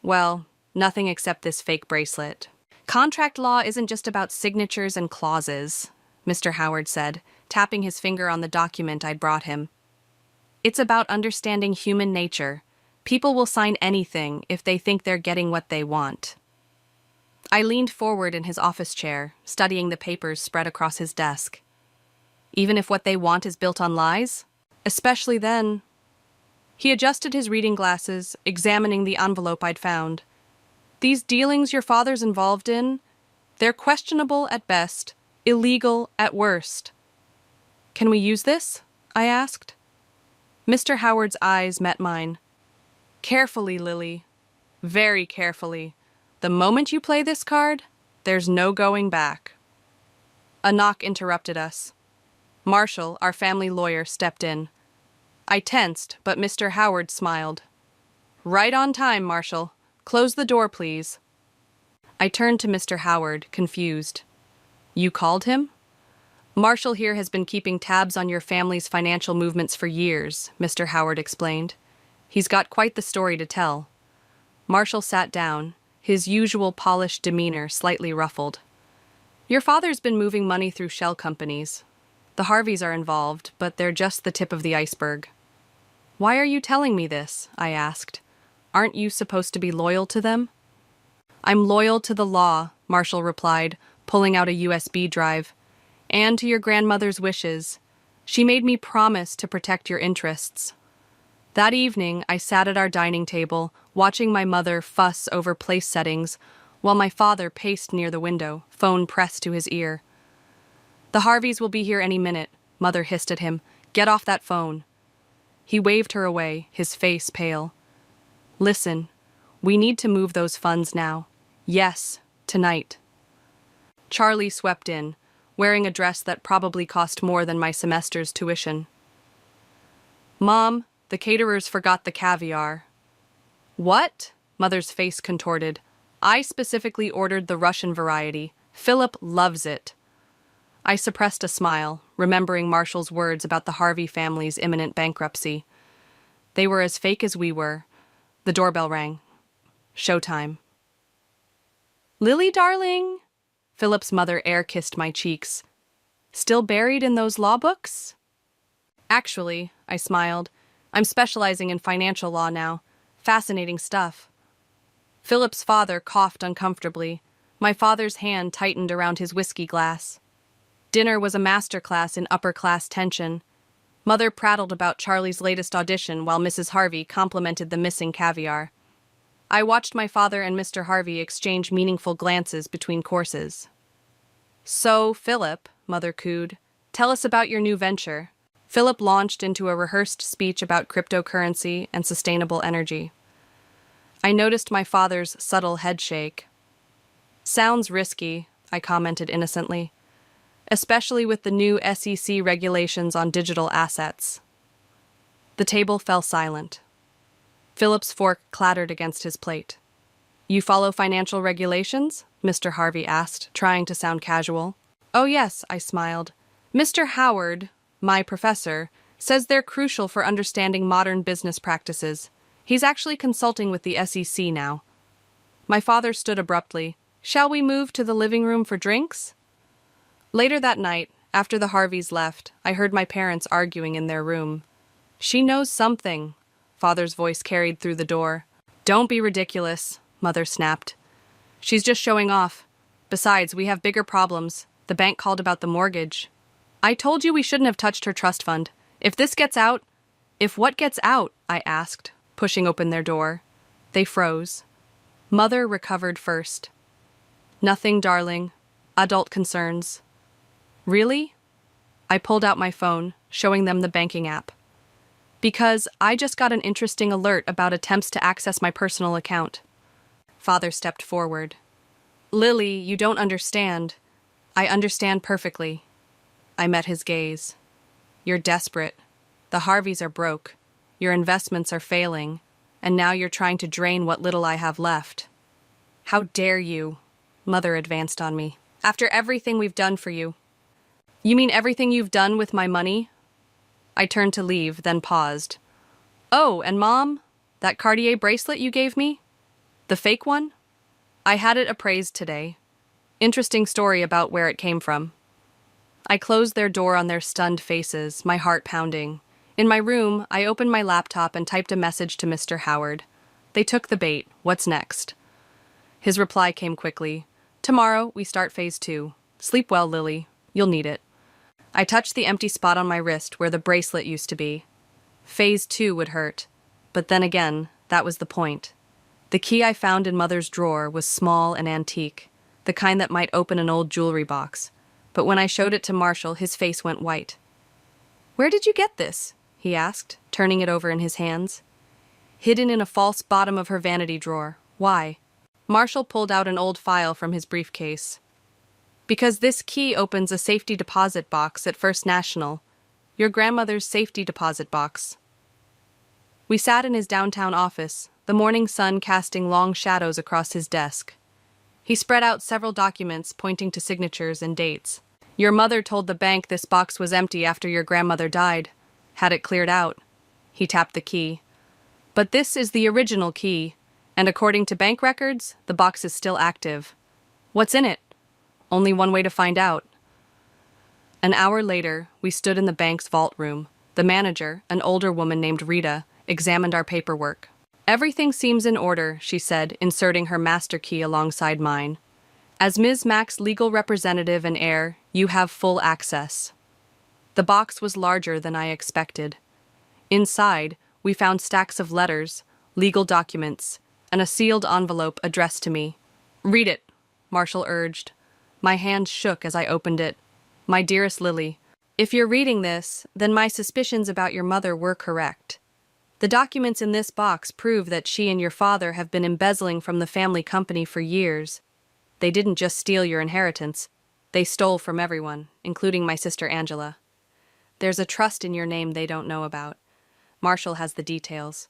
Well, nothing except this fake bracelet. Contract law isn't just about signatures and clauses, Mr. Howard said, tapping his finger on the document I'd brought him. It's about understanding human nature. People will sign anything if they think they're getting what they want. I leaned forward in his office chair, studying the papers spread across his desk. Even if what they want is built on lies? Especially then. He adjusted his reading glasses, examining the envelope I'd found. These dealings your father's involved in, they're questionable at best, illegal at worst. Can we use this? I asked. Mr. Howard's eyes met mine. Carefully, Lily. Very carefully. The moment you play this card, there's no going back. A knock interrupted us. Marshall, our family lawyer, stepped in. I tensed, but Mr. Howard smiled. Right on time, Marshall. Close the door, please. I turned to Mr. Howard, confused. You called him? Marshall here has been keeping tabs on your family's financial movements for years, Mr. Howard explained. He's got quite the story to tell. Marshall sat down, his usual polished demeanor slightly ruffled. Your father's been moving money through shell companies. The Harveys are involved, but they're just the tip of the iceberg. Why are you telling me this? I asked. Aren't you supposed to be loyal to them? I'm loyal to the law, Marshall replied, pulling out a USB drive. And to your grandmother's wishes. She made me promise to protect your interests. That evening, I sat at our dining table, watching my mother fuss over place settings, while my father paced near the window, phone pressed to his ear. "The Harveys will be here any minute," Mother hissed at him. "Get off that phone." He waved her away, his face pale. "Listen, we need to move those funds now. Yes, tonight." Charlie swept in, wearing a dress that probably cost more than my semester's tuition. "Mom, the caterers forgot the caviar." "What?" Mother's face contorted. "I specifically ordered the Russian variety. Philip loves it." I suppressed a smile, remembering Marshall's words about the Harvey family's imminent bankruptcy. They were as fake as we were. The doorbell rang. Showtime. "Lily, darling!" Philip's mother air-kissed my cheeks. "Still buried in those law books?" "Actually," I smiled, "I'm specializing in financial law now. Fascinating stuff." Philip's father coughed uncomfortably. My father's hand tightened around his whiskey glass. Dinner was a masterclass in upper-class tension. Mother prattled about Charlie's latest audition while Mrs. Harvey complimented the missing caviar. I watched my father and Mr. Harvey exchange meaningful glances between courses. "So, Philip," Mother cooed, "tell us about your new venture." Philip launched into a rehearsed speech about cryptocurrency and sustainable energy. I noticed my father's subtle headshake. "Sounds risky," I commented innocently, "especially with the new SEC regulations on digital assets." The table fell silent. Philip's fork clattered against his plate. "You follow financial regulations?" Mr. Harvey asked, trying to sound casual. "Oh yes," I smiled. "Mr. Howard, my professor, says they're crucial for understanding modern business practices. He's actually consulting with the SEC now." My father stood abruptly. "Shall we move to the living room for drinks?" Later that night, after the Harveys left, I heard my parents arguing in their room. "She knows something," Father's voice carried through the door. "Don't be ridiculous," Mother snapped. "She's just showing off. Besides, we have bigger problems. The bank called about the mortgage." "I told you we shouldn't have touched her trust fund. If this gets out—" "If what gets out?" I asked, pushing open their door. They froze. Mother recovered first. "Nothing, darling. Adult concerns." "Really?" I pulled out my phone, showing them the banking app. "Because I just got an interesting alert about attempts to access my personal account." Father stepped forward. "Lily, you don't understand." "I understand perfectly." I met his gaze. "You're desperate. The Harveys are broke. Your investments are failing. And now you're trying to drain what little I have left." "How dare you?" Mother advanced on me. "After everything we've done for you." "You mean everything you've done with my money?" I turned to leave, then paused. "Oh, and Mom, that Cartier bracelet you gave me? The fake one? I had it appraised today. Interesting story about where it came from." I closed their door on their stunned faces, my heart pounding. In my room, I opened my laptop and typed a message to Mr. Howard. They took the bait. What's next? His reply came quickly. "Tomorrow, we start phase 2. Sleep well, Lily. You'll need it." I touched the empty spot on my wrist where the bracelet used to be. Phase 2 would hurt. But then again, that was the point. The key I found in Mother's drawer was small and antique, the kind that might open an old jewelry box. But when I showed it to Marshall, his face went white. "Where did you get this?" he asked, turning it over in his hands. "Hidden in a false bottom of her vanity drawer. Why?" Marshall pulled out an old file from his briefcase. "Because this key opens a safety deposit box at First National. Your grandmother's safety deposit box." We sat in his downtown office, the morning sun casting long shadows across his desk. He spread out several documents pointing to signatures and dates. "Your mother told the bank this box was empty after your grandmother died. Had it cleared out." He tapped the key. "But this is the original key, and according to bank records, the box is still active. What's in it? Only one way to find out." An hour later, we stood in the bank's vault room. The manager, an older woman named Rita, examined our paperwork. "Everything seems in order," she said, inserting her master key alongside mine. "As Ms. Mack's legal representative and heir, you have full access." The box was larger than I expected. Inside, we found stacks of letters, legal documents, and a sealed envelope addressed to me. Read it, Marshall urged. My hands shook as I opened it. My dearest Lily, if you're reading this, then my suspicions about your mother were correct. The documents in this box prove that she and your father have been embezzling from the family company for years. They didn't just steal your inheritance. They stole from everyone, including my sister Angela. There's a trust in your name they don't know about. Marshall has the details.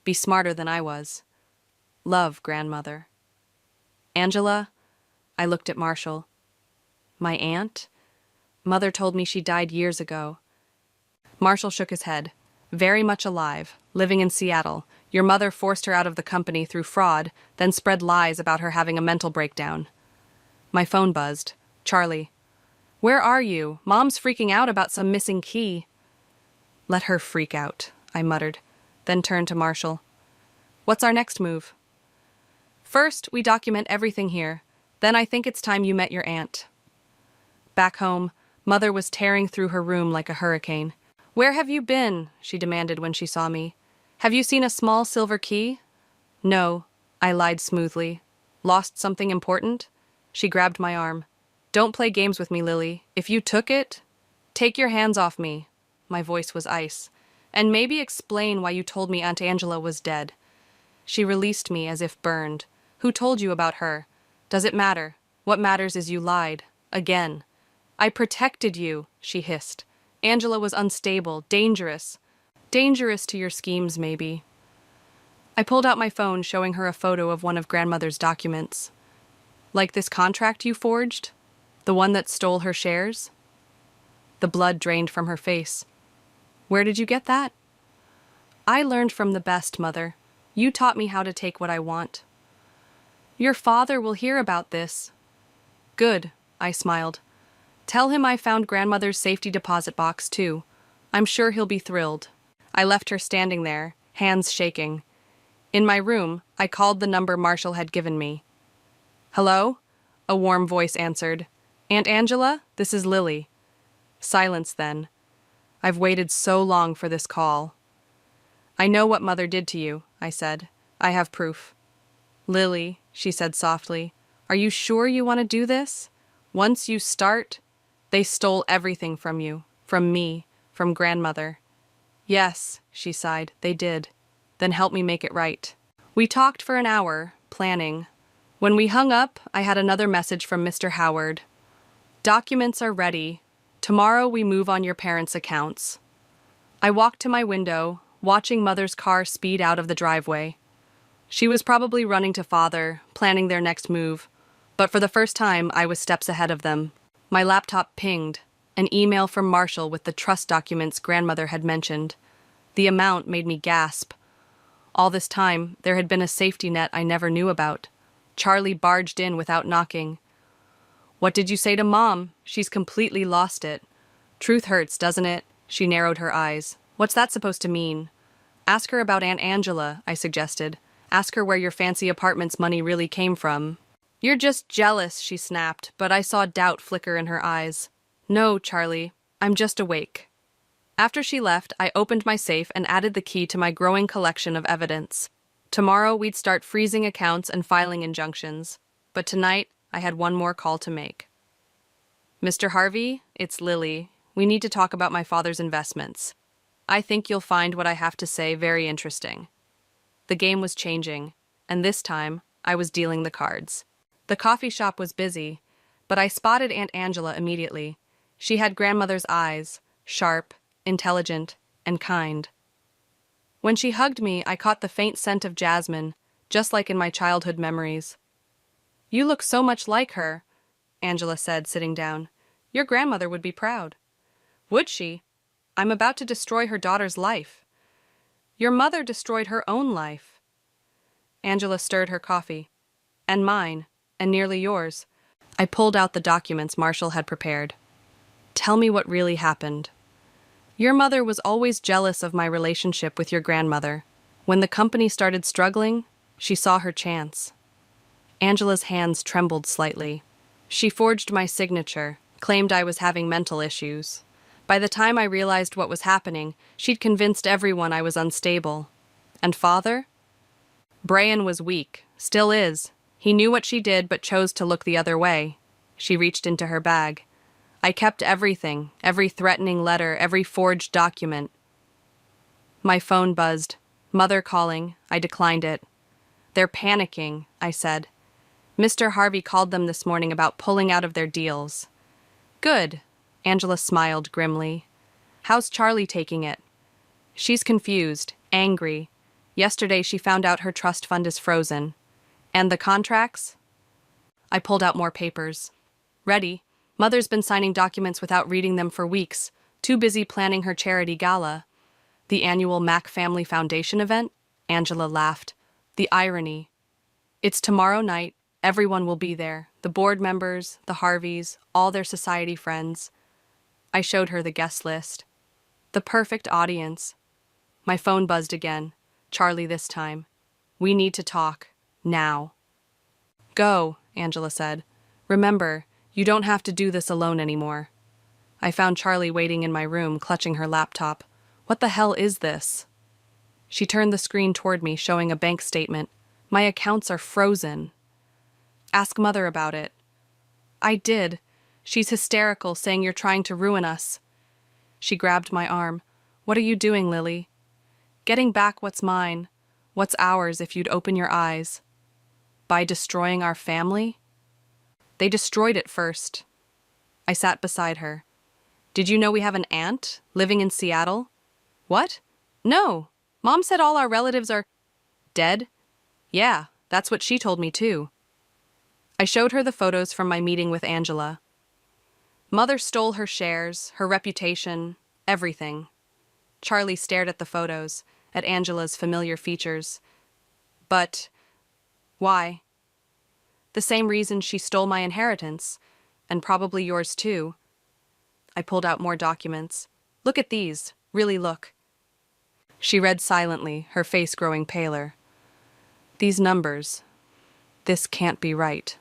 Be smarter than I was. Love, grandmother. Angela? I looked at Marshall. My aunt? Mother told me she died years ago. Marshall shook his head. Very much alive, living in Seattle. Your mother forced her out of the company through fraud, then spread lies about her having a mental breakdown. My phone buzzed. Charlie. Where are you? Mom's freaking out about some missing key. Let her freak out, I muttered, then turned to Marshall. What's our next move? First, we document everything here. Then I think it's time you met your aunt. Back home, Mother was tearing through her room like a hurricane. Where have you been? She demanded when she saw me. Have you seen a small silver key? No, I lied smoothly. Lost something important? She grabbed my arm. Don't play games with me, Lily. If you took it, take your hands off me. My voice was ice. And maybe explain why you told me Aunt Angela was dead. She released me as if burned. Who told you about her? Does it matter? What matters is you lied. Again. I protected you, she hissed. Angela was unstable, dangerous. Dangerous to your schemes, maybe. I pulled out my phone, showing her a photo of one of grandmother's documents. Like this contract you forged? The one that stole her shares? The blood drained from her face. Where did you get that? I learned from the best, Mother. You taught me how to take what I want. Your father will hear about this. Good, I smiled. Tell him I found grandmother's safety deposit box, too. I'm sure he'll be thrilled. I left her standing there, hands shaking. In my room, I called the number Marshall had given me. Hello? A warm voice answered. Aunt Angela, this is Lily. Silence then. I've waited so long for this call. I know what Mother did to you, I said. I have proof. Lily, she said softly, are you sure you want to do this? Once you start, they stole everything from you, from me, from grandmother. Yes, she sighed, they did. Then help me make it right. We talked for an hour, planning. When we hung up, I had another message from Mr. Howard. Documents are ready. Tomorrow we move on your parents' accounts. I walked to my window, watching Mother's car speed out of the driveway. She was probably running to Father, planning their next move. But for the first time, I was steps ahead of them. My laptop pinged, an email from Marshall with the trust documents grandmother had mentioned. The amount made me gasp. All this time, there had been a safety net I never knew about. Charlie barged in without knocking. What did you say to Mom? She's completely lost it. Truth hurts, doesn't it? She narrowed her eyes. What's that supposed to mean? Ask her about Aunt Angela, I suggested. Ask her where your fancy apartment's money really came from. You're just jealous, she snapped, but I saw doubt flicker in her eyes. No, Charlie, I'm just awake. After she left, I opened my safe and added the key to my growing collection of evidence. Tomorrow, we'd start freezing accounts and filing injunctions. But tonight, I had one more call to make. Mr. Harvey, it's Lily. We need to talk about my father's investments. I think you'll find what I have to say very interesting. The game was changing, and this time, I was dealing the cards. The coffee shop was busy, but I spotted Aunt Angela immediately. She had grandmother's eyes, sharp, intelligent, and kind. When she hugged me, I caught the faint scent of jasmine, just like in my childhood memories. You look so much like her, Angela said, sitting down. Your grandmother would be proud. Would she? I'm about to destroy her daughter's life. Your mother destroyed her own life. Angela stirred her coffee. And mine, and nearly yours. I pulled out the documents Marshall had prepared. Tell me what really happened. Your mother was always jealous of my relationship with your grandmother. When the company started struggling, she saw her chance. Angela's hands trembled slightly. She forged my signature, claimed I was having mental issues. By the time I realized what was happening, she'd convinced everyone I was unstable. And father? Brian was weak, still is. He knew what she did but chose to look the other way. She reached into her bag. I kept everything, every threatening letter, every forged document. My phone buzzed. Mother calling. I declined it. They're panicking, I said. Mr. Harvey called them this morning about pulling out of their deals. Good. Angela smiled grimly. How's Charlie taking it? She's confused, angry. Yesterday she found out her trust fund is frozen. And the contracts? I pulled out more papers. Ready. Mother's been signing documents without reading them for weeks, too busy planning her charity gala. The annual Mac Family Foundation event? Angela laughed. The irony. It's tomorrow night. Everyone will be there. The board members, the Harveys, all their society friends. I showed her the guest list. The perfect audience. My phone buzzed again. Charlie this time. We need to talk. Now. Go, Angela said. Remember, you don't have to do this alone anymore. I found Charlie waiting in my room, clutching her laptop. What the hell is this? She turned the screen toward me, showing a bank statement. My accounts are frozen. Ask Mother about it. I did. She's hysterical, saying you're trying to ruin us. She grabbed my arm. What are you doing, Lily? Getting back what's mine. What's ours if you'd open your eyes. By destroying our family? They destroyed it first. I sat beside her. Did you know we have an aunt living in Seattle? What? No. Mom said all our relatives are dead. Yeah, that's what she told me too. I showed her the photos from my meeting with Angela. Mother stole her shares, her reputation, everything. Charlie stared at the photos, at Angela's familiar features. But why? The same reason she stole my inheritance, and probably yours too. I pulled out more documents. Look at these. Really look. She read silently, her face growing paler. These numbers. This can't be right.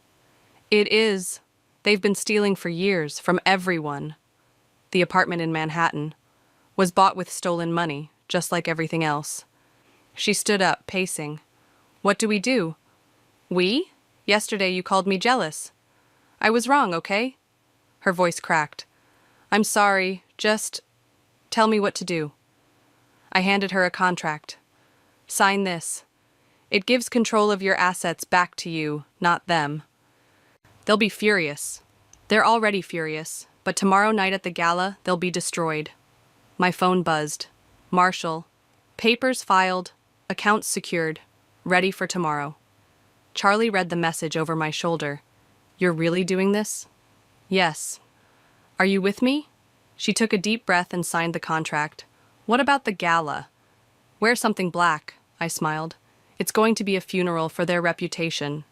It is. They've been stealing for years, from everyone. The apartment in Manhattan was bought with stolen money, just like everything else. She stood up, pacing. What do we do? We? Yesterday you called me jealous. I was wrong, okay? Her voice cracked. I'm sorry, just tell me what to do. I handed her a contract. Sign this. It gives control of your assets back to you, not them. They'll be furious. They're already furious, but tomorrow night at the gala, they'll be destroyed. My phone buzzed. Marshall. Papers filed. Accounts secured. Ready for tomorrow. Charlie read the message over my shoulder. You're really doing this? Yes. Are you with me? She took a deep breath and signed the contract. What about the gala? Wear something black, I smiled. It's going to be a funeral for their reputation.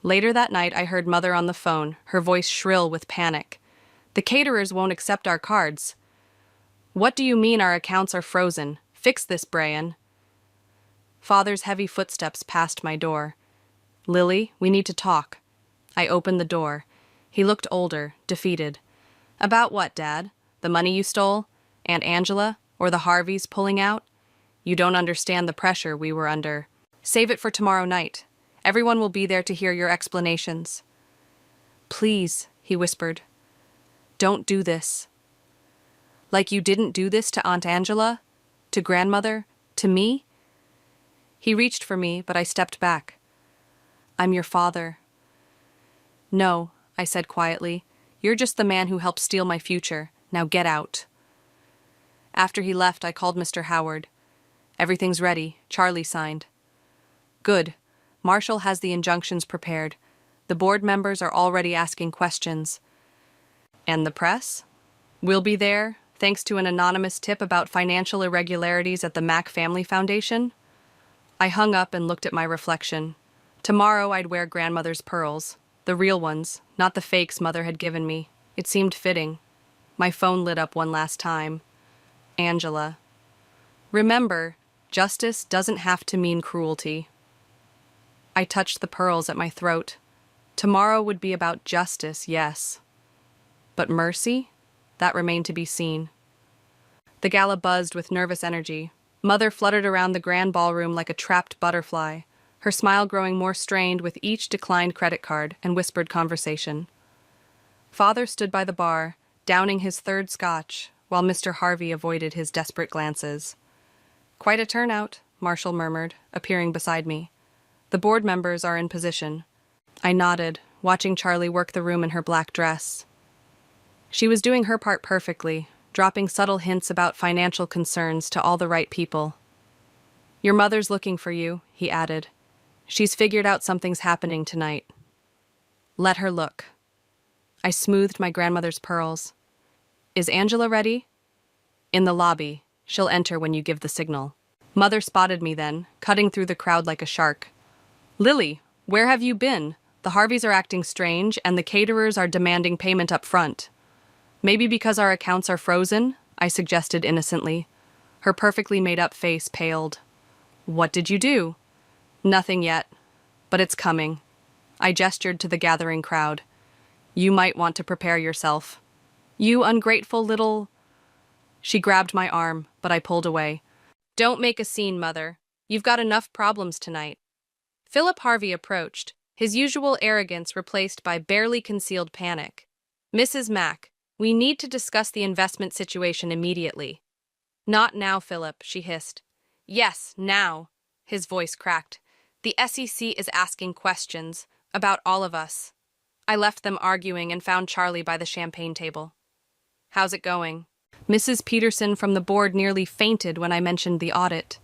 Later that night, I heard Mother on the phone, her voice shrill with panic. The caterers won't accept our cards. What do you mean our accounts are frozen? Fix this, Brian. Father's heavy footsteps passed my door. Lily, we need to talk. I opened the door. He looked older, defeated. About what, Dad? The money you stole? Aunt Angela? Or the Harveys pulling out? You don't understand the pressure we were under. Save it for tomorrow night. Everyone will be there to hear your explanations. Please, he whispered. Don't do this. Like you didn't do this to Aunt Angela? To grandmother? To me? He reached for me, but I stepped back. I'm your father. No, I said quietly. You're just the man who helped steal my future. Now get out. After he left, I called Mr. Howard. Everything's ready. Charlie signed. Good. Marshall has the injunctions prepared. The board members are already asking questions. And the press? We'll be there, thanks to an anonymous tip about financial irregularities at the Mac Family Foundation. I hung up and looked at my reflection. Tomorrow I'd wear grandmother's pearls. The real ones, not the fakes Mother had given me. It seemed fitting. My phone lit up one last time. Angela. Remember, justice doesn't have to mean cruelty. I touched the pearls at my throat. Tomorrow would be about justice, yes. But mercy? That remained to be seen. The gala buzzed with nervous energy. Mother fluttered around the grand ballroom like a trapped butterfly. her smile growing more strained with each declined credit card and whispered conversation. Father stood by the bar, downing his third scotch, while Mr. Harvey avoided his desperate glances. "Quite a turnout," Marshall murmured, appearing beside me. "The board members are in position." I nodded, watching Charlie work the room in her black dress. She was doing her part perfectly, dropping subtle hints about financial concerns to all the right people. "Your mother's looking for you," he added. "She's figured out something's happening tonight." "Let her look." I smoothed my grandmother's pearls. "Is Angela ready?" "In the lobby. She'll enter when you give the signal." Mother spotted me then, cutting through the crowd like a shark. "Lily, where have you been? The Harveys are acting strange, and the caterers are demanding payment up front." "Maybe because our accounts are frozen?" I suggested innocently. Her perfectly made-up face paled. "What did you do?" "Nothing yet, but it's coming." I gestured to the gathering crowd. "You might want to prepare yourself." "You ungrateful little—" She grabbed my arm, but I pulled away. "Don't make a scene, Mother. You've got enough problems tonight." Philip Harvey approached, his usual arrogance replaced by barely concealed panic. "Mrs. Mack, we need to discuss the investment situation immediately." "Not now, Philip," she hissed. "Yes, now." His voice cracked. "The SEC is asking questions about all of us." I left them arguing and found Charlie by the champagne table. "How's it going?" Mrs. Peterson from the board nearly fainted when I mentioned the audit.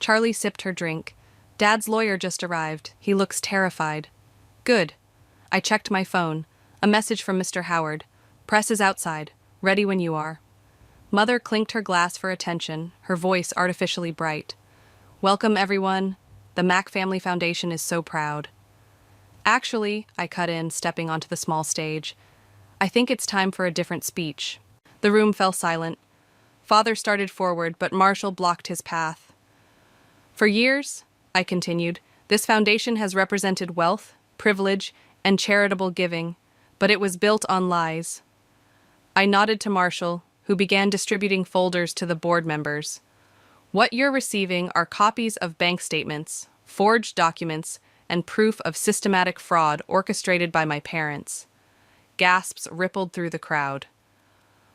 Charlie sipped her drink. "Dad's lawyer just arrived. He looks terrified." "Good." I checked my phone. A message from Mr. Howard. "Press is outside. Ready when you are." Mother clinked her glass for attention, her voice artificially bright. "Welcome, everyone. The Mack Family Foundation is so proud." "Actually," I cut in, stepping onto the small stage, "I think it's time for a different speech." The room fell silent. Father started forward, but Marshall blocked his path. "For years," I continued, "this foundation has represented wealth, privilege, and charitable giving, but it was built on lies." I nodded to Marshall, who began distributing folders to the board members. "What you're receiving are copies of bank statements, forged documents, and proof of systematic fraud orchestrated by my parents." Gasps rippled through the crowd.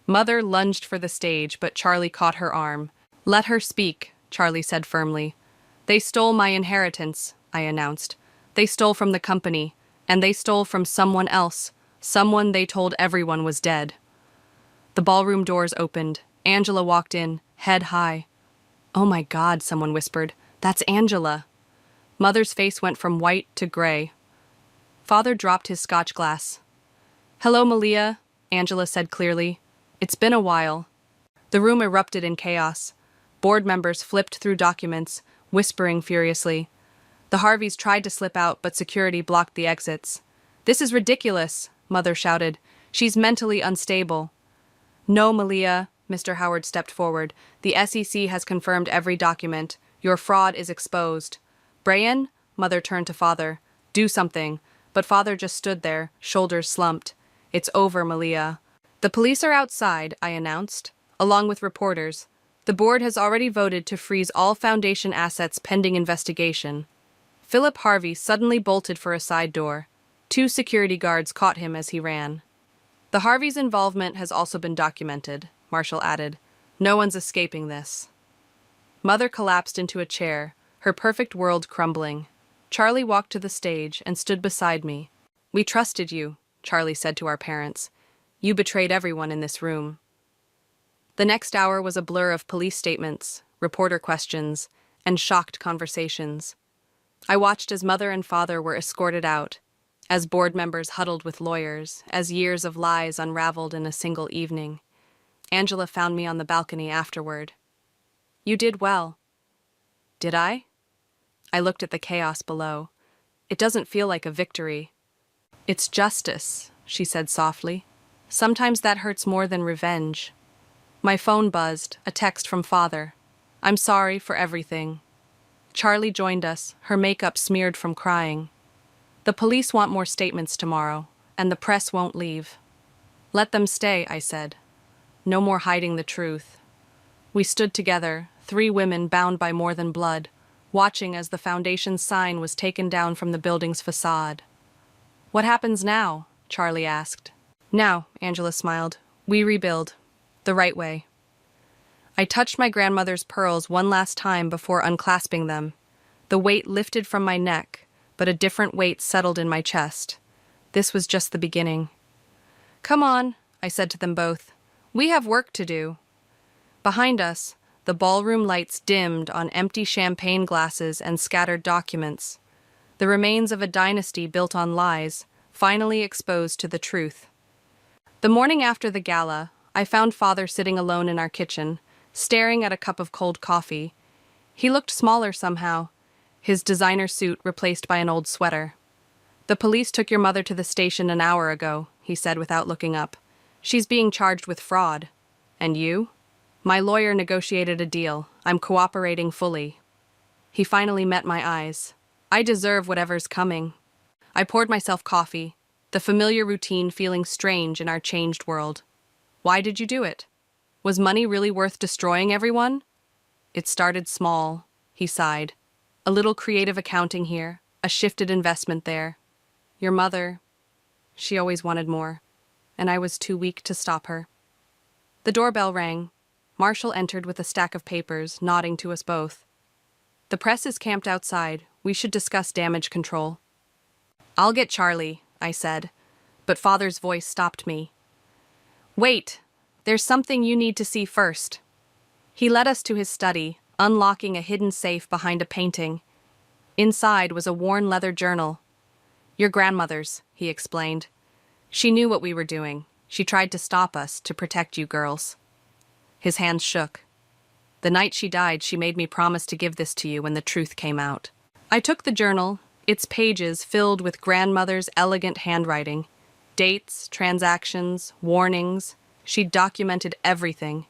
Mother lunged for the stage, but Charlie caught her arm. "Let her speak," Charlie said firmly. "They stole my inheritance," I announced. "They stole from the company, and they stole from someone else, someone they told everyone was dead." The ballroom doors opened. Angela walked in, head high. "Oh my God," someone whispered. "That's Angela." Mother's face went from white to gray. Father dropped his scotch glass. "Hello, Malia," Angela said clearly. "It's been a while." The room erupted in chaos. Board members flipped through documents, whispering furiously. The Harveys tried to slip out, but security blocked the exits. "This is ridiculous," Mother shouted. "She's mentally unstable." "No, Malia," Mr. Howard stepped forward. "The SEC has confirmed every document. Your fraud is exposed." "Brian?" Mother turned to Father. "Do something." But Father just stood there, shoulders slumped. "It's over, Malia." "The police are outside," I announced, along with reporters. "The board has already voted to freeze all foundation assets pending investigation." Philip Harvey suddenly bolted for a side door. 2 security guards caught him as he ran. "The Harveys' involvement has also been documented," Marshall added. "No one's escaping this." Mother collapsed into a chair, her perfect world crumbling. Charlie walked to the stage and stood beside me. "We trusted you," Charlie said to our parents. "You betrayed everyone in this room." The next hour was a blur of police statements, reporter questions, and shocked conversations. I watched as Mother and Father were escorted out, as board members huddled with lawyers, as years of lies unraveled in a single evening. Angela found me on the balcony afterward. "You did well." "Did I?" I looked at the chaos below. "It doesn't feel like a victory." "It's justice," she said softly. "Sometimes that hurts more than revenge." My phone buzzed, a text from Father. "I'm sorry for everything." Charlie joined us, her makeup smeared from crying. "The police want more statements tomorrow, and the press won't leave." "Let them stay," I said. "No more hiding the truth." We stood together, 3 women bound by more than blood, watching as the foundation's sign was taken down from the building's facade. "What happens now?" Charlie asked. "Now," Angela smiled, "we rebuild. The right way." I touched my grandmother's pearls one last time before unclasping them. The weight lifted from my neck, but a different weight settled in my chest. This was just the beginning. "Come on," I said to them both. "We have work to do." Behind us, the ballroom lights dimmed on empty champagne glasses and scattered documents. The remains of a dynasty built on lies, finally exposed to the truth. The morning after the gala, I found Father sitting alone in our kitchen, staring at a cup of cold coffee. He looked smaller somehow, his designer suit replaced by an old sweater. "The police took your mother to the station an hour ago," he said without looking up. "She's being charged with fraud. And you?" "My lawyer negotiated a deal. I'm cooperating fully." He finally met my eyes. "I deserve whatever's coming." I poured myself coffee, the familiar routine feeling strange in our changed world. "Why did you do it? Was money really worth destroying everyone?" "It started small," he sighed. "A little creative accounting here, a shifted investment there. Your mother, she always wanted more, and I was too weak to stop her." The doorbell rang. Marshall entered with a stack of papers, nodding to us both. "The press is camped outside. We should discuss damage control." "I'll get Charlie," I said, but Father's voice stopped me. "Wait, there's something you need to see first." He led us to his study, unlocking a hidden safe behind a painting. Inside was a worn leather journal. "Your grandmother's," he explained. "She knew what we were doing. She tried to stop us, to protect you girls." His hands shook. "The night she died, she made me promise to give this to you when the truth came out." I took the journal, its pages filled with grandmother's elegant handwriting. Dates, transactions, warnings. She'd documented everything.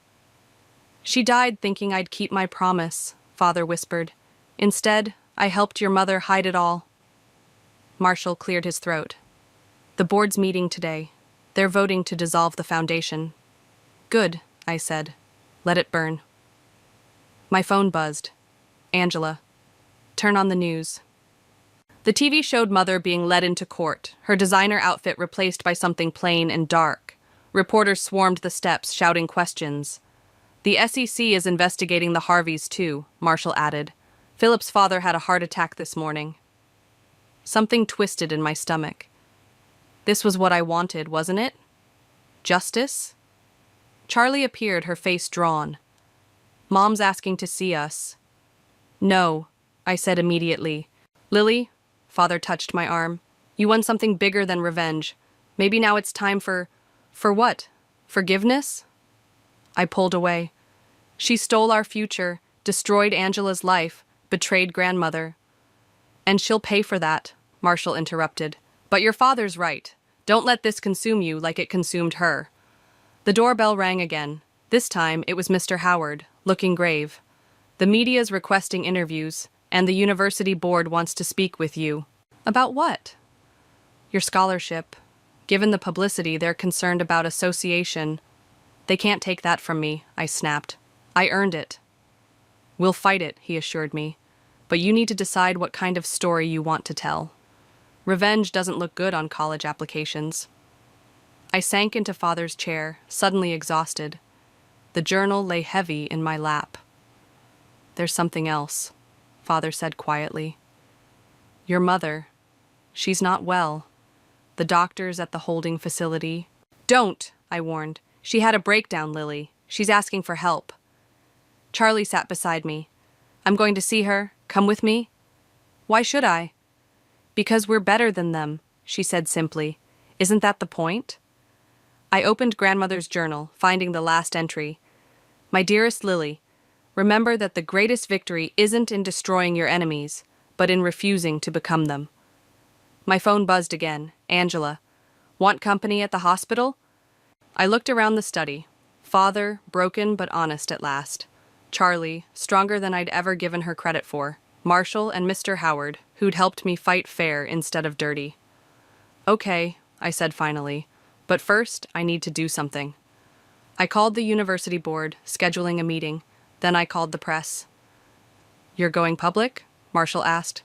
"She died thinking I'd keep my promise," Father whispered. "Instead, I helped your mother hide it all." Marshall cleared his throat. "The board's meeting today. They're voting to dissolve the foundation." "Good," I said. "Let it burn." My phone buzzed. "Angela, turn on the news." The TV showed Mother being led into court, her designer outfit replaced by something plain and dark. Reporters swarmed the steps, shouting questions. "The SEC is investigating the Harveys, too," Marshall added. "Philip's father had a heart attack this morning." Something twisted in my stomach. This was what I wanted, wasn't it? Justice? Charlie appeared, her face drawn. "Mom's asking to see us." "No," I said immediately. "Lily," Father touched my arm, "you want something bigger than revenge. Maybe now it's time for what? Forgiveness?" I pulled away. "She stole our future, destroyed Angela's life, betrayed grandmother." "And she'll pay for that," Marshall interrupted. "But your father's right. Don't let this consume you like it consumed her." The doorbell rang again. This time it was Mr. Howard, looking grave. "The media's requesting interviews, and the university board wants to speak with you." "About what?" "Your scholarship. Given the publicity, they're concerned about association." "They can't take that from me," I snapped. "I earned it." "We'll fight it," he assured me. "But you need to decide what kind of story you want to tell. Revenge doesn't look good on college applications." I sank into Father's chair, suddenly exhausted. The journal lay heavy in my lap. "There's something else," Father said quietly. "Your mother. She's not well. The doctors at the holding facility—" "Don't," I warned. "She had a breakdown, Lily. She's asking for help." Charlie sat beside me. "I'm going to see her. Come with me." "Why should I?" "Because we're better than them," she said simply. "Isn't that the point?" I opened grandmother's journal, finding the last entry. "My dearest Lily, remember that the greatest victory isn't in destroying your enemies, but in refusing to become them." My phone buzzed again. "Angela, want company at the hospital?" I looked around the study. Father, broken but honest at last. Charlie, stronger than I'd ever given her credit for. Marshall and Mr. Howard, who'd helped me fight fair instead of dirty. "Okay," I said finally, "but first I need to do something." I called the university board, scheduling a meeting. Then I called the press. "You're going public?" Marshall asked.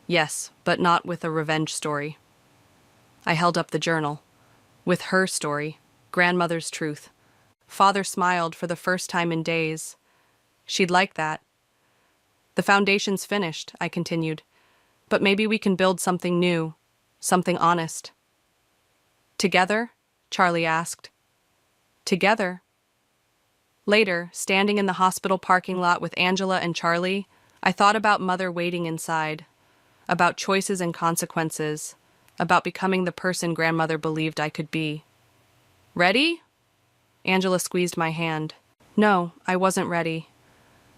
Yes, but not with a revenge story. I held up the journal. With her story, grandmother's truth. Father smiled for the first time in days. She'd like that. The foundation's finished, I continued. But maybe we can build something new, something honest. Together? Charlie asked. Together. Later, standing in the hospital parking lot with Angela and Charlie, I thought about Mother waiting inside, about choices and consequences, about becoming the person Grandmother believed I could be. Ready? Angela squeezed my hand. No, I wasn't ready.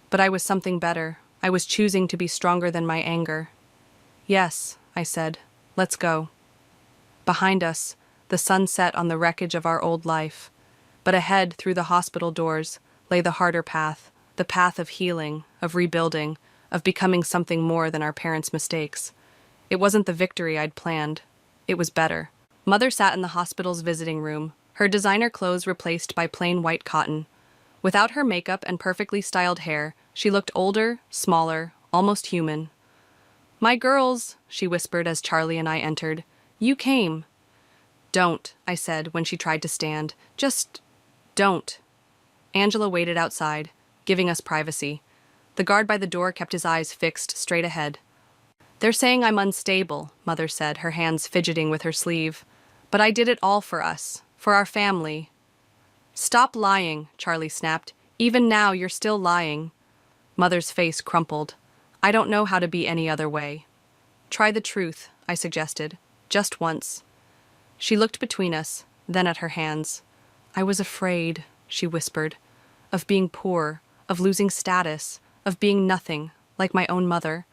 But I was something better. I was choosing to be stronger than my anger. Yes, I said. Let's go. Behind us, the sun set on the wreckage of our old life. But ahead, through the hospital doors, lay the harder path, the path of healing, of rebuilding, of becoming something more than our parents' mistakes. It wasn't the victory I'd planned. It was better. Mother sat in the hospital's visiting room, her designer clothes replaced by plain white cotton. Without her makeup and perfectly styled hair, she looked older, smaller, almost human. My girls, she whispered as Charlie and I entered. You came. Don't, I said when she tried to stand. Just don't. Angela waited outside, giving us privacy. The guard by the door kept his eyes fixed straight ahead. They're saying I'm unstable, Mother said, her hands fidgeting with her sleeve. But I did it all for us, for our family. Stop lying, Charlie snapped. Even now you're still lying. Mother's face crumpled. I don't know how to be any other way. Try the truth, I suggested. Just once. She looked between us, then at her hands. I was afraid, she whispered, of being poor, of losing status, of being nothing, like my own mother.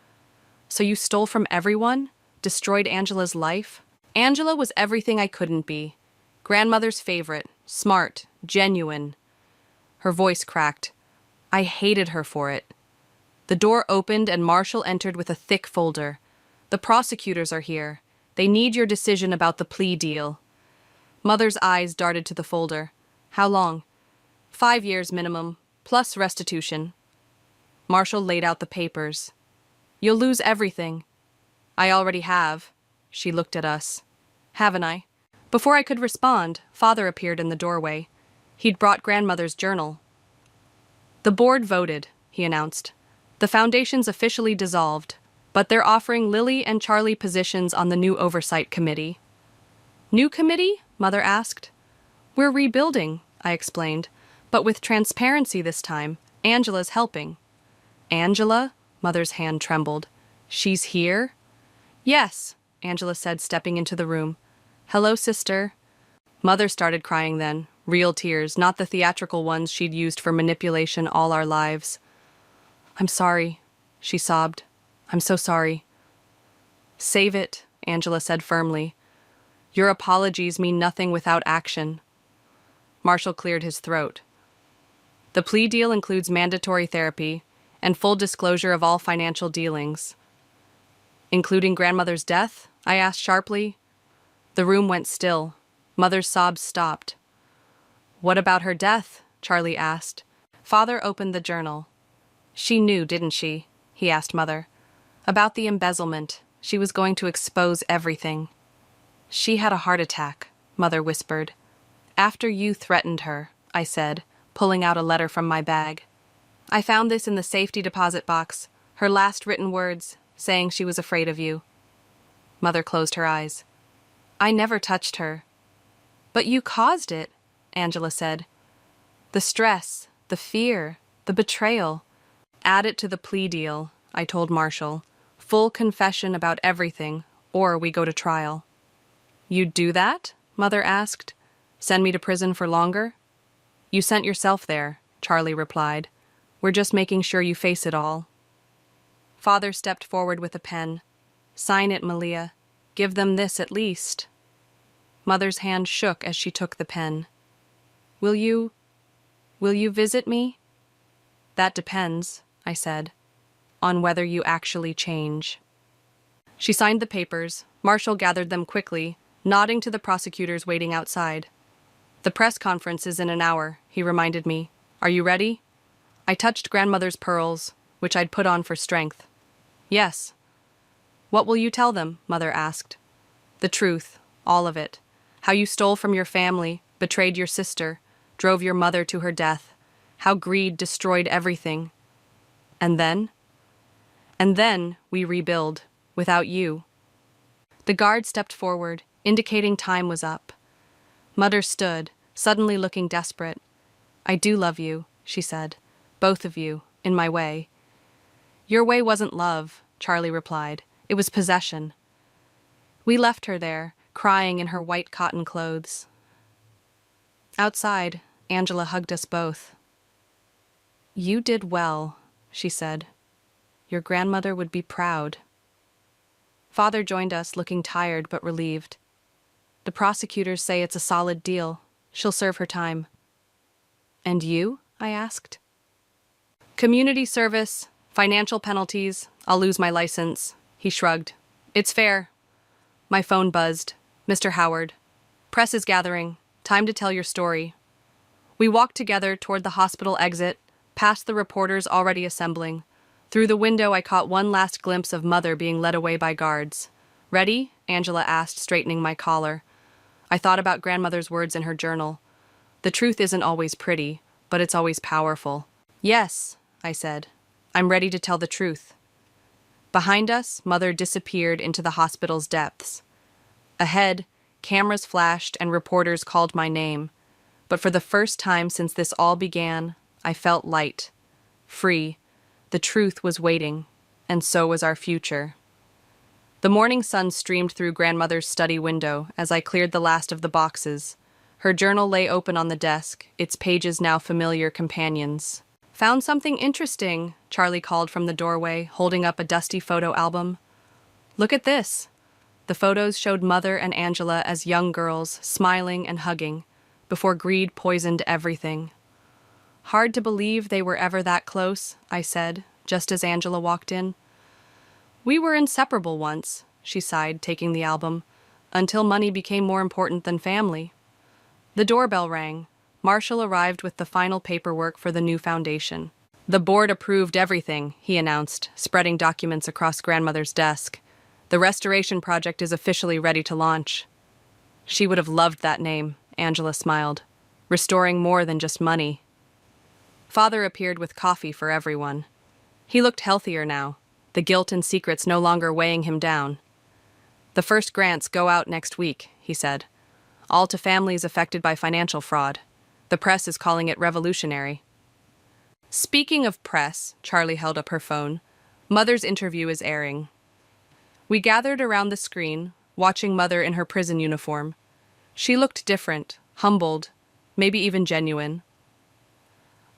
So you stole from everyone? Destroyed Angela's life? Angela was everything I couldn't be. Grandmother's favorite, smart, genuine. Her voice cracked. I hated her for it. The door opened and Marshall entered with a thick folder. The prosecutors are here. They need your decision about the plea deal. Mother's eyes darted to the folder. How long? 5 years minimum, plus restitution. Marshall laid out the papers. You'll lose everything. I already have. She looked at us. Haven't I? Before I could respond, Father appeared in the doorway. He'd brought Grandmother's journal. The board voted, he announced. The foundation's officially dissolved, but they're offering Lily and Charlie positions on the new oversight committee. New committee? Mother asked. We're rebuilding, I explained, but with transparency this time. Angela's helping. Angela? Mother's hand trembled. She's here? Yes, Angela said, stepping into the room. Hello, sister. Mother started crying then, real tears, not the theatrical ones she'd used for manipulation all our lives. I'm sorry, she sobbed. I'm so sorry. Save it, Angela said firmly. Your apologies mean nothing without action. Marshall cleared his throat. The plea deal includes mandatory therapy and full disclosure of all financial dealings. Including Grandmother's death? I asked sharply. The room went still. Mother's sobs stopped. What about her death? Charlie asked. Father opened the journal. She knew, didn't she? He asked Mother. About the embezzlement. She was going to expose everything. She had a heart attack, Mother whispered. After you threatened her, I said, pulling out a letter from my bag. I found this in the safety deposit box, her last written words, saying she was afraid of you. Mother closed her eyes. I never touched her. But you caused it, Angela said. The stress, the fear, the betrayal. Add it to the plea deal, I told Marshall. Full confession about everything, or we go to trial. You'd do that? Mother asked. Send me to prison for longer? You sent yourself there, Charlie replied. We're just making sure you face it all. Father stepped forward with a pen. Sign it, Malia. Give them this at least. Mother's hand shook as she took the pen. Will you visit me? That depends, I said, on whether you actually change. She signed the papers. Marshall gathered them quickly, nodding to the prosecutors waiting outside. The press conference is in an hour, he reminded me. Are you ready? I touched Grandmother's pearls, which I'd put on for strength. Yes. What will you tell them? Mother asked. The truth, all of it. How you stole from your family, betrayed your sister, drove your mother to her death. How greed destroyed everything. And then? And then we rebuild, without you. The guard stepped forward, indicating time was up. Mother stood, suddenly looking desperate. I do love you, she said. Both of you, in my way. Your way wasn't love, Charlie replied. It was possession. We left her there, crying in her white cotton clothes. Outside, Angela hugged us both. You did well, she said. Your grandmother would be proud. Father joined us, looking tired but relieved. The prosecutors say it's a solid deal. She'll serve her time. And you? I asked. Community service, financial penalties, I'll lose my license. He shrugged. It's fair. My phone buzzed. Mr. Howard. Press is gathering. Time to tell your story. We walked together toward the hospital exit, past the reporters already assembling. Through the window, I caught one last glimpse of Mother being led away by guards. Ready? Angela asked, straightening my collar. I thought about Grandmother's words in her journal. The truth isn't always pretty, but it's always powerful. Yes, I said. I'm ready to tell the truth. Behind us, Mother disappeared into the hospital's depths. Ahead, cameras flashed and reporters called my name. But for the first time since this all began, I felt light, free. The truth was waiting, and so was our future. The morning sun streamed through Grandmother's study window as I cleared the last of the boxes. Her journal lay open on the desk, its pages now familiar companions. Found something interesting, Charlie called from the doorway, holding up a dusty photo album. Look at this. The photos showed Mother and Angela as young girls, smiling and hugging, before greed poisoned everything. Hard to believe they were ever that close, I said, just as Angela walked in. We were inseparable once, she sighed, taking the album, until money became more important than family. The doorbell rang. Marshall arrived with the final paperwork for the new foundation. The board approved everything, he announced, spreading documents across Grandmother's desk. The restoration project is officially ready to launch. She would have loved that name, Angela smiled. Restoring more than just money. Father appeared with coffee for everyone. He looked healthier now, the guilt and secrets no longer weighing him down. The first grants go out next week, he said. All to families affected by financial fraud. The press is calling it revolutionary. Speaking of press, Charlie held up her phone. Mother's interview is airing. We gathered around the screen, watching Mother in her prison uniform. She looked different, humbled, maybe even genuine.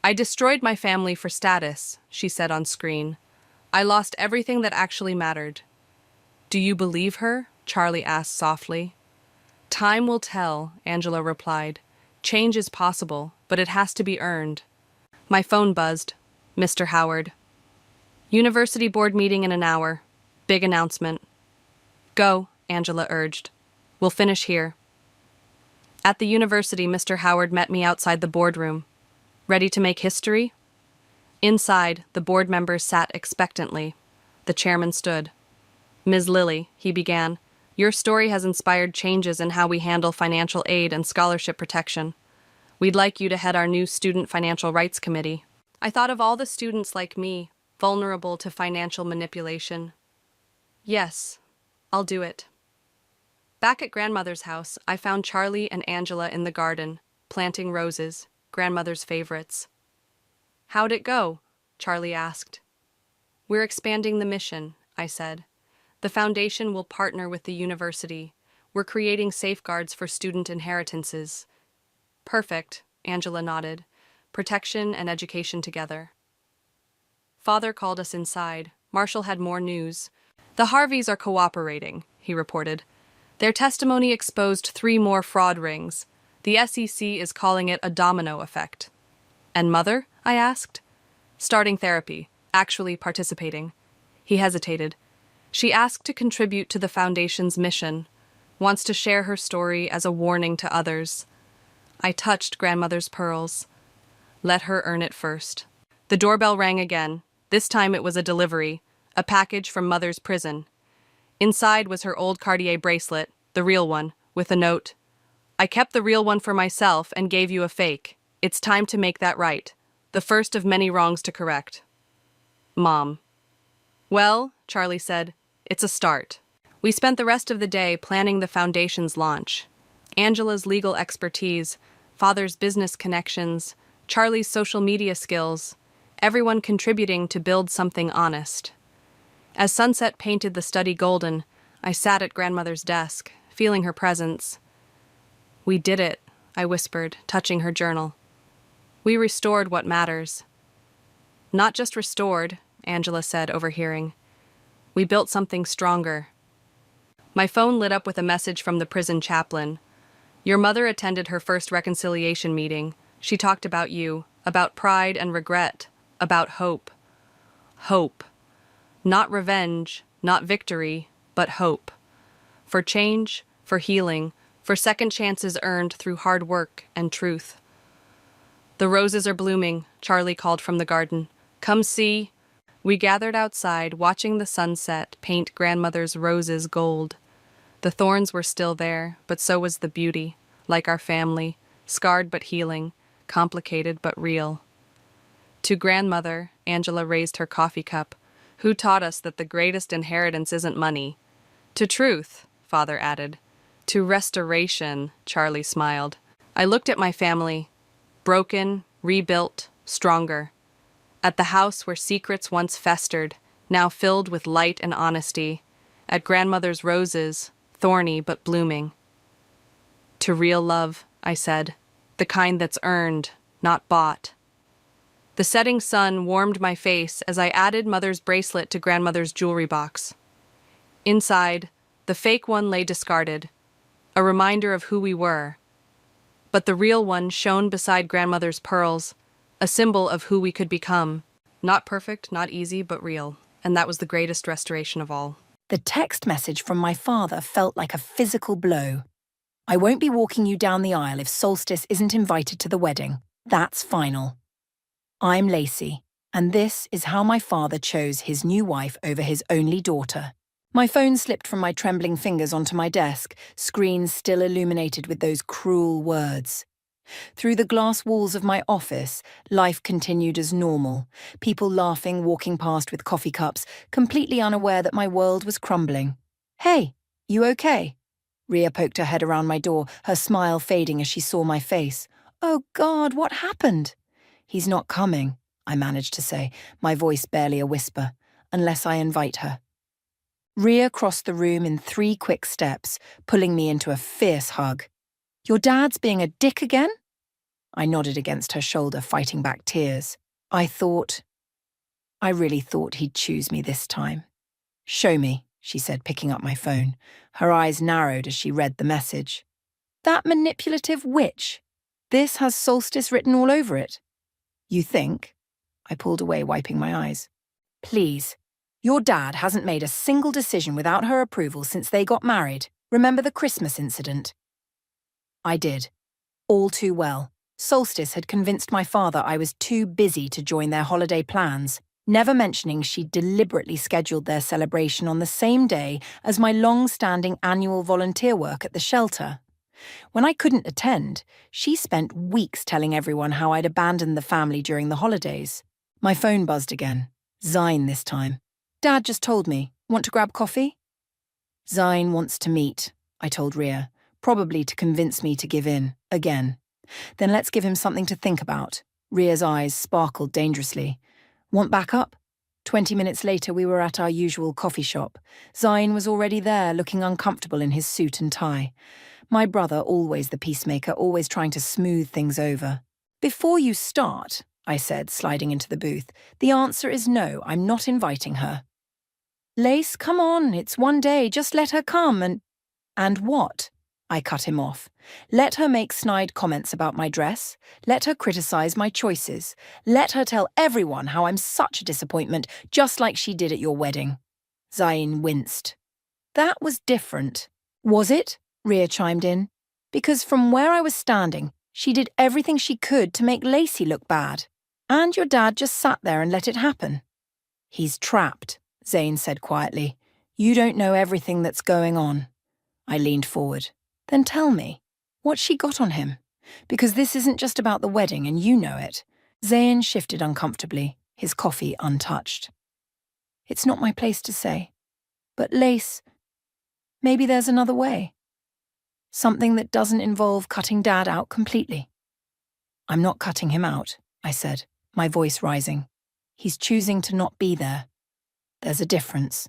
I destroyed my family for status, she said on screen. I lost everything that actually mattered. Do you believe her? Charlie asked softly. Time will tell, Angela replied. Change is possible, but it has to be earned. My phone buzzed. Mr. Howard. University board meeting in an hour. Big announcement. Go, Angela urged. We'll finish here. At the university, Mr. Howard met me outside the boardroom. Ready to make history? Inside, the board members sat expectantly. The chairman stood. Ms. Lilly, he began, your story has inspired changes in how we handle financial aid and scholarship protection. We'd like you to head our new Student Financial Rights Committee. I thought of all the students like me, vulnerable to financial manipulation. Yes, I'll do it. Back at Grandmother's house, I found Charlie and Angela in the garden, planting roses, Grandmother's favorites. How'd it go? Charlie asked. We're expanding the mission, I said. The foundation will partner with the university. We're creating safeguards for student inheritances. Perfect, Angela nodded. Protection and education together. Father called us inside. Marshall had more news. The Harveys are cooperating, he reported. Their testimony exposed 3 more fraud rings. The SEC is calling it a domino effect. And Mother? I asked. Starting therapy, actually participating. He hesitated. She asked to contribute to the foundation's mission, wants to share her story as a warning to others. I touched Grandmother's pearls. Let her earn it first. The doorbell rang again. This time it was a delivery. a package from Mother's prison. Inside was her old Cartier bracelet, the real one, with a note. I kept the real one for myself and gave you a fake. It's time to make that right. The first of many wrongs to correct. Mom. Well, Charlie said, it's a start. We spent the rest of the day planning the foundation's launch. Angela's legal expertise, Father's business connections, Charlie's social media skills, everyone contributing to build something honest. As sunset painted the study golden, I sat at Grandmother's desk, feeling her presence. We did it, I whispered, touching her journal. We restored what matters. Not just restored, Angela said, overhearing. We built something stronger. My phone lit up with a message from the prison chaplain. Your mother attended her first reconciliation meeting. She talked about you, about pride and regret, about hope. Hope. Not revenge, not victory, but hope. For change, for healing, for second chances earned through hard work and truth. The roses are blooming, Charlie called from the garden. Come see. We gathered outside, watching the sunset paint Grandmother's roses gold. The thorns were still there, but so was the beauty, like our family, scarred but healing, complicated but real. To Grandmother, Angela raised her coffee cup. Who taught us that the greatest inheritance isn't money? To truth, Father added. To restoration, Charlie smiled. I looked at my family, broken, rebuilt, stronger. At the house where secrets once festered, now filled with light and honesty. At Grandmother's roses, thorny but blooming. To real love, I said, the kind that's earned, not bought. The setting sun warmed my face as I added Mother's bracelet to Grandmother's jewelry box. Inside, the fake one lay discarded, a reminder of who we were. But the real one shone beside Grandmother's pearls, a symbol of who we could become. Not perfect, not easy, but real. And that was the greatest restoration of all. The text message from my father felt like a physical blow. I won't be walking you down the aisle if Solstice isn't invited to the wedding. That's final. I'm Lacey, and this is how my father chose his new wife over his only daughter. My phone slipped from my trembling fingers onto my desk, screen still illuminated with those cruel words. Through the glass walls of my office, life continued as normal, people laughing, walking past with coffee cups, completely unaware that my world was crumbling. Hey, you okay? Ria poked her head around my door, her smile fading as she saw my face. Oh God, what happened? He's not coming, I managed to say, my voice barely a whisper, unless I invite her. Ria crossed the room in 3 quick steps, pulling me into a fierce hug. Your dad's being a dick again? I nodded against her shoulder, fighting back tears. I really thought he'd choose me this time. Show me, she said, picking up my phone. Her eyes narrowed as she read the message. That manipulative witch. This has Solstice written all over it. You think? I pulled away, wiping my eyes. Please. Your dad hasn't made a single decision without her approval since they got married. Remember the Christmas incident? I did. All too well. Solstice had convinced my father I was too busy to join their holiday plans, never mentioning she'd deliberately scheduled their celebration on the same day as my long-standing annual volunteer work at the shelter. When I couldn't attend, she spent weeks telling everyone how I'd abandoned the family during the holidays. My phone buzzed again. Zine this time. Dad just told me. Want to grab coffee? Zine wants to meet, I told Ria, probably to convince me to give in, again. Then let's give him something to think about. Ria's eyes sparkled dangerously. Want backup? 20 minutes later, we were at our usual coffee shop. Zine was already there, looking uncomfortable in his suit and tie. My brother, always the peacemaker, always trying to smooth things over. Before you start, I said, sliding into the booth, the answer is no, I'm not inviting her. Lace, come on, it's one day, just let her come and... And what? I cut him off. Let her make snide comments about my dress. Let her criticize my choices. Let her tell everyone how I'm such a disappointment, just like she did at your wedding. Zayn winced. That was different. Was it? Ria chimed in. Because from where I was standing, she did everything she could to make Lacey look bad. And your dad just sat there and let it happen. He's trapped, Zayn said quietly. You don't know everything that's going on. I leaned forward. Then tell me, what's she got on him? Because this isn't just about the wedding and you know it. Zayn shifted uncomfortably, his coffee untouched. It's not my place to say. But Lace, maybe there's another way. Something that doesn't involve cutting Dad out completely. I'm not cutting him out, I said, my voice rising. He's choosing to not be there. There's a difference.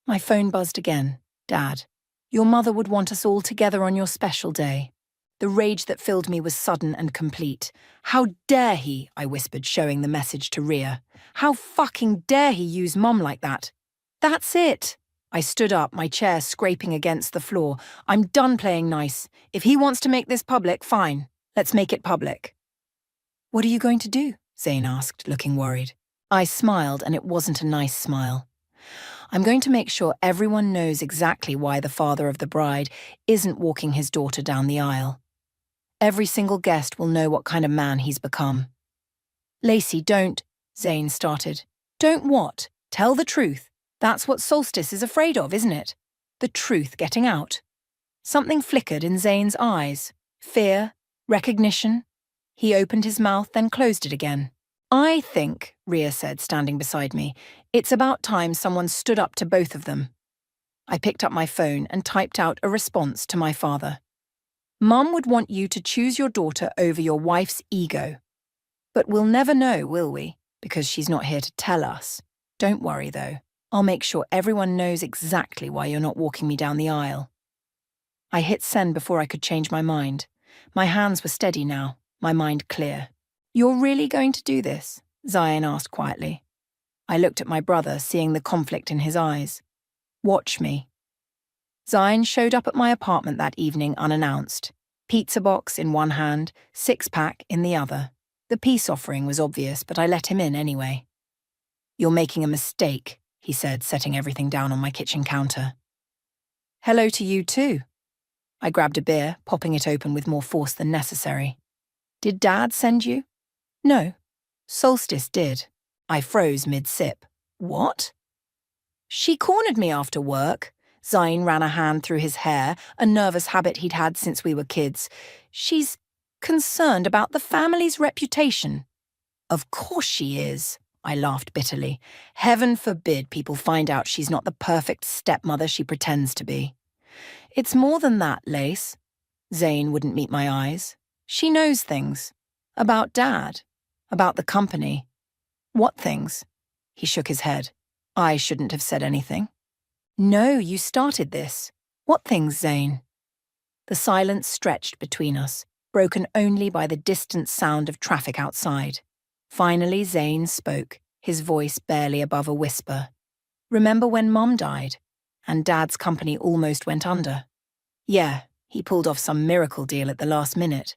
My phone buzzed again. Dad, your mother would want us all together on your special day. The rage that filled me was sudden and complete. How dare he, I whispered, showing the message to Rhea. How fucking dare he use Mum like that? That's it. I stood up, my chair scraping against the floor. I'm done playing nice. If he wants to make this public, fine. Let's make it public. What are you going to do? Zayn asked, looking worried. I smiled, and it wasn't a nice smile. I'm going to make sure everyone knows exactly why the father of the bride isn't walking his daughter down the aisle. Every single guest will know what kind of man he's become. Lacey, don't, Zayn started. Don't what? Tell the truth. That's what Solstice is afraid of, isn't it? The truth getting out. Something flickered in Zayn's eyes. Fear, recognition. He opened his mouth, then closed it again. I think, Rhea said, standing beside me, it's about time someone stood up to both of them. I picked up my phone and typed out a response to my father. Mum would want you to choose your daughter over your wife's ego. But we'll never know, will we? Because she's not here to tell us. Don't worry, though. I'll make sure everyone knows exactly why you're not walking me down the aisle. I hit send before I could change my mind. My hands were steady now, my mind clear. You're really going to do this? Zayn asked quietly. I looked at my brother, seeing the conflict in his eyes. Watch me. Zayn showed up at my apartment that evening unannounced. Pizza box in one hand, six-pack in the other. The peace offering was obvious, but I let him in anyway. You're making a mistake, he said, setting everything down on my kitchen counter. Hello to you too. I grabbed a beer, popping it open with more force than necessary. Did Dad send you? No. Solstice did. I froze mid-sip. What? She cornered me after work. Zayn ran a hand through his hair, a nervous habit he'd had since we were kids. She's concerned about the family's reputation. Of course she is, I laughed bitterly. Heaven forbid people find out she's not the perfect stepmother she pretends to be. It's more than that, Lace. Zayn wouldn't meet my eyes. She knows things. About Dad. About the company. What things? He shook his head. I shouldn't have said anything. No, you started this. What things, Zayn? The silence stretched between us, broken only by the distant sound of traffic outside. Finally, Zayn spoke, his voice barely above a whisper. Remember when Mum died, and Dad's company almost went under? Yeah, he pulled off some miracle deal at the last minute.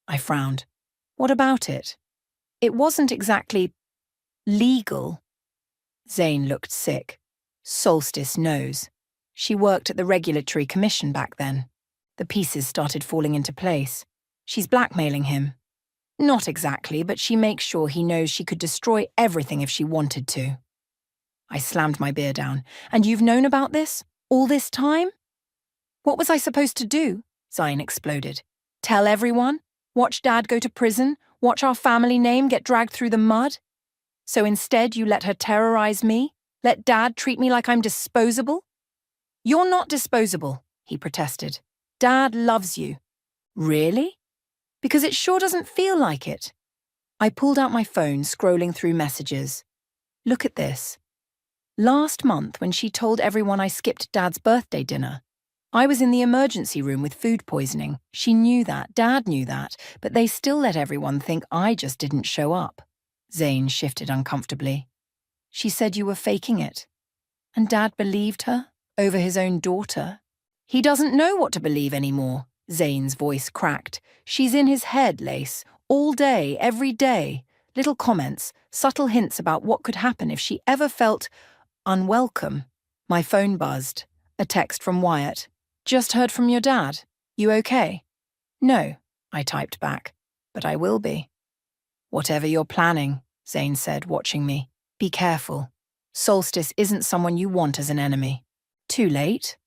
I frowned. What about it? It wasn't exactly legal. Zayn looked sick. Solstice knows. She worked at the Regulatory Commission back then. The pieces started falling into place. She's blackmailing him. Not exactly, but she makes sure he knows she could destroy everything if she wanted to. I slammed my beer down. And you've known about this? All this time? What was I supposed to do? Zayn exploded. Tell everyone? Watch Dad go to prison? Watch our family name get dragged through the mud? So instead you let her terrorize me? Let Dad treat me like I'm disposable? You're not disposable, he protested. Dad loves you. Really? Because it sure doesn't feel like it. I pulled out my phone, scrolling through messages. Look at this. Last month, when she told everyone I skipped Dad's birthday dinner, I was in the emergency room with food poisoning. She knew that, Dad knew that, but they still let everyone think I just didn't show up. Zayn shifted uncomfortably. She said you were faking it. And Dad believed her, over his own daughter. He doesn't know what to believe anymore. Zayn's voice cracked. She's in his head, Lace, all day, every day. Little comments, subtle hints about what could happen if she ever felt unwelcome. My phone buzzed. A text from Wyatt. Just heard from your dad. You okay? No, I typed back. But I will be. Whatever you're planning, Zayn said, watching me. Be careful. Solstice isn't someone you want as an enemy. Too late?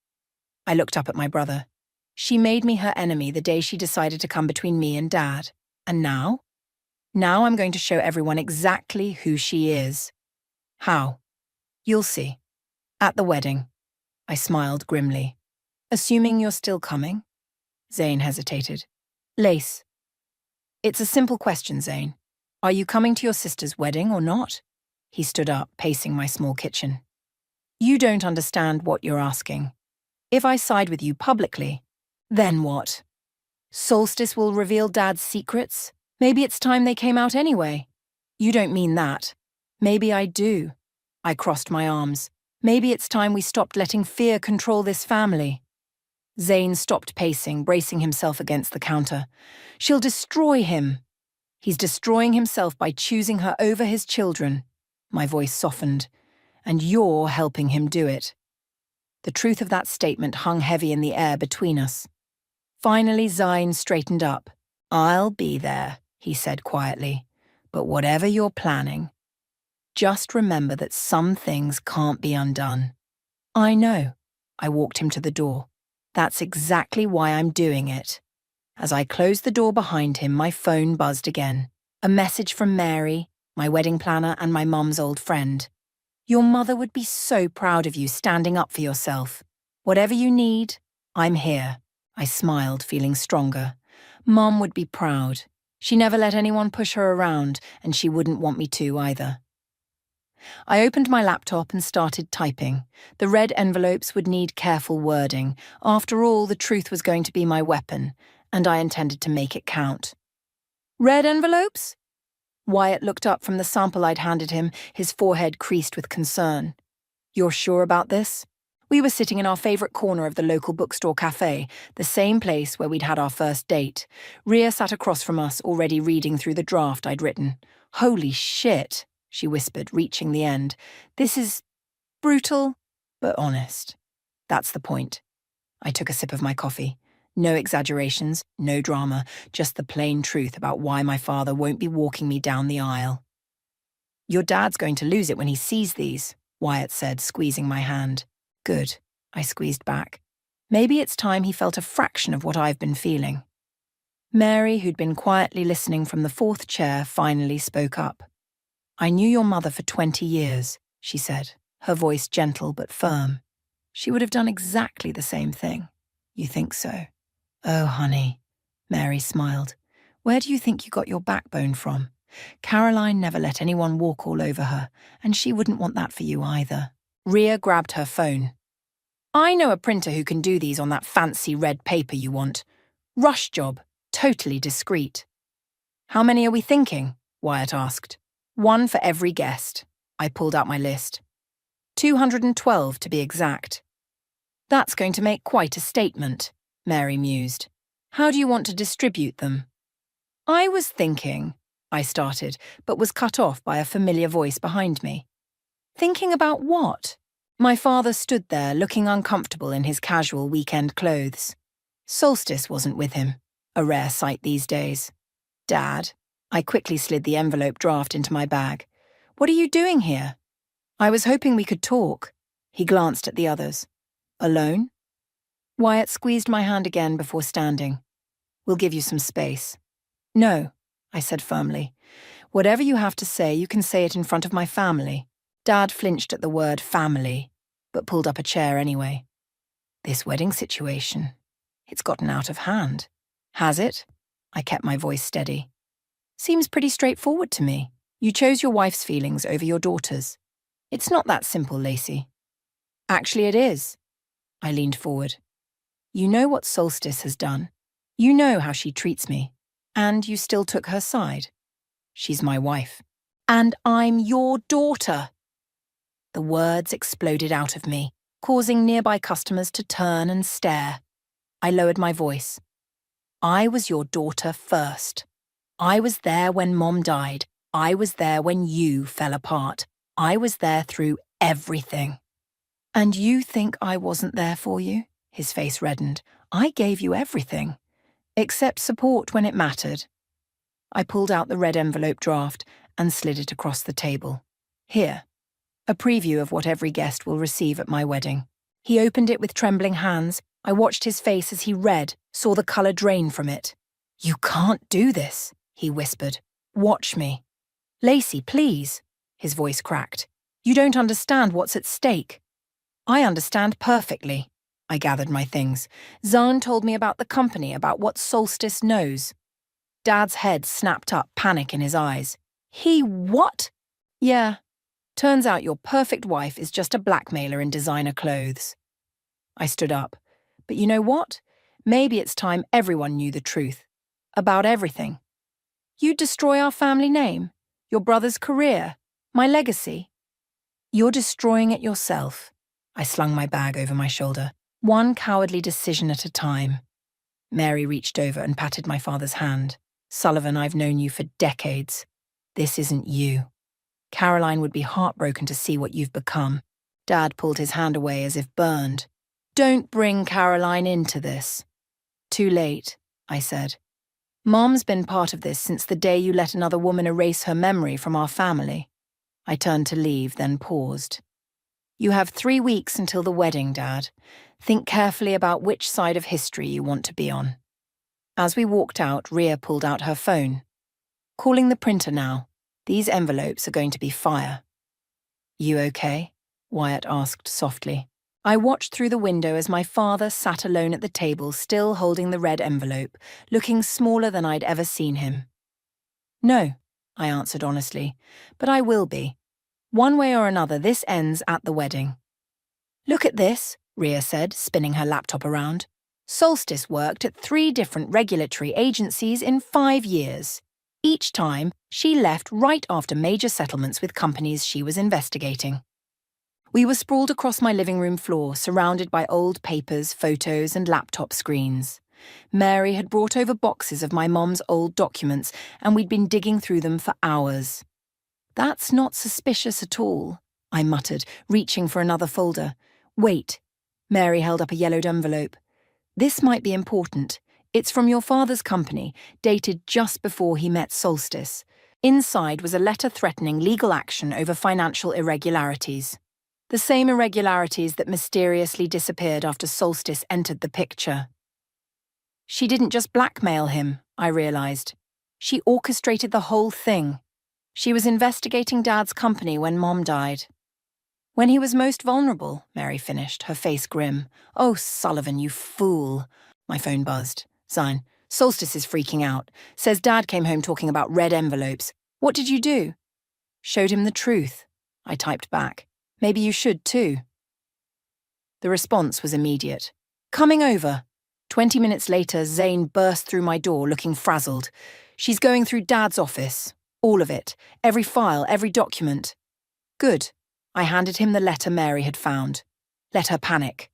I looked up at my brother. She made me her enemy the day she decided to come between me and Dad. And now? Now I'm going to show everyone exactly who she is. How? You'll see. At the wedding. I smiled grimly. Assuming you're still coming? Zane hesitated. Lace. It's a simple question, Zane. Are you coming to your sister's wedding or not? He stood up, pacing my small kitchen. You don't understand what you're asking. If I side with you publicly, then what? Solstice will reveal Dad's secrets? Maybe it's time they came out anyway. You don't mean that. Maybe I do. I crossed my arms. Maybe it's time we stopped letting fear control this family. Zane stopped pacing, bracing himself against the counter. She'll destroy him. He's destroying himself by choosing her over his children. My voice softened. And you're helping him do it. The truth of that statement hung heavy in the air between us. Finally, Zane straightened up. I'll be there, he said quietly. But whatever you're planning, just remember that some things can't be undone. I know. I walked him to the door. That's exactly why I'm doing it. As I closed the door behind him, my phone buzzed again. A message from Mary, my wedding planner and my mum's old friend. Your mother would be so proud of you standing up for yourself. Whatever you need, I'm here. I smiled, feeling stronger. Mum would be proud. She never let anyone push her around, and she wouldn't want me to either. I opened my laptop and started typing. The red envelopes would need careful wording. After all, the truth was going to be my weapon, and I intended to make it count. Red envelopes? Wyatt looked up from the sample I'd handed him, his forehead creased with concern. You're sure about this? We were sitting in our favourite corner of the local bookstore cafe, the same place where we'd had our first date. Rhea sat across from us, already reading through the draft I'd written. Holy shit, she whispered, reaching the end. This is brutal, but honest. That's the point. I took a sip of my coffee. No exaggerations, no drama, just the plain truth about why my father won't be walking me down the aisle. Your dad's going to lose it when he sees these, Wyatt said, squeezing my hand. Good, I squeezed back. Maybe it's time he felt a fraction of what I've been feeling. Mary, who'd been quietly listening from the fourth chair, finally spoke up. I knew your mother for 20 years, she said, her voice gentle but firm. She would have done exactly the same thing. You think so? Oh, honey, Mary smiled. Where do you think you got your backbone from? Caroline never let anyone walk all over her, and she wouldn't want that for you either. Rhea grabbed her phone. I know a printer who can do these on that fancy red paper you want. Rush job, totally discreet. How many are we thinking? Wyatt asked. One for every guest. I pulled out my list. 212 to be exact. That's going to make quite a statement, Mary mused. How do you want to distribute them? I was thinking, I started, but was cut off by a familiar voice behind me. Thinking about what? My father stood there, looking uncomfortable in his casual weekend clothes. Solstice wasn't with him, a rare sight these days. Dad, I quickly slid the envelope draft into my bag. What are you doing here? I was hoping we could talk. He glanced at the others. Alone? Wyatt squeezed my hand again before standing. We'll give you some space. No, I said firmly. Whatever you have to say, you can say it in front of my family. Dad flinched at the word family, but pulled up a chair anyway. This wedding situation, it's gotten out of hand. Has it? I kept my voice steady. Seems pretty straightforward to me. You chose your wife's feelings over your daughter's. It's not that simple, Lacey. Actually, it is. I leaned forward. You know what Solstice has done. You know how she treats me. And you still took her side. She's my wife. And I'm your daughter. The words exploded out of me, causing nearby customers to turn and stare. I lowered my voice. I was your daughter first. I was there when Mom died. I was there when you fell apart. I was there through everything. And you think I wasn't there for you? His face reddened. I gave you everything. Except support when it mattered. I pulled out the red envelope draft and slid it across the table. Here. A preview of what every guest will receive at my wedding. He opened it with trembling hands. I watched his face as he read, saw the colour drain from it. "You can't do this," he whispered. "Watch me." "Lacey, please," his voice cracked. "You don't understand what's at stake." "I understand perfectly." I gathered my things. Zahn told me about the company, about what Solstice knows. Dad's head snapped up, panic in his eyes. "He what?" "Yeah. Turns out your perfect wife is just a blackmailer in designer clothes." I stood up. "But you know what? Maybe it's time everyone knew the truth. About everything. You'd destroy our family name, your brother's career, my legacy." "You're destroying it yourself." I slung my bag over my shoulder. "One cowardly decision at a time." Mary reached over and patted my father's hand. "Sullivan, I've known you for decades. This isn't you. Caroline would be heartbroken to see what you've become." Dad pulled his hand away as if burned. "Don't bring Caroline into this." "Too late," I said. "Mom's been part of this since the day you let another woman erase her memory from our family." I turned to leave, then paused. "You have 3 weeks until the wedding, Dad. Think carefully about which side of history you want to be on." As we walked out, Rhea pulled out her phone. "Calling the printer now. These envelopes are going to be fire." "You okay?" Wyatt asked softly. I watched through the window as my father sat alone at the table, still holding the red envelope, looking smaller than I'd ever seen him. "No," I answered honestly, "but I will be. One way or another, this ends at the wedding." "Look at this," Rhea said, spinning her laptop around. "Solstice worked at 3 different regulatory agencies in 5 years. Each time, she left right after major settlements with companies she was investigating." We were sprawled across my living room floor, surrounded by old papers, photos, and laptop screens. Mary had brought over boxes of my mom's old documents, and we'd been digging through them for hours. "That's not suspicious at all," I muttered, reaching for another folder. "Wait." Mary held up a yellowed envelope. "This might be important. It's from your father's company, dated just before he met Solstice. Inside was a letter threatening legal action over financial irregularities. The same irregularities that mysteriously disappeared after Solstice entered the picture." She didn't just blackmail him, I realized. She orchestrated the whole thing. She was investigating Dad's company when Mom died. "When he was most vulnerable," Mary finished, her face grim. "Oh, Sullivan, you fool." My phone buzzed. "Zine, Solstice is freaking out. Says Dad came home talking about red envelopes. What did you do?" "Showed him the truth," I typed back. "Maybe you should too." The response was immediate. "Coming over." 20 minutes later, Zane burst through my door looking frazzled. "She's going through Dad's office. All of it. Every file, every document." "Good." I handed him the letter Mary had found. "Let her panic."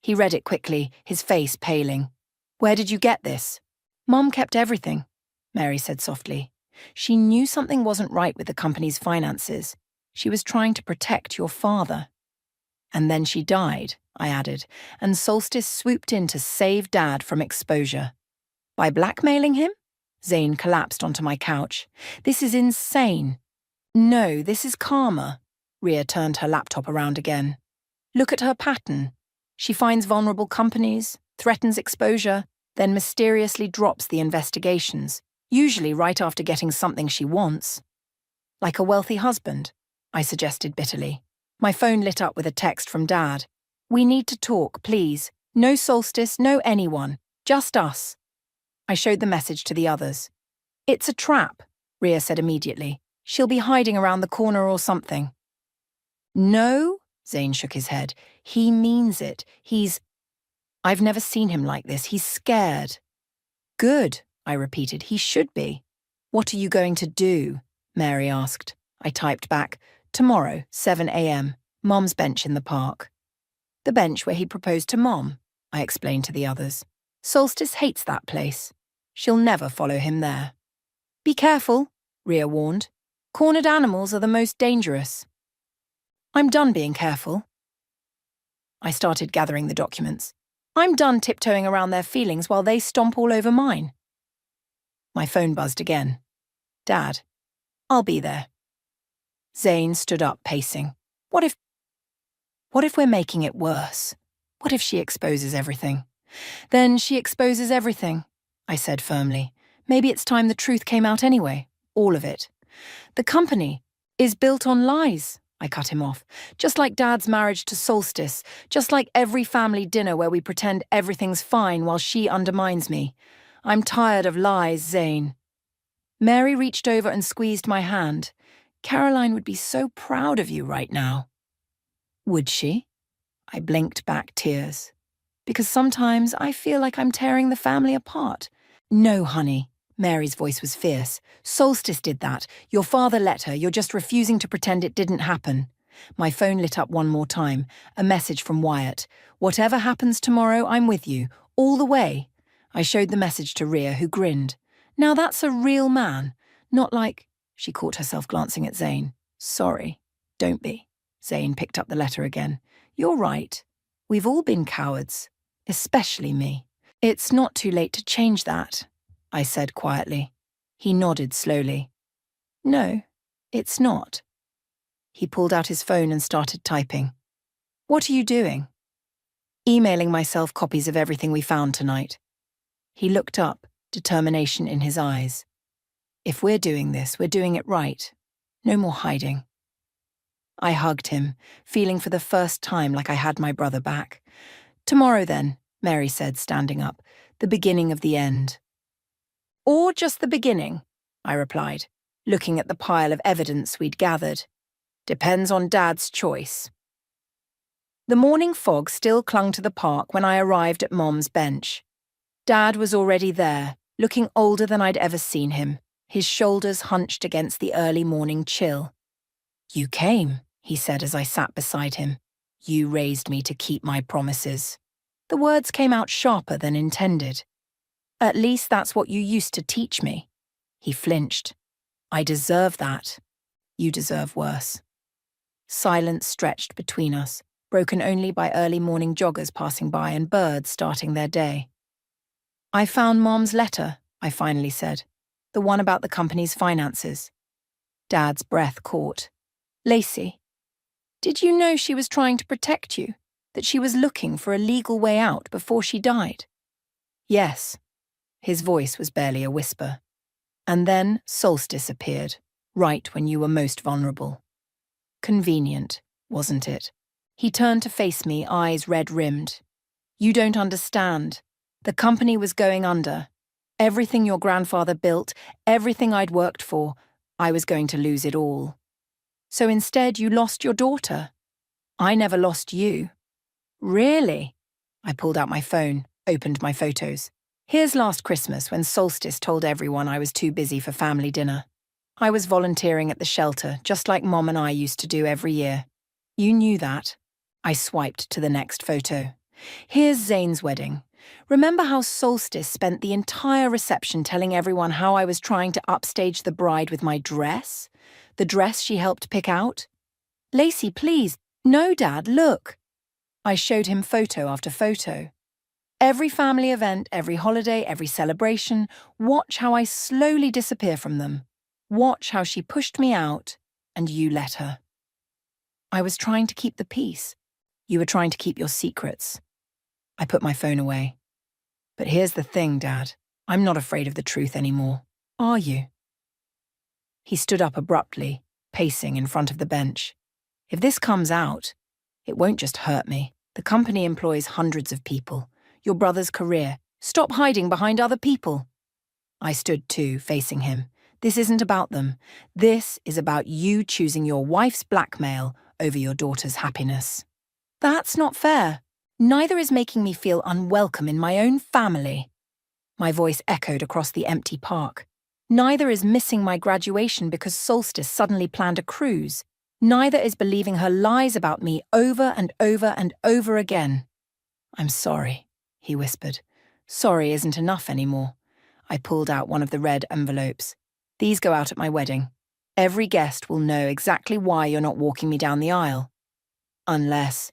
He read it quickly, his face paling. "Where did you get this?" "Mom kept everything," Mary said softly. "She knew something wasn't right with the company's finances. She was trying to protect your father." "And then she died," I added, "and Solstice swooped in to save Dad from exposure." "By blackmailing him?" Zane collapsed onto my couch. "This is insane." "No, this is karma." Rhea turned her laptop around again. "Look at her pattern. She finds vulnerable companies, threatens exposure, then mysteriously drops the investigations, usually right after getting something she wants." "Like a wealthy husband," I suggested bitterly. My phone lit up with a text from Dad. "We need to talk, please. No Solstice, no anyone. Just us." I showed the message to the others. "It's a trap," Rhea said immediately. "She'll be hiding around the corner or something." "No," Zane shook his head. "He means it. I've never seen him like this. He's scared." "Good," I repeated. "He should be." "What are you going to do?" Mary asked. I typed back, "Tomorrow, 7 a.m, Mom's bench in the park." "The bench where he proposed to Mom," I explained to the others. "Solstice hates that place. She'll never follow him there." "Be careful," Rhea warned. "Cornered animals are the most dangerous." "I'm done being careful." I started gathering the documents. "I'm done tiptoeing around their feelings while they stomp all over mine." My phone buzzed again. "Dad, I'll be there." Zane stood up, pacing. What if we're making it worse? What if she exposes everything? Then she exposes everything, I said firmly. Maybe it's time the truth came out anyway. All of it. The company is built on lies, I cut him off. Just like Dad's marriage to Solstice, just like every family dinner where we pretend everything's fine while she undermines me. I'm tired of lies, Zane. Mary reached over and squeezed my hand. Caroline would be so proud of you right now. Would she? I blinked back tears. Because sometimes I feel like I'm tearing the family apart. No, honey. Mary's voice was fierce. Solstice did that. Your father let her. You're just refusing to pretend it didn't happen. My phone lit up one more time. A message from Wyatt. Whatever happens tomorrow, I'm with you. All the way. I showed the message to Rhea, who grinned. Now that's a real man. Not like... She caught herself glancing at Zane. Sorry. Don't be. Zane picked up the letter again. You're right. We've all been cowards. Especially me. It's not too late to change that, I said quietly. He nodded slowly. No, it's not. He pulled out his phone and started typing. What are you doing? Emailing myself copies of everything we found tonight. He looked up, determination in his eyes. If we're doing this, we're doing it right. No more hiding. I hugged him, feeling for the first time like I had my brother back. Tomorrow then, Mary said, standing up, the beginning of the end. Or just the beginning, I replied, looking at the pile of evidence we'd gathered. Depends on Dad's choice. The morning fog still clung to the park when I arrived at Mom's bench. Dad was already there, looking older than I'd ever seen him, his shoulders hunched against the early morning chill. You came, he said as I sat beside him. You raised me to keep my promises. The words came out sharper than intended. At least that's what you used to teach me. He flinched. I deserve that. You deserve worse. Silence stretched between us, broken only by early morning joggers passing by and birds starting their day. I found Mom's letter, I finally said. The one about the company's finances. Dad's breath caught. Lacey, did you know she was trying to protect you? That she was looking for a legal way out before she died? Yes. His voice was barely a whisper. And then Solstice appeared, right when you were most vulnerable. Convenient, wasn't it? He turned to face me, eyes red-rimmed. You don't understand. The company was going under. Everything your grandfather built, everything I'd worked for, I was going to lose it all. So instead you lost your daughter. I never lost you. Really? I pulled out my phone, opened my photos. Here's last Christmas when Solstice told everyone I was too busy for family dinner. I was volunteering at the shelter, just like Mom and I used to do every year. You knew that. I swiped to the next photo. Here's Zane's wedding. Remember how Solstice spent the entire reception telling everyone how I was trying to upstage the bride with my dress? The dress she helped pick out? Lacey, please. No, Dad, look. I showed him photo after photo. Every family event, every holiday, every celebration, watch how I slowly disappear from them. Watch how she pushed me out, and you let her. I was trying to keep the peace. You were trying to keep your secrets. I put my phone away. But here's the thing, Dad. I'm not afraid of the truth anymore. Are you? He stood up abruptly, pacing in front of the bench. If this comes out, it won't just hurt me. The company employs hundreds of people. Your brother's career. Stop hiding behind other people. I stood too, facing him. This isn't about them. This is about you choosing your wife's blackmail over your daughter's happiness. That's not fair. Neither is making me feel unwelcome in my own family. My voice echoed across the empty park. Neither is missing my graduation because Solstice suddenly planned a cruise. Neither is believing her lies about me over and over and over again. I'm sorry, he whispered. Sorry isn't enough anymore. I pulled out one of the red envelopes. These go out at my wedding. Every guest will know exactly why you're not walking me down the aisle. Unless?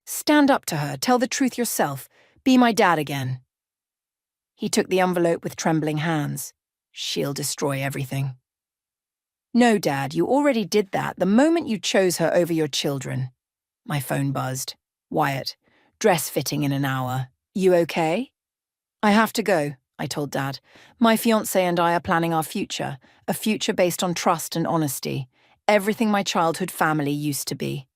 Stand up to her, tell the truth yourself. Be my dad again. He took the envelope with trembling hands. She'll destroy everything. No, Dad, you already did that the moment you chose her over your children. My phone buzzed. Wyatt, dress fitting in an hour. You okay? I have to go, I told Dad. My fiancé and I are planning our future, a future based on trust and honesty. Everything my childhood family used to be.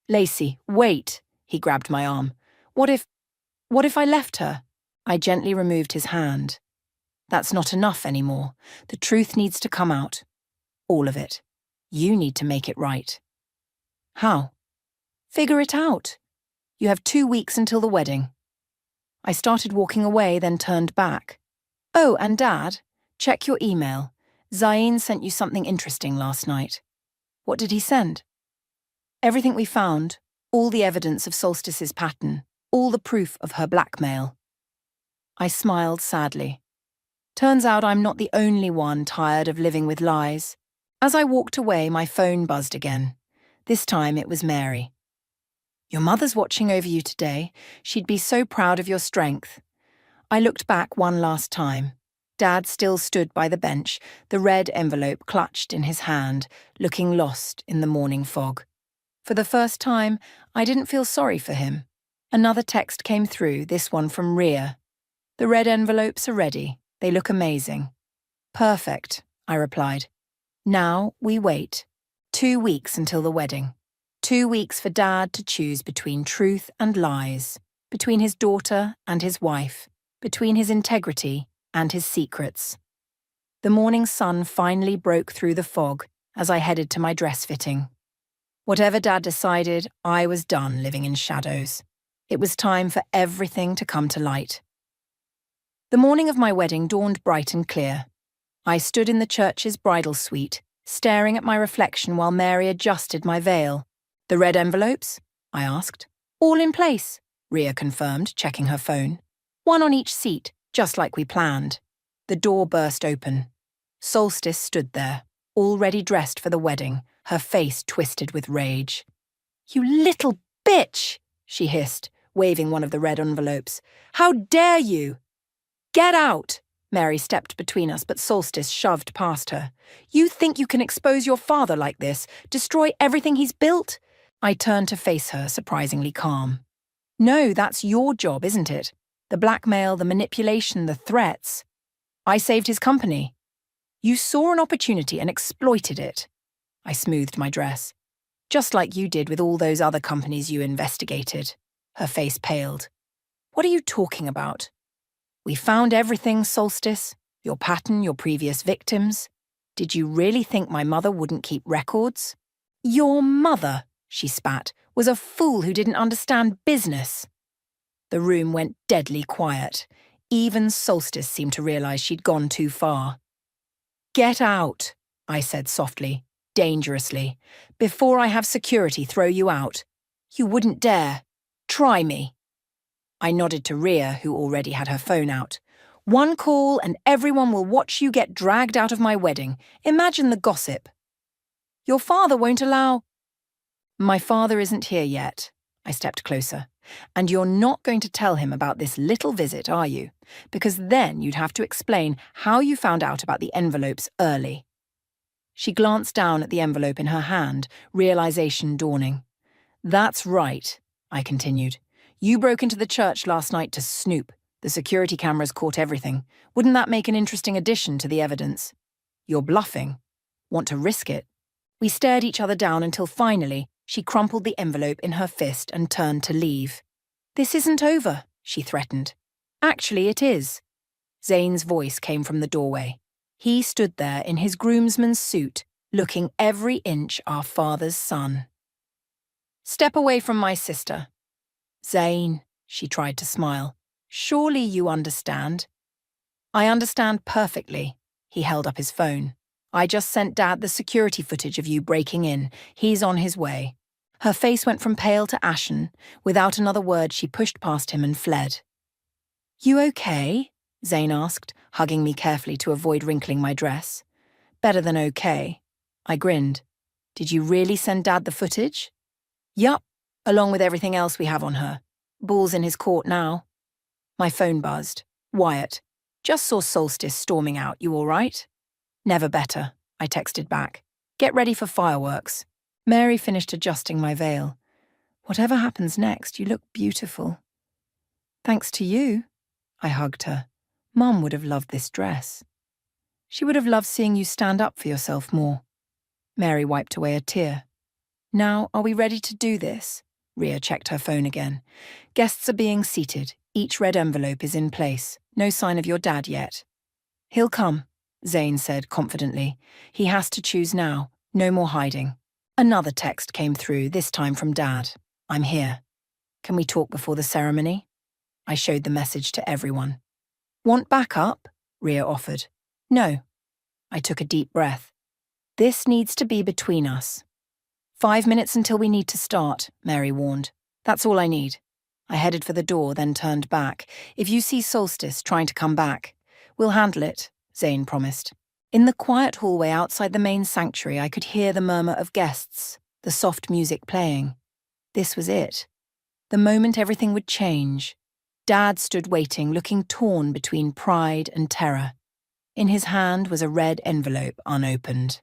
Lacey, wait, he grabbed my arm. What if I left her? I gently removed his hand. That's not enough anymore. The truth needs to come out. All of it. You need to make it right. How? Figure it out. You have 2 weeks until the wedding. I started walking away, then turned back. Oh, and Dad, check your email. Zayn sent you something interesting last night. What did he send? Everything we found, all the evidence of Solstice's pattern, all the proof of her blackmail. I smiled sadly. Turns out I'm not the only one tired of living with lies. As I walked away, my phone buzzed again. This time it was Mary. Your mother's watching over you today. She'd be so proud of your strength. I looked back one last time. Dad still stood by the bench, the red envelope clutched in his hand, looking lost in the morning fog. For the first time, I didn't feel sorry for him. Another text came through, this one from Rhea. The red envelopes are ready. They look amazing. Perfect, I replied. Now we wait. 2 weeks until the wedding. 2 weeks for Dad to choose between truth and lies, between his daughter and his wife, between his integrity and his secrets. The morning sun finally broke through the fog as I headed to my dress fitting. Whatever Dad decided, I was done living in shadows. It was time for everything to come to light. The morning of my wedding dawned bright and clear. I stood in the church's bridal suite, staring at my reflection while Mary adjusted my veil. The red envelopes? I asked. All in place, Rhea confirmed, checking her phone. One on each seat, just like we planned. The door burst open. Solstice stood there, already dressed for the wedding, her face twisted with rage. You little bitch, she hissed, waving one of the red envelopes. How dare you? Get out! Mary stepped between us, but Solstice shoved past her. You think you can expose your father like this, destroy everything he's built? I turned to face her, surprisingly calm. No, that's your job, isn't it? The blackmail, the manipulation, the threats. I saved his company. You saw an opportunity and exploited it. I smoothed my dress. Just like you did with all those other companies you investigated. Her face paled. What are you talking about? We found everything, Solstice. Your pattern, your previous victims. Did you really think my mother wouldn't keep records? Your mother, she spat, was a fool who didn't understand business. The room went deadly quiet. Even Solstice seemed to realize she'd gone too far. Get out, I said softly, dangerously, before I have security throw you out. You wouldn't dare. Try me. I nodded to Rhea, who already had her phone out. One call and everyone will watch you get dragged out of my wedding. Imagine the gossip. Your father won't allow... My father isn't here yet. I stepped closer. And you're not going to tell him about this little visit, are you? Because then you'd have to explain how you found out about the envelopes early. She glanced down at the envelope in her hand, realization dawning. That's right, I continued. You broke into the church last night to snoop. The security cameras caught everything. Wouldn't that make an interesting addition to the evidence? You're bluffing. Want to risk it? We stared each other down until finally, she crumpled the envelope in her fist and turned to leave. This isn't over, she threatened. Actually, it is. Zayn's voice came from the doorway. He stood there in his groomsman's suit, looking every inch our father's son. Step away from my sister. Zayn, she tried to smile. Surely you understand. I understand perfectly. He held up his phone. I just sent Dad the security footage of you breaking in. He's on his way. Her face went from pale to ashen. Without another word, she pushed past him and fled. You okay? Zayn asked, hugging me carefully to avoid wrinkling my dress. Better than okay. I grinned. Did you really send Dad the footage? Yup, along with everything else we have on her. Ball's in his court now. My phone buzzed. Wyatt. Just saw Solstice storming out. You all right? Never better, I texted back. Get ready for fireworks. Mary finished adjusting my veil. Whatever happens next, you look beautiful. Thanks to you, I hugged her. Mum would have loved this dress. She would have loved seeing you stand up for yourself more. Mary wiped away a tear. Now, are we ready to do this? Ria checked her phone again. Guests are being seated. Each red envelope is in place. No sign of your dad yet. He'll come, Zayn said confidently. He has to choose now. No more hiding. Another text came through, this time from Dad. I'm here. Can we talk before the ceremony? I showed the message to everyone. Want backup? Ria offered. No. I took a deep breath. This needs to be between us. 5 minutes until we need to start, Mary warned. That's all I need. I headed for the door, then turned back. If you see Solstice trying to come back, we'll handle it, Zayn promised. In the quiet hallway outside the main sanctuary, I could hear the murmur of guests, the soft music playing. This was it. The moment everything would change. Dad stood waiting, looking torn between pride and terror. In his hand was a red envelope unopened.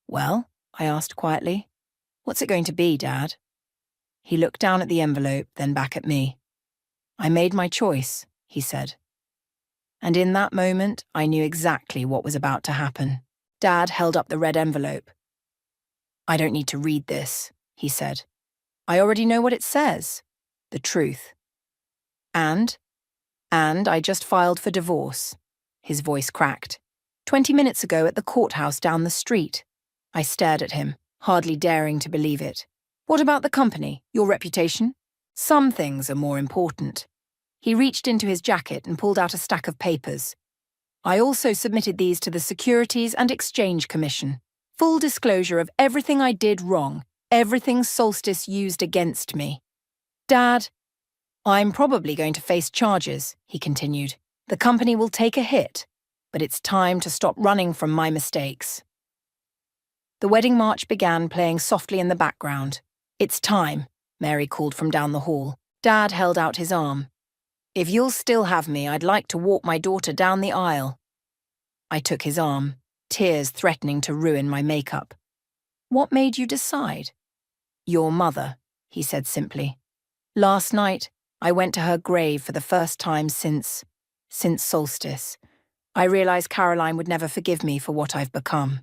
Well, I asked quietly. What's it going to be, Dad? He looked down at the envelope, then back at me. I made my choice, he said. And in that moment, I knew exactly what was about to happen. Dad held up the red envelope. I don't need to read this, he said. I already know what it says. The truth. And I just filed for divorce. His voice cracked. 20 minutes ago at the courthouse down the street. I stared at him, hardly daring to believe it. What about the company, your reputation? Some things are more important. He reached into his jacket and pulled out a stack of papers. I also submitted these to the Securities and Exchange Commission. Full disclosure of everything I did wrong, everything Solstice used against me. Dad, I'm probably going to face charges, he continued. The company will take a hit, but it's time to stop running from my mistakes. The wedding march began playing softly in the background. It's time, Mary called from down the hall. Dad held out his arm. If you'll still have me, I'd like to walk my daughter down the aisle. I took his arm, tears threatening to ruin my makeup. What made you decide? Your mother, he said simply. Last night, I went to her grave for the first time since Solstice. I realized Caroline would never forgive me for what I've become.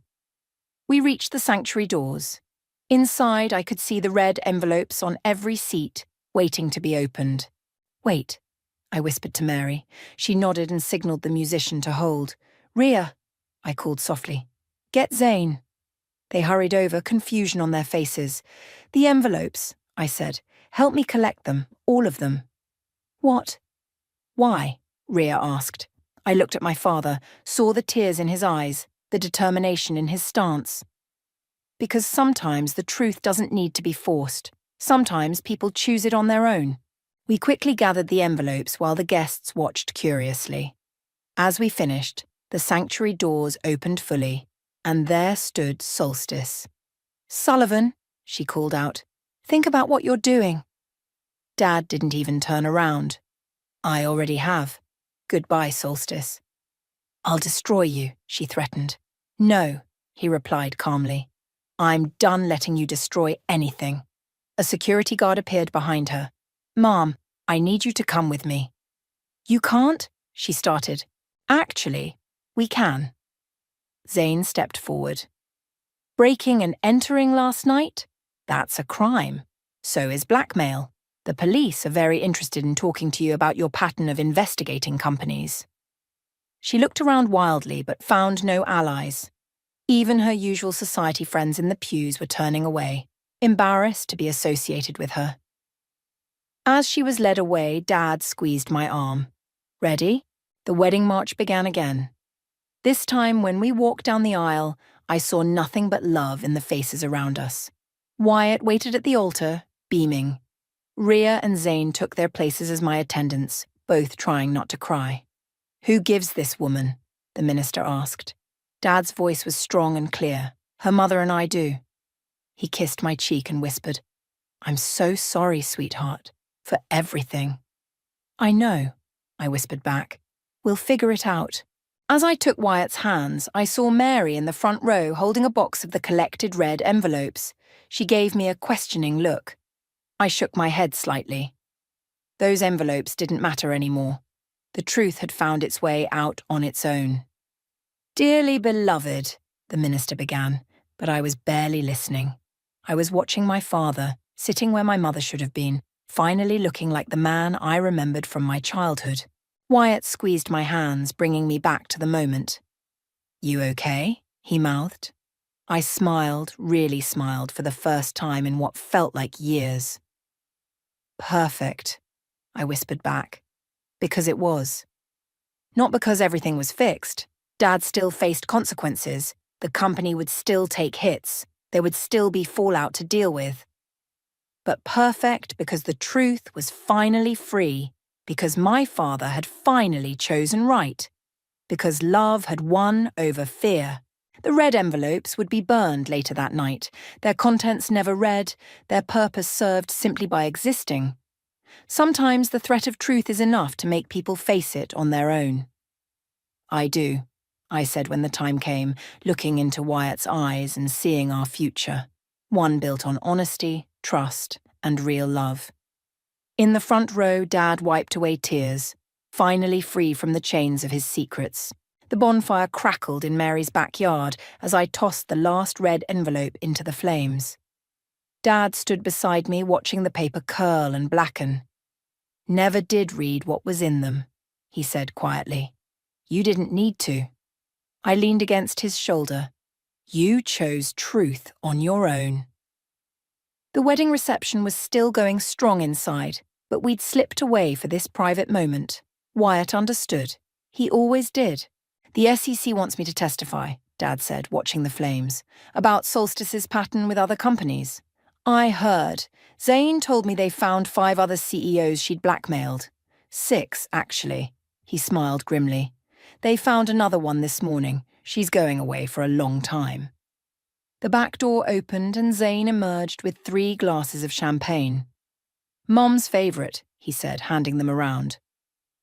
We reached the sanctuary doors. Inside, I could see the red envelopes on every seat, waiting to be opened. Wait, I whispered to Mary. She nodded and signaled the musician to hold. Ria, I called softly. Get Zayn. They hurried over, confusion on their faces. The envelopes, I said. Help me collect them, all of them. What? Why? Ria asked. I looked at my father, saw the tears in his eyes, the determination in his stance. Because sometimes the truth doesn't need to be forced. Sometimes people choose it on their own. We quickly gathered the envelopes while the guests watched curiously. As we finished, the sanctuary doors opened fully, and there stood Solstice. Sullivan, she called out, think about what you're doing. Dad didn't even turn around. I already have. Goodbye, Solstice. I'll destroy you, she threatened. No, he replied calmly. I'm done letting you destroy anything. A security guard appeared behind her. Mom, I need you to come with me. You can't? She started. Actually, we can. Zayn stepped forward. Breaking and entering last night? That's a crime. So is blackmail. The police are very interested in talking to you about your pattern of investigating companies. She looked around wildly but found no allies. Even her usual society friends in the pews were turning away, embarrassed to be associated with her. As she was led away, Dad squeezed my arm. Ready? The wedding march began again. This time, when we walked down the aisle, I saw nothing but love in the faces around us. Wyatt waited at the altar, beaming. Ria and Zayn took their places as my attendants, both trying not to cry. Who gives this woman? The minister asked. Dad's voice was strong and clear. Her mother and I do. He kissed my cheek and whispered, I'm so sorry, sweetheart, for everything. I know, I whispered back. We'll figure it out. As I took Wyatt's hands, I saw Mary in the front row holding a box of the collected red envelopes. She gave me a questioning look. I shook my head slightly. Those envelopes didn't matter anymore. The truth had found its way out on its own. "Dearly beloved," the minister began, but I was barely listening. I was watching my father, sitting where my mother should have been, finally looking like the man I remembered from my childhood. Wyatt squeezed my hands, bringing me back to the moment. "You okay?" he mouthed. I smiled, really smiled, for the first time in what felt like years. "Perfect," I whispered back, because it was. Not because everything was fixed. Dad still faced consequences. The company would still take hits. There would still be fallout to deal with. But perfect because the truth was finally free, because my father had finally chosen right, because love had won over fear. The red envelopes would be burned later that night, their contents never read, their purpose served simply by existing. Sometimes the threat of truth is enough to make people face it on their own. "I do," I said when the time came, looking into Wyatt's eyes and seeing our future, one built on honesty, trust, and real love. In the front row, Dad wiped away tears, finally free from the chains of his secrets. The bonfire crackled in Mary's backyard as I tossed the last red envelope into the flames. Dad stood beside me watching the paper curl and blacken. "Never did read what was in them," he said quietly. "You didn't need to." I leaned against his shoulder. "You chose truth on your own." The wedding reception was still going strong inside, but we'd slipped away for this private moment. Wyatt understood. He always did. "The SEC wants me to testify," Dad said, watching the flames, "about Solstice's pattern with other companies. I heard. Zane told me they found 5 other CEOs she'd blackmailed. 6, actually." He smiled grimly. "They found another one this morning. She's going away for a long time." The back door opened and Zane emerged with 3 glasses of champagne. "Mom's favourite," he said, handing them around.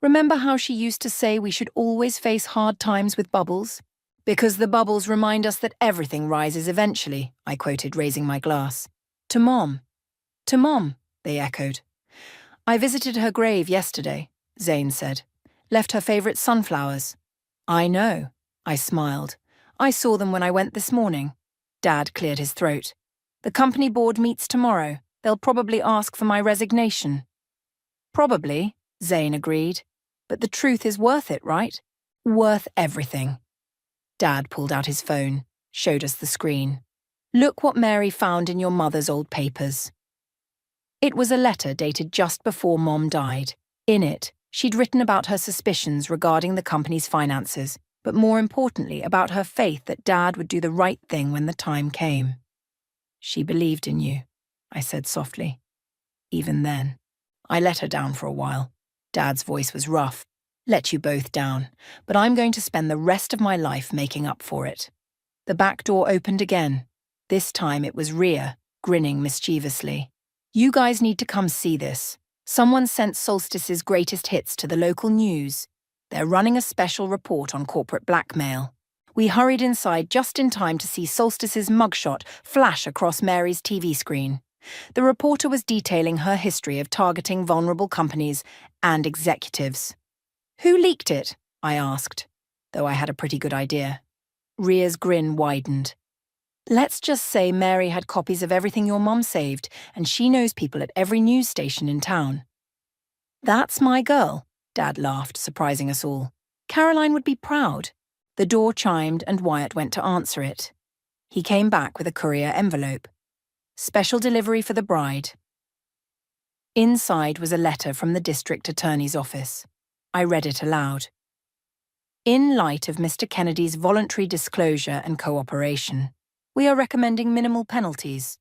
"Remember how she used to say we should always face hard times with bubbles? Because the bubbles remind us that everything rises eventually," I quoted, raising my glass. "To Mom." "To Mom," they echoed. "I visited her grave yesterday," Zane said. "Left her favourite sunflowers." "I know," I smiled. "I saw them when I went this morning." Dad cleared his throat. "The company board meets tomorrow. They'll probably ask for my resignation." "Probably," Zane agreed. "But the truth is worth it, right? Worth everything." Dad pulled out his phone, showed us the screen. "Look what Mary found in your mother's old papers." It was a letter dated just before Mom died. In it, she'd written about her suspicions regarding the company's finances, but more importantly about her faith that Dad would do the right thing when the time came. "She believed in you," I said softly. "Even then." I let her down for a while. Dad's voice was rough. "Let you both down, but I'm going to spend the rest of my life making up for it." The back door opened again. This time it was Rhea, grinning mischievously. "You guys need to come see this. Someone sent Solstice's greatest hits to the local news. They're running a special report on corporate blackmail." We hurried inside just in time to see Solstice's mugshot flash across Mary's TV screen. The reporter was detailing her history of targeting vulnerable companies and executives. "Who leaked it?" I asked, though I had a pretty good idea. Rhea's grin widened. "Let's just say Mary had copies of everything your mom saved, and she knows people at every news station in town." "That's my girl," Dad laughed, surprising us all. "Caroline would be proud." The door chimed and Wyatt went to answer it. He came back with a courier envelope. "Special delivery for the bride." Inside was a letter from the district attorney's office. I read it aloud. "In light of Mr. Kennedy's voluntary disclosure and cooperation, we are recommending minimal penalties."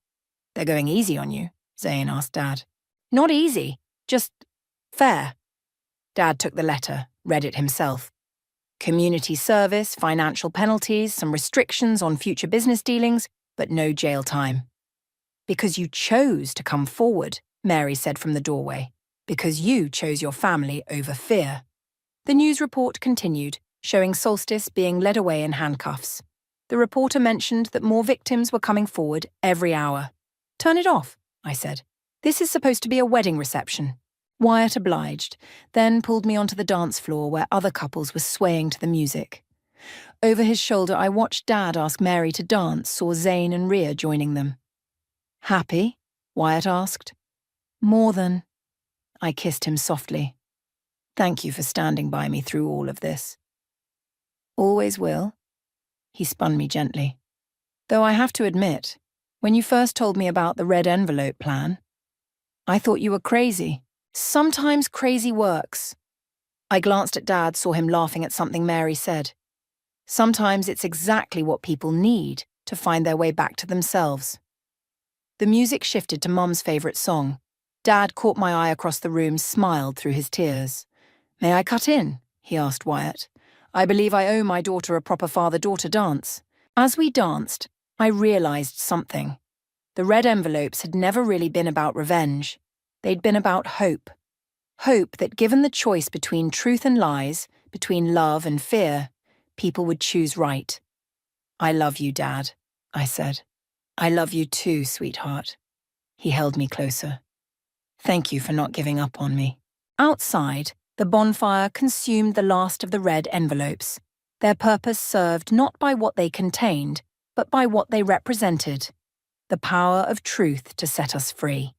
"They're going easy on you?" Zane asked Dad. "Not easy, just fair." Dad took the letter, read it himself. "Community service, financial penalties, some restrictions on future business dealings, but no jail time." "Because you chose to come forward," Mary said from the doorway. "Because you chose your family over fear." The news report continued. showing Solstice being led away in handcuffs. The reporter mentioned that more victims were coming forward every hour. "Turn it off," I said. "This is supposed to be a wedding reception." Wyatt obliged, then pulled me onto the dance floor where other couples were swaying to the music. Over his shoulder, I watched Dad ask Mary to dance, saw Zane and Rhea joining them. "Happy?" Wyatt asked. "More than." I kissed him softly. "Thank you for standing by me through all of this." "Always will." He spun me gently. "Though I have to admit, when you first told me about the red envelope plan, I thought you were crazy. Sometimes crazy works." I glanced at Dad, saw him laughing at something Mary said. Sometimes it's exactly what people need to find their way back to themselves. The music shifted to Mum's favourite song. Dad caught my eye across the room, smiled through his tears. "May I cut in?" he asked Wyatt. "I believe I owe my daughter a proper father-daughter dance." As we danced, I realised something. The red envelopes had never really been about revenge. They'd been about hope. Hope that given the choice between truth and lies, between love and fear, people would choose right. "I love you, Dad," I said. "I love you too, sweetheart." He held me closer. "Thank you for not giving up on me." Outside, the bonfire consumed the last of the red envelopes. Their purpose served not by what they contained, but by what they represented. The power of truth to set us free.